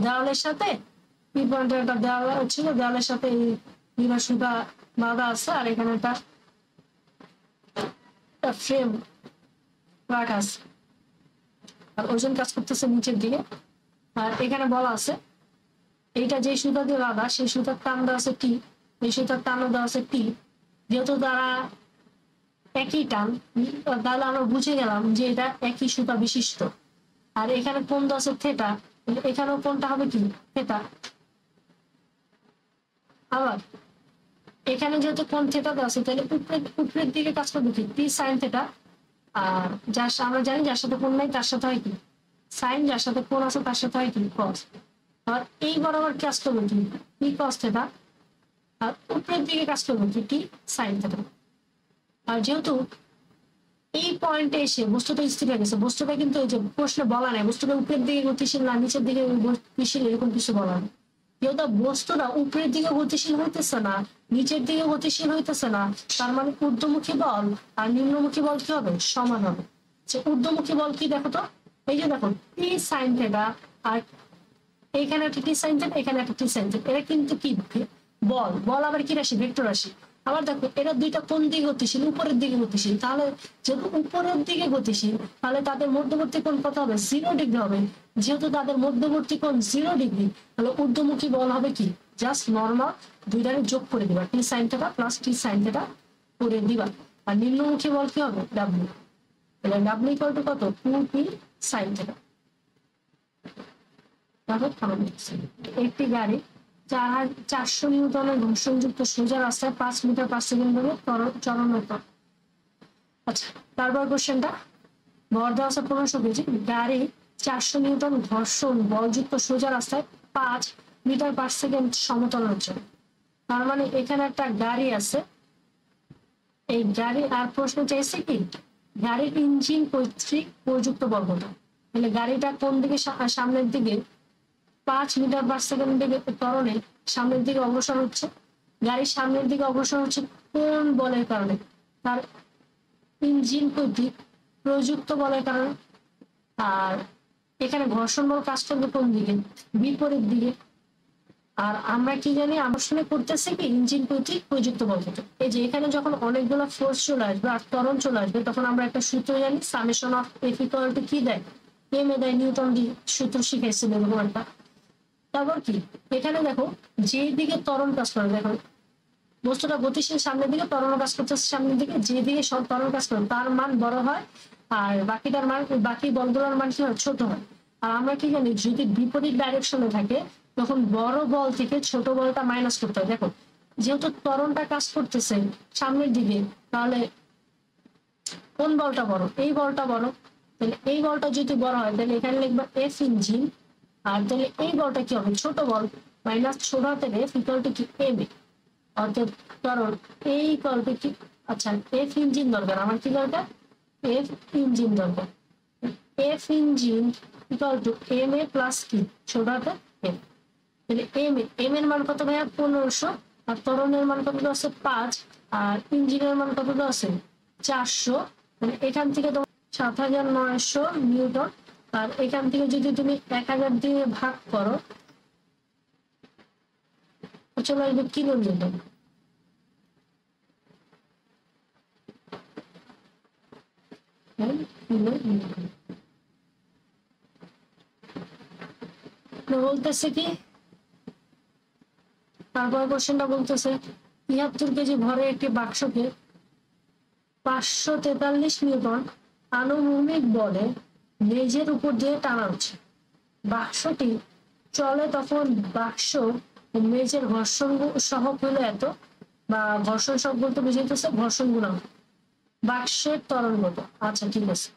দেওয়ালের সাথে পি পয়েন্টের একটা দেওয়াল ছিল, দেওয়ালের সাথে এই বিনা সুতা বাঁধা আছে, আর এখানে একটা ফ্রেম রাখা আছে, আর ওজন কাজ করতেছে নিচের দিকে। আর এখানে বলা আছে এইটা যে সুতা দিয়ে বাঁধা, সেই সুতার টান দেওয়া আছে টি, এই সুতার টান দেওয়া আছে টি। যেহেতু তারা একই টান, তাহলে আমরা বুঝে গেলাম যে এটা একই সুতা বিশিষ্ট। আর এখানে কোণ দেওয়া আছে থেটা, এখানেও কোণটা হবে কি থেটা। আবার এখানে যেহেতু কোণ থেটা দেওয়া আছে, তাহলে উপরের দিকে কাজ করবে কি টি সাইন থেটা। আর যার আমরা জানি যার সাথে কোণ নাই তার সাথে হয় কি সাইন, যার সাথে কোণ আছে তার সাথে হয় কি কস। আর এই বরাবর কাজ করবে কি টি কস থেটা, আর উপরের দিকে কাজ করবে কি টি সাইন থেটা। আর যেহেতু এই পয়েন্টে এসে বস্তুটা স্থির হয়ে গেছে, বস্তুটা কিন্তু এই যে প্রশ্নে বলা নাই বস্তুটা উপরের দিকে গতিশীল না নিচের দিকে গতিশীল, এরকম কিছু বলা নেই। যেহেতু বস্তুটা উপরের দিকে গতিশীল হইতেছে না, নিচের দিকে গতিশীল হইতেছে না, তার মানে ঊর্ধ্বমুখী বল আর নিম্নমুখী বল কি হবে? সমান হবে। যে ঊর্ধ্বমুখী বল কি দেখো তো, এই যে দেখো টি সাইন থেটা, আর এইখানে একটা টি সাইন থেটা, এখানে একটা টি সাইন থেটা, এটা কিন্তু কি বল। বল আবার কি রাশি? ভেক্টর রাশি। আবার দেখো এরা দুইটা কোন দিকে গতিশীল? উপরের দিকে গতিশীল। তাহলে যেহেতু উপরের দিকে গতিশীল, তাহলে তাদের মধ্যবর্তী কোণ কত হবে? 0 ডিগ্রি হবে। যেহেতু তাদের মধ্যবর্তী কোণ 0 ডিগ্রি, তাহলে ঊর্ধ্বমুখী বল হবে কি জাস্ট নর্মাল দুইটারে যোগ করে দিবা, টি সাইন থেটা প্লাস টি সাইন থেটা করে দিবা। আর নিম্নমুখী বল কি হবে? ডাব্লিউ। তাহলে ডাব্লিউ ইকুয়াল টু কত? 2p sine theta. একটি গাড়ি 400 নিউটনের ঘর্ষণযুক্ত সোজা রাস্তায় 5 মিটার পার সেকেন্ড ধরে চলনত। আচ্ছা, তারপর কোশ্চেনটা ভর দেওয়া আছে 1500 কেজি। গাড়ি 400 নিউটন ঘর্ষণ বলযুক্ত সোজা রাস্তায় 5 মিটার পার সেকেন্ড সমতলের জন্য। তার মানে এখানে একটা গাড়ি আছে, এই গাড়ি, আর প্রশ্ন চাইছে কি গাড়ির ইঞ্জিন কর্তৃক প্রযুক্ত বল কত। তাহলে গাড়িটা কোন দিকে? সামনের দিকে 5 মিটার পার সেকেন্ড ত্বরণে সামনের দিকে অগ্রসর হচ্ছে। গাড়ির সামনের দিকে অগ্রসর হচ্ছে কোন বলের কারণে? তার ইঞ্জিন কর্তৃক প্রযুক্ত বলের কারণে। আর এখানে ঘর্ষণ বল কাজ করবে কোন দিকে? বিপরীত দিকে। আর আমরা কি জানি আকর্ষণে করতেছে কি ইঞ্জিন কর্তৃক প্রযুক্ত বল কত। এই যে এখানে যখন অনেকগুলো ফোর্স চলে আসবে আর ত্বরণ চলে আসবে, তখন আমরা একটা সূত্র জানি, summation of F equal to কি দেয়? এম এ দেয়। নিউটন দি সূত্র শিখাইছিল এরকম একটা। তারপর কি এখানে দেখো যে দিকে ত্বরণ কাজ করে, দেখো বস্তুটা গতিশীল সামনের দিকে, ত্বরণ কাজ করতেছে সামনের দিকে, যে দিকে সব ত্বরণ কাজ করে তার মান বড় হয়, আর বাকিটার মান, বাকি বলগুলোর মান কি হয়? ছোট হয়। আর আমরা কি জানি যদি বিপরীত ডাইরেকশনে থাকে তখন বড় বল থেকে ছোট বলটা মাইনাস করতে হয়। দেখো যেহেতু ত্বরণটা কাজ করতেছে সামনের দিকে, তাহলে কোন বলটা বড়? এই বলটা বড়। তাহলে এই বলটা যদি বড় হয় তাহলে এখানে লিখবা এফ ইঞ্জিন, আর তাহলে এই বলটা কি হবে? ছোট বল, মাইনাস ছোট হাতের এফ ইকুয়াল টু কি এম এ। অর্থাৎ কারণ এই ইকুয়াল টু কি, আচ্ছা এফ ইঞ্জিন দরকার আমার, কি দরকার? এফ ইঞ্জিন দরকার। F engine equal to M A plus কি ছোট হাতের এফ। তাহলে এম এর মান কত ভাইয়া? 1500। আর ত্বরণের মান কত আছে? 5। আর ইঞ্জিনের মান কত আছে? 400। মানে এখান থেকে তোমার 7900 নিউটন। আর এখান থেকে যদি তুমি 1000 দিয়ে ভাগ করো চলে আসবে কিলো নিউটন। বলতেছে কি, তারপর কোশ্চেনটা বলতেছে 73 কেজি ভরে একটি বাক্সকে 543 নিউটন আনুভূমিক বলে মেঝের উপর দিয়ে টানা হচ্ছে। বাক্সটি চলে তখন বাক্স মেঝের ঘর্ষণ সহগ হলো এত, বা ঘর্ষণ সহগ বলতে বুঝাইতেছে ঘর্ষণ গুণাঙ্ক। বাক্সের ত্বরণ কত? আচ্ছা ঠিক আছে,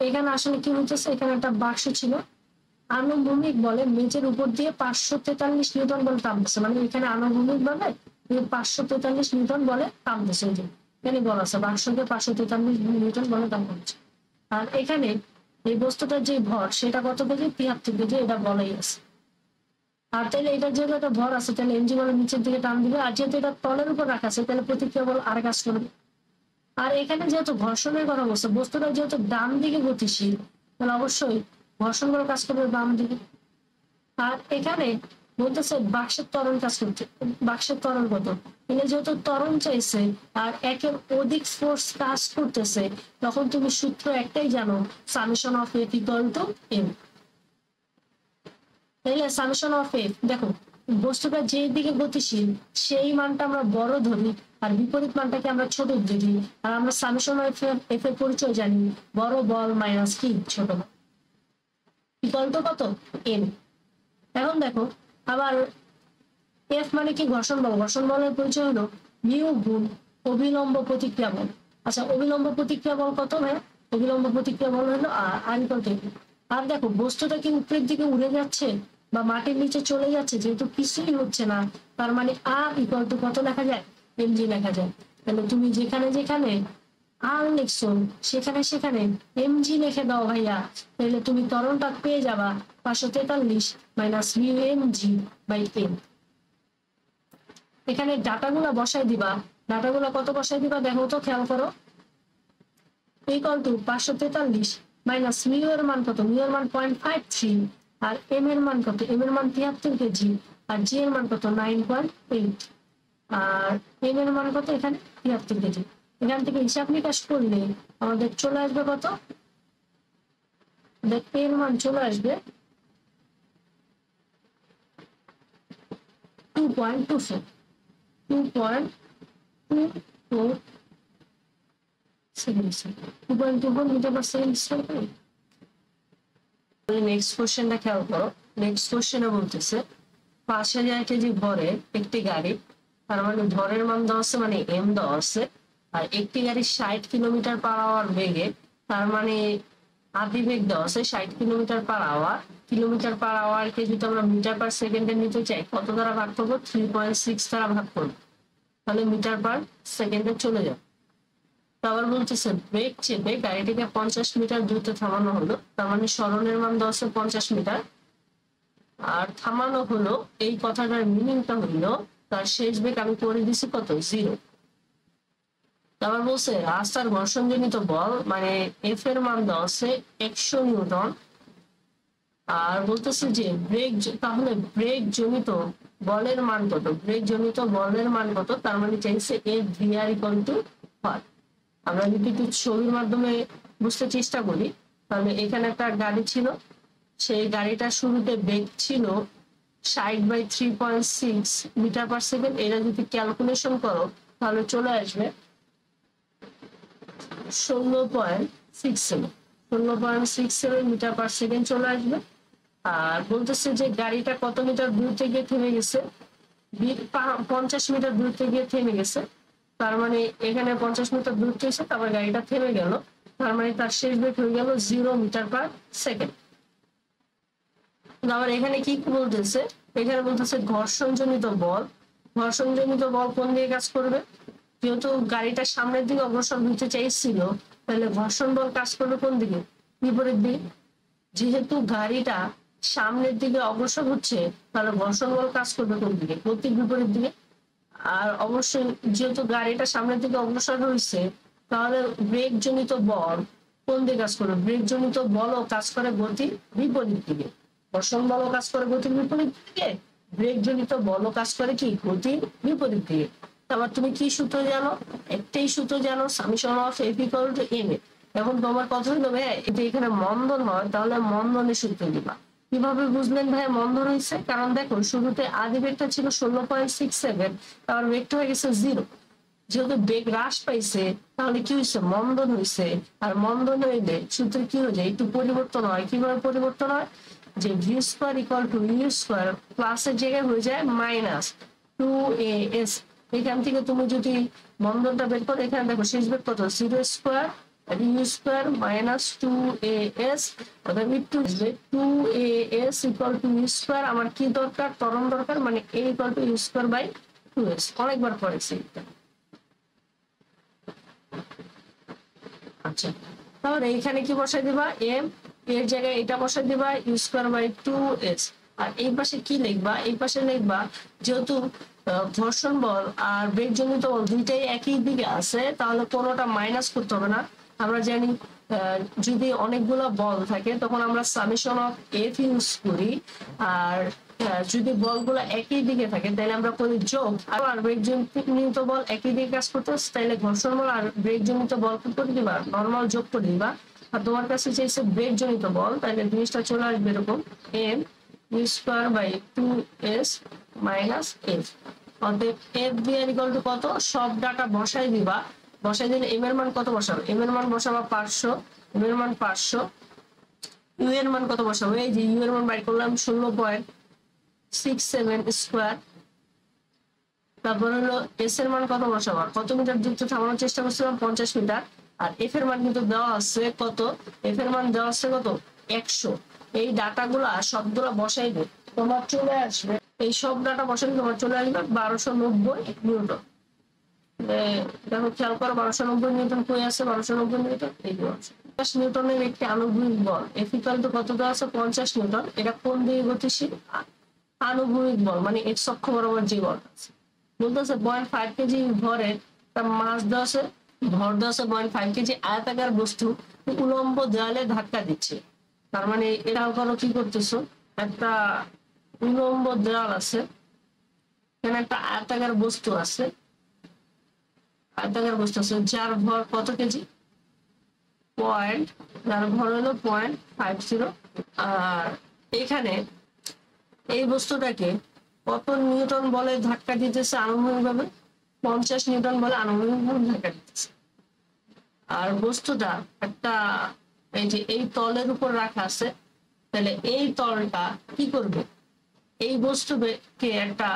এখানে আসলে কি হইতেছে, এখানে একটা বাক্স ছিল, আনুভূমিক বলে মেঝের উপর দিয়ে 543 নিউটন বলে টানতেছে। মানে এখানে আনুভূমিক ভাবে 543 নিউটন বলে টানতেছে। এই যে এখানে বলা আছে বাক্সকে 543 নিউটন বলে টান করছে। আর এখানে এই বস্তুটার যে ভর সেটা কত কেজি, 73 কেজি, এটা বলাই আছে। আর তাহলে এটার যেহেতু একটা ভর আছে তাহলে এমজি বল নিচের দিকে টান দিবে, আর যেহেতু এটা তলের উপর রাখা আছে তাহলে প্রতিক্রিয়া বল আর কাজ করবে। আর এখানে যেহেতু ঘর্ষণের কথা বলছে, বস্তুটা যেহেতু ডান দিকে গতিশীল তাহলে অবশ্যই ঘর্ষণ বল কাজ করবে বাম দিকে। আর এখানে বলতেছে বাক্সের ত্বরণ কাজ করছে, বাক্সের ত্বরণ কত, এখানে যেহেতু ত্বরণ চাইছে আর একের অধিক ফোর্স কাজ করতেছে, তখন তুমি সূত্র একটাই জানো, summation of F equal to M. তাহলে সামেশন অফ এফ, দেখো বস্তুটা যে দিকে গতিশীল সেই মানটা আমরা বড় ধরি আর বিপরীত মানটাকে আমরা ছোট ধরি, আর আমরা সামেশন অফ এফ এর পরিচয় জানি, বড় বল মাইনাস কি ছোট বল ইকুয়াল টু কত, এম। এখন দেখো আবার এফ মানে কি, ঘর্ষণ বল, ঘর্ষণ বলের পরিচয় হলো মিউ গুণ অবিলম্ব প্রতিক্রিয়া বল। আচ্ছা অবিলম্ব প্রতিক্রিয়া বল কত ভাই, অবিলম্ব প্রতিক্রিয়া বল হলো আর ইকুয়াল টু। আর দেখো বস্তুটা কি উপরের দিকে উড়ে যাচ্ছে বা মাটির নিচে চলে যাচ্ছে, যেহেতু কিছুই হচ্ছে না, তার মানে আর ইকুয়াল টু কত লেখা যায়, এমজি লেখা যায়। তাহলে তুমি যেখানে যেখানে আর লিখছো সেখানে সেখানে এমজি লিখে দাও ভাইয়া, তাহলে তুমি ত্বরণটা পেয়ে যাবা 543 minus mu MG by M. এখানে ডাটাগুলো বসাই দিবা, ডাটাগুলো কত বসাই দিবা দেখো তো, খেয়াল করো, ইকুয়াল টু 543 মাইনাস মিউ এর মান কত, মিউ এর মান 0.53, আর এম এর মান কত, এম এর মান 73 কেজি, আর জি এর মান কত 9.8, আর এম এর মান কত এখানে 73 কেজি। এখান থেকে হিসাব নিকাশ করলে আমাদের চলে আসবে কত, এর মান চলে আসবে 2.24, 2.24 নেক্সট কোশ্চেনটা খেয়াল করো। নেক্সট কোশ্চেনে বলতেছে 5000 কেজি ভরে একটি গাড়ি, তার মানে ভরের মান দেওয়া আছে মানে এম দেওয়া আছে, আর একটি গাড়ি 60 কিলোমিটার পার আওয়ার বেগে, তার মানে আদি বেগ দেওয়া আছে 60 kilometre per hour. Kilometre per hour কে যদি আমরা মিটার পার সেকেন্ডে নিতে চাই কত দ্বারা ভাগ করবো, 3.6 দ্বারা ভাগ করবো, তাহলে মিটার পার সেকেন্ডে চলে যাবে। আবার বলতেছে ব্রেক চেপে গাড়িটিকে 50 মিটার দ্রুত থামানো হলো, তার মানে সরণের মান 50 মিটার, আর থামানো হলো, এই কথাটার মিনিংটা হলো তার শেষ বেগ আমি করে দিছি কত, 0। আবার বলছে রাস্তার ঘর্ষণজনিত বল মানে এফ এর মান দেওয়া আছে 100 নিউটন, আর বলতেছে যে ব্রেক, তাহলে ব্রেক জনিত বলের মান কত, ব্রেক জনিত বলের মান কত, তার মানে চাইছে F V R equal to 5। আমরা যদি একটু ছবির মাধ্যমে বুঝতে চেষ্টা করি, তাহলে এখানে একটা গাড়ি ছিল, সেই গাড়িটা শুরুতে বেগ ছিল 60/3.6 মিটার পার সেকেন্ড। এটা যদি ক্যালকুলেশন করো তাহলে চলে আসবে 16.67 মিটার পার সেকেন্ড চলে আসবে। আর বলতেছে যে গাড়িটা কত মিটার দূরত্বে গিয়ে থেমে গেছে, 50 মিটার দূরত্বে গিয়ে থেমে গেছে, তার মানে এখানে 50 মিটার দূরত্বে এসে তারপর গাড়িটা থেমে গেল, তার মানে তার শেষ বেগ হয়ে গেল 0 মিটার পার সেকেন্ড। আবার এখানে কি বলতেছে, এখানে বলতেছে ঘর্ষণজনিত বল, ঘর্ষণজনিত বল কোন দিকে কাজ করবে, যেহেতু গাড়িটা সামনের দিকে অগ্রসর হতে চাইছিল তাহলে ঘর্ষণ বল কাজ করবে কোন দিকে, বিপরীত দিকে। যেহেতু গাড়িটা সামনের দিকে অগ্রসর হচ্ছে তাহলে ঘর্ষণ বল কাজ করবে কোন দিকে, গতির বিপরীত দিকে। আর অবশ্যই যেহেতু গাড়িটা সামনের দিকে অগ্রসর হয়েছে তাহলে ব্রেক জনিত বল কোন দিকে কাজ করবে, ব্রেক জনিত বলও কাজ করে গতির বিপরীত দিকে, ঘর্ষণ বলও কাজ করে গতির বিপরীত দিকে, ব্রেক জনিত বলও কাজ করে কি গতির বিপরীত দিকে। আবার তুমি কি সূত্র জানো, একটাই সূত্র জানো, summation of F equal to M A. এখন তোমার কথা হলো ভাই যদি এখানে মন্দন হয় তাহলে মন্দনের সূত্র দিবা। কিভাবে বুঝলেন ভাই মন্দন হয়েছে, কারণ দেখো শুরুতে আদি বেগটা ছিল 16.67, তারপর বেগটা হয়ে গেছে 0, যেহেতু বেগ হ্রাস পাইছে তাহলে কি হয়েছে, মন্দন হয়েছে। আর মন্দন হইলে সূত্রে কি হয়ে যায়, একটু পরিবর্তন হয়। কিভাবে পরিবর্তন হয়, যে V square equal to U square প্লাসের জায়গায় হয়ে যায় মাইনাস 2as। এখান থেকে তুমি যদি মন্দনটা বের করো, এখানে দেখো শেষ বেগ কত, 0 square you square minus 2as, অর্থাৎ একটু 2as equal to U square. আমার কি দরকার, ত্বরণ দরকার, মানে a equal to U square by 2s। অনেকবার পড়েছি। আচ্ছা তাহলে এখানে কি বসাই দিবা, এম এর জায়গায় এটা বসাই দিবা ইউ স্কয়ার বাই 2s। আর এই পাশে কি লিখবা, এই পাশে লিখবা যেহেতু ঘর্ষণ বল আর বেগজনিত বল দুইটাই একই দিকে আছে, তাহলে কোনোটা মাইনাস করতে হবে না। আমরা জানি যদি অনেকগুলো বল থাকে তখন আমরা সামেশন অফ এফ ইউজ করি, আর যদি বলগুলো একই দিকে থাকে তাহলে আমরা করি যোগ। আর ব্রেকজনিত বল একই দিকে কাজ করতেছে, তাহলে ঘর্ষণ বল আর ব্রেকজনিত বল কি করে দিবা, নর্মাল যোগ করে দিবা। আর তোমার কাছে চাইছে ব্রেকজনিত বল, তাহলে জিনিসটা চলে আসবে এরকম M U square by 2s minus F. অতএব এফ দিয়ে ইকুয়াল টু কত, সব ডাটা বসাই দিবা। বসাই দিলে এম এর মান কত বসাবো, এম এর মান বসাবা 500, এম এর মান 500। ইউ এর মান কত বসাবো, এই যে ইউ এর মান বাইর করলাম 16.67 স্কয়ার। তারপর হলো এস এর মান কত বসাবো, কত মিটার দূরত্ব থামানোর চেষ্টা করছিলাম 50 মিটার। আর এফ এর মান কিন্তু দেওয়া আছে কত, এফ এর মান দেওয়া আছে কত 100। এই ডাটাগুলা সবগুলা বসাইবে, তোমার চলে আসবে, এই সব ডাটা বসাইলে তোমার চলে আসবে 1290 নিউটন। দেখো খেয়াল করো 1290 নিউটন কই আছে, 1290 নিউটন এই যে 50 নিউটনের একটি আনুভূমিক বল এফ ইকুয়াল টু কত দেওয়া আছে 50 নিউটন। এটা কোন দিকে গতিশীল, আনুভূমিক বল মানে এক্স অক্ষ বরাবর যে বল আছে। বলতেছে 0.5 কেজি ভরের তার মাস দেওয়া আছে, ভর দেওয়া আছে 0.5 কেজি, আয়তাকার বস্তু উলম্ব দেওয়ালে ধাক্কা দিচ্ছে। তার মানে এটা করো কি করতেছো, একটা উলম্ব দেওয়াল আছে, এখানে একটা আয়তাকার বস্তু আছে, আয়তাকার বস্তু আছে যার ভর কত কেজি, যার ভর হলো 0.50। আর এখানে এই বস্তুটাকে কত নিউটন বলে ধাক্কা দিতেছে আনুভূমিক ভাবে, 50 নিউটন বলে আনুভূমিক ভাবে ধাক্কা দিতেছে। আর বস্তুটা একটা এই যে এই তলের উপর রাখা আছে, তাহলে এই তলটা কি করবে, এই বস্তুকে একটা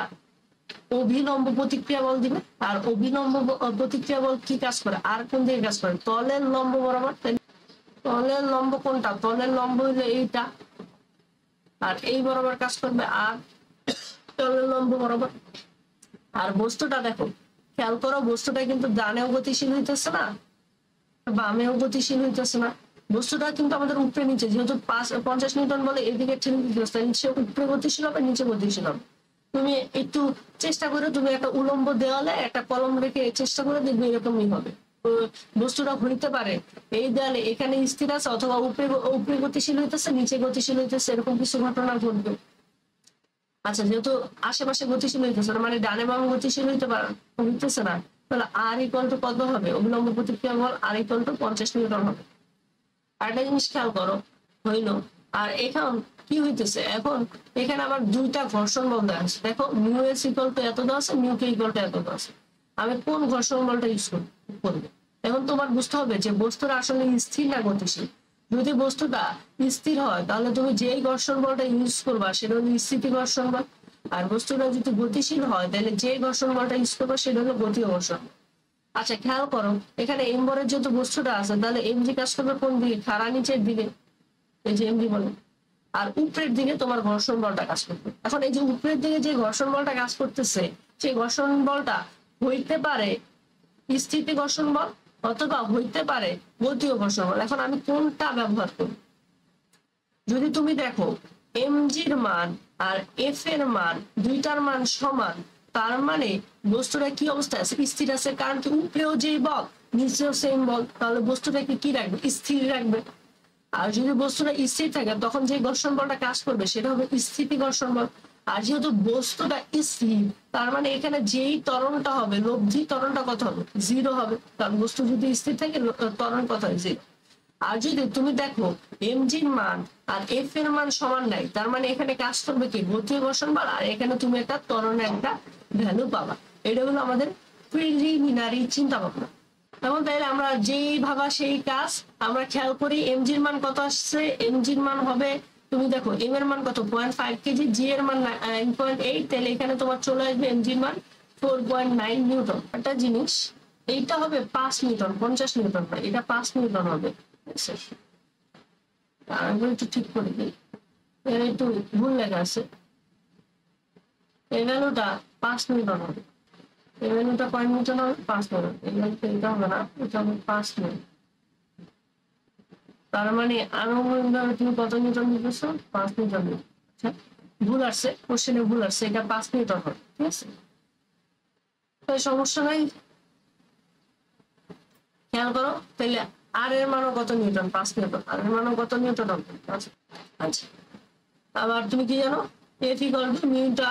অভিলম্ব প্রতিক্রিয়া বল দিবে। আর অভিলম্ব প্রতিক্রিয়া বল কি কাজ করে, আর কোন দিকে কাজ করে, তলের লম্ব বরাবর। তলের লম্ব কোনটা, তলের লম্ব হইলো এইটা, আর এই বরাবর কাজ করবে আর তলের লম্ব বরাবর। আর বস্তুটা দেখো খেয়াল করো, বস্তুটা কিন্তু ডানেও গতিশীল হইতেছে না, বামেও গতিশীল হইতেছে না। বস্তুটা কিন্তু আমাদের উপরে নিচে, যেহেতু 50 নিউটন বলে এদিকে ঠেলে দিতেছে, সে উপরে গতিশীল হবে নিচে গতিশীল হবে। তুমি একটু চেষ্টা করে, তুমি একটা উলম্ব দেওয়ালে একটা কলম রেখে চেষ্টা করে দেখবে এরকমই হবে। বস্তুটা ঘুরতে পারে এই দেয়ালে এখানে স্থির আছে, অথবা উপরে গতিশীল হইতেছে নিচে গতিশীল হইতেছে, এরকম কিছু ঘটনা ঘটবে। আচ্ছা যেহেতু আশেপাশে গতিশীল হইতেছে না, মানে ডানে বামে গতিশীল হইতেছে না, তাহলে আর ইকুয়াল টু কত হবে, অবিলম্ব প্রতিক্রিয়া বল আর ইকুয়াল টু 50 নিউটন হবে। আরেকটা জিনিস খেয়াল করো হইলো, আর এখন কি হইতেছে, এখন এখানে আবার দুইটা ঘর্ষণ বল দেওয়া আছে। দেখো মিউ এস ইকুয়াল টু এত দেওয়া আছে, মিউ কে ইকুয়াল টু এত দেওয়া আছে। আমি কোন ঘর্ষণ বলটা ইউজ করবো, এখন তোমার বুঝতে হবে যে বস্তুটা আসলে স্থির না গতিশীল। যদি বস্তুটা স্থির হয় তাহলে তুমি যেই ঘর্ষণ বলটা ইউজ করবা সেটা হলো স্থিতি ঘর্ষণ বল। আর বস্তুটা যদি গতিশীল হয় তাহলে যে ঘর্ষণ বলটা ইউজ করবা সেটা হলো গতীয় ঘর্ষণ। আচ্ছা খেয়াল করো এখানে এম বলের যেহেতু বস্তুটা আছে, তাহলে এমজি কাজ করবে কোন দিকে, খাড়া নিচের দিকে, এই যে এমজি বলে। আর উপরের দিকে তোমার ঘর্ষণ বলটা কাজ করবে। এখন এই যে উপরের দিকে যে ঘর্ষণ বলটা কাজ করতেছে, সেই ঘর্ষণ বলটা হইতে পারে স্থিতি ঘর্ষণ বল অথবা হইতে পারে গতীয় ঘর্ষণ বল। এখন আমি কোনটা ব্যবহার করব, যদি তুমি দেখো এমজির মান আর এফ এর মান দুইটার মান সমান, তার মানে বস্তুটা কি অবস্থায় আছে, স্থির আছে। কারণ কি উপরেও যে বল নিচেও সেম বল, তাহলে বস্তুটাকে কি রাখবে, স্থির রাখবে। আর যদি বস্তুটা স্থির থাকে তখন যে ঘর্ষণ বলটা কাজ করবে সেটা হবে স্থিতি ঘর্ষণ বল। আর যেহেতু বস্তুটা স্থির, তার মানে এখানে যেই ত্বরণটা হবে, লব্ধি ত্বরণটা কত হবে, 0 হবে। কারণ বস্তু যদি স্থির থাকে ত্বরণ কত হয়, 0। আর যদি তুমি দেখো এমজির মান আর এফ এর মান সমান নাই, তার মানে এখানে কাজ করবে কি গতীয় ঘর্ষণ বল, আর এখানে তুমি একটা ত্বরণের একটা ভ্যালু পাবা। এটা হলো আমাদের প্রিলিমিনারি চিন্তা ভাবনা। এবং তাইলে আমরা যেই ভাবা সেই কাজ, আমরা খেয়াল করি এমজির মান কত আসছে, এমজির মান হবে, তুমি দেখো এম এর মান কত 0.5 কেজি, জি এর মান 9.8, তাহলে এখানে তোমার চলে আসবে এমজির মান 4.9 নিউটন। একটা জিনিস এইটা হবে 5 নিউটন, 50 নিউটন না, এটা 5 নিউটন হবে। আমি একটু ঠিক করে দিই, এর একটু ভুল লেখা আছে, এই ভ্যালুটা 5 নিউটন হবে, এই ভ্যালুটা কয় নিউটন হবে, 5 নিউটন। এই ভ্যালুটা এটা হবে না, এটা হবে 5 নিউটন। তার মানে আনুমানিকভাবে তুমি কত নিউটন দিতেছো? 5 নিউটন। আচ্ছা, ভুল আসছে, কোশ্চেনে ভুল আসছে, এটা 5 নিউটন হবে, ঠিক আছে? তো সমস্যা নাই, খেয়াল করো তাহলে আর এর মানও কত নিউটন? 5 নিউটন। আর এর মানও কত নিউটন হবে? আচ্ছা, আচ্ছা, আবার তুমি কি জানো, এফ ইকুয়াল টু মিউটা,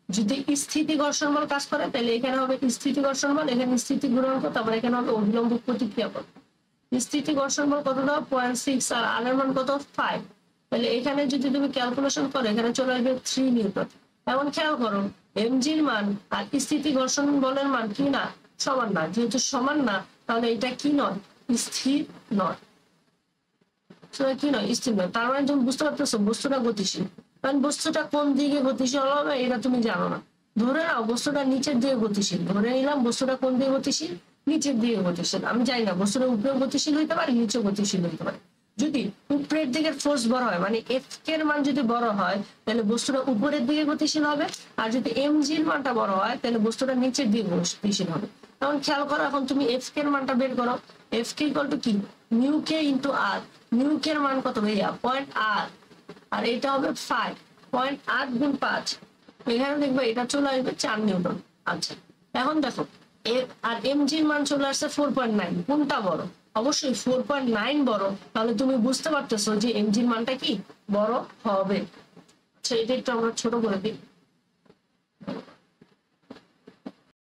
যদি স্থিতি ঘর্ষণ বল কাজ করে তাহলে এখানে হবে স্থিতি ঘর্ষণ বল, এখানে স্থিতি গুণাঙ্ক, তারপর এখানে হবে অভিলম্ব প্রতিক্রিয়া বল। স্থিতি ঘর্ষণ বল কতটা? 0.6, আর আর এর মান কত? 5। তাহলে এখানে যদি তুমি ক্যালকুলেশন করো এখানে চলে আসবে 3 নিউটন। এখন খেয়াল করো এমজির মান আর স্থিতি ঘর্ষণ বলের মান কি না? সমান না। যেহেতু সমান না তাহলে এটা কি নয়? স্থির নয়। কি নয়? স্থির নয়। তার মানে তুমি বুঝতে পারতেছো বস্তুটা গতিশীল। কারণ বস্তুটা কোন দিকে গতিশীল হবে এটা তুমি জানো না। ধরে নাও বস্তুটা নিচের দিকে গতিশীল, ধরে নিলাম বস্তুটা কোন দিকে গতিশীল? নিচের দিকে গতিশীল। আমি জানি না বস্তুটা উপরে গতিশীল হইতে পারে, নিচে গতিশীল হইতে পারে। যদি উপরের দিকের ফোর্স বড় হয়, মানে এফ কে এর মান যদি বড় হয় তাহলে বস্তুটা উপরের দিকে গতিশীল হবে, আর যদি এম জি এর মানটা বড় হয় তাহলে বস্তুটা নিচের দিকে গতিশীল হবে। তখন খেয়াল করো, এখন তুমি এফ কে এর মানটা বের করো। এফ কে ইকুয়াল টু কি? মিউ কে ইন্টু আর। মিউ কে এর মান কত ভাইয়া? 0.8, আর এটা হবে 5। 0.8 গুণ 5, এখানে দেখবে এটা চলে আসবে 4 নিউটন। আচ্ছা, এখন দেখো আর এমজি এর মান চলে আসছে 4.9। কোনটা বড়? অবশ্যই 4.9 বড়। তাহলে তুমি বুঝতে পারতেছো যে এমজি এর মানটা কি বড় হবে। আচ্ছা, এটা একটু আমরা ছোট করে দিই।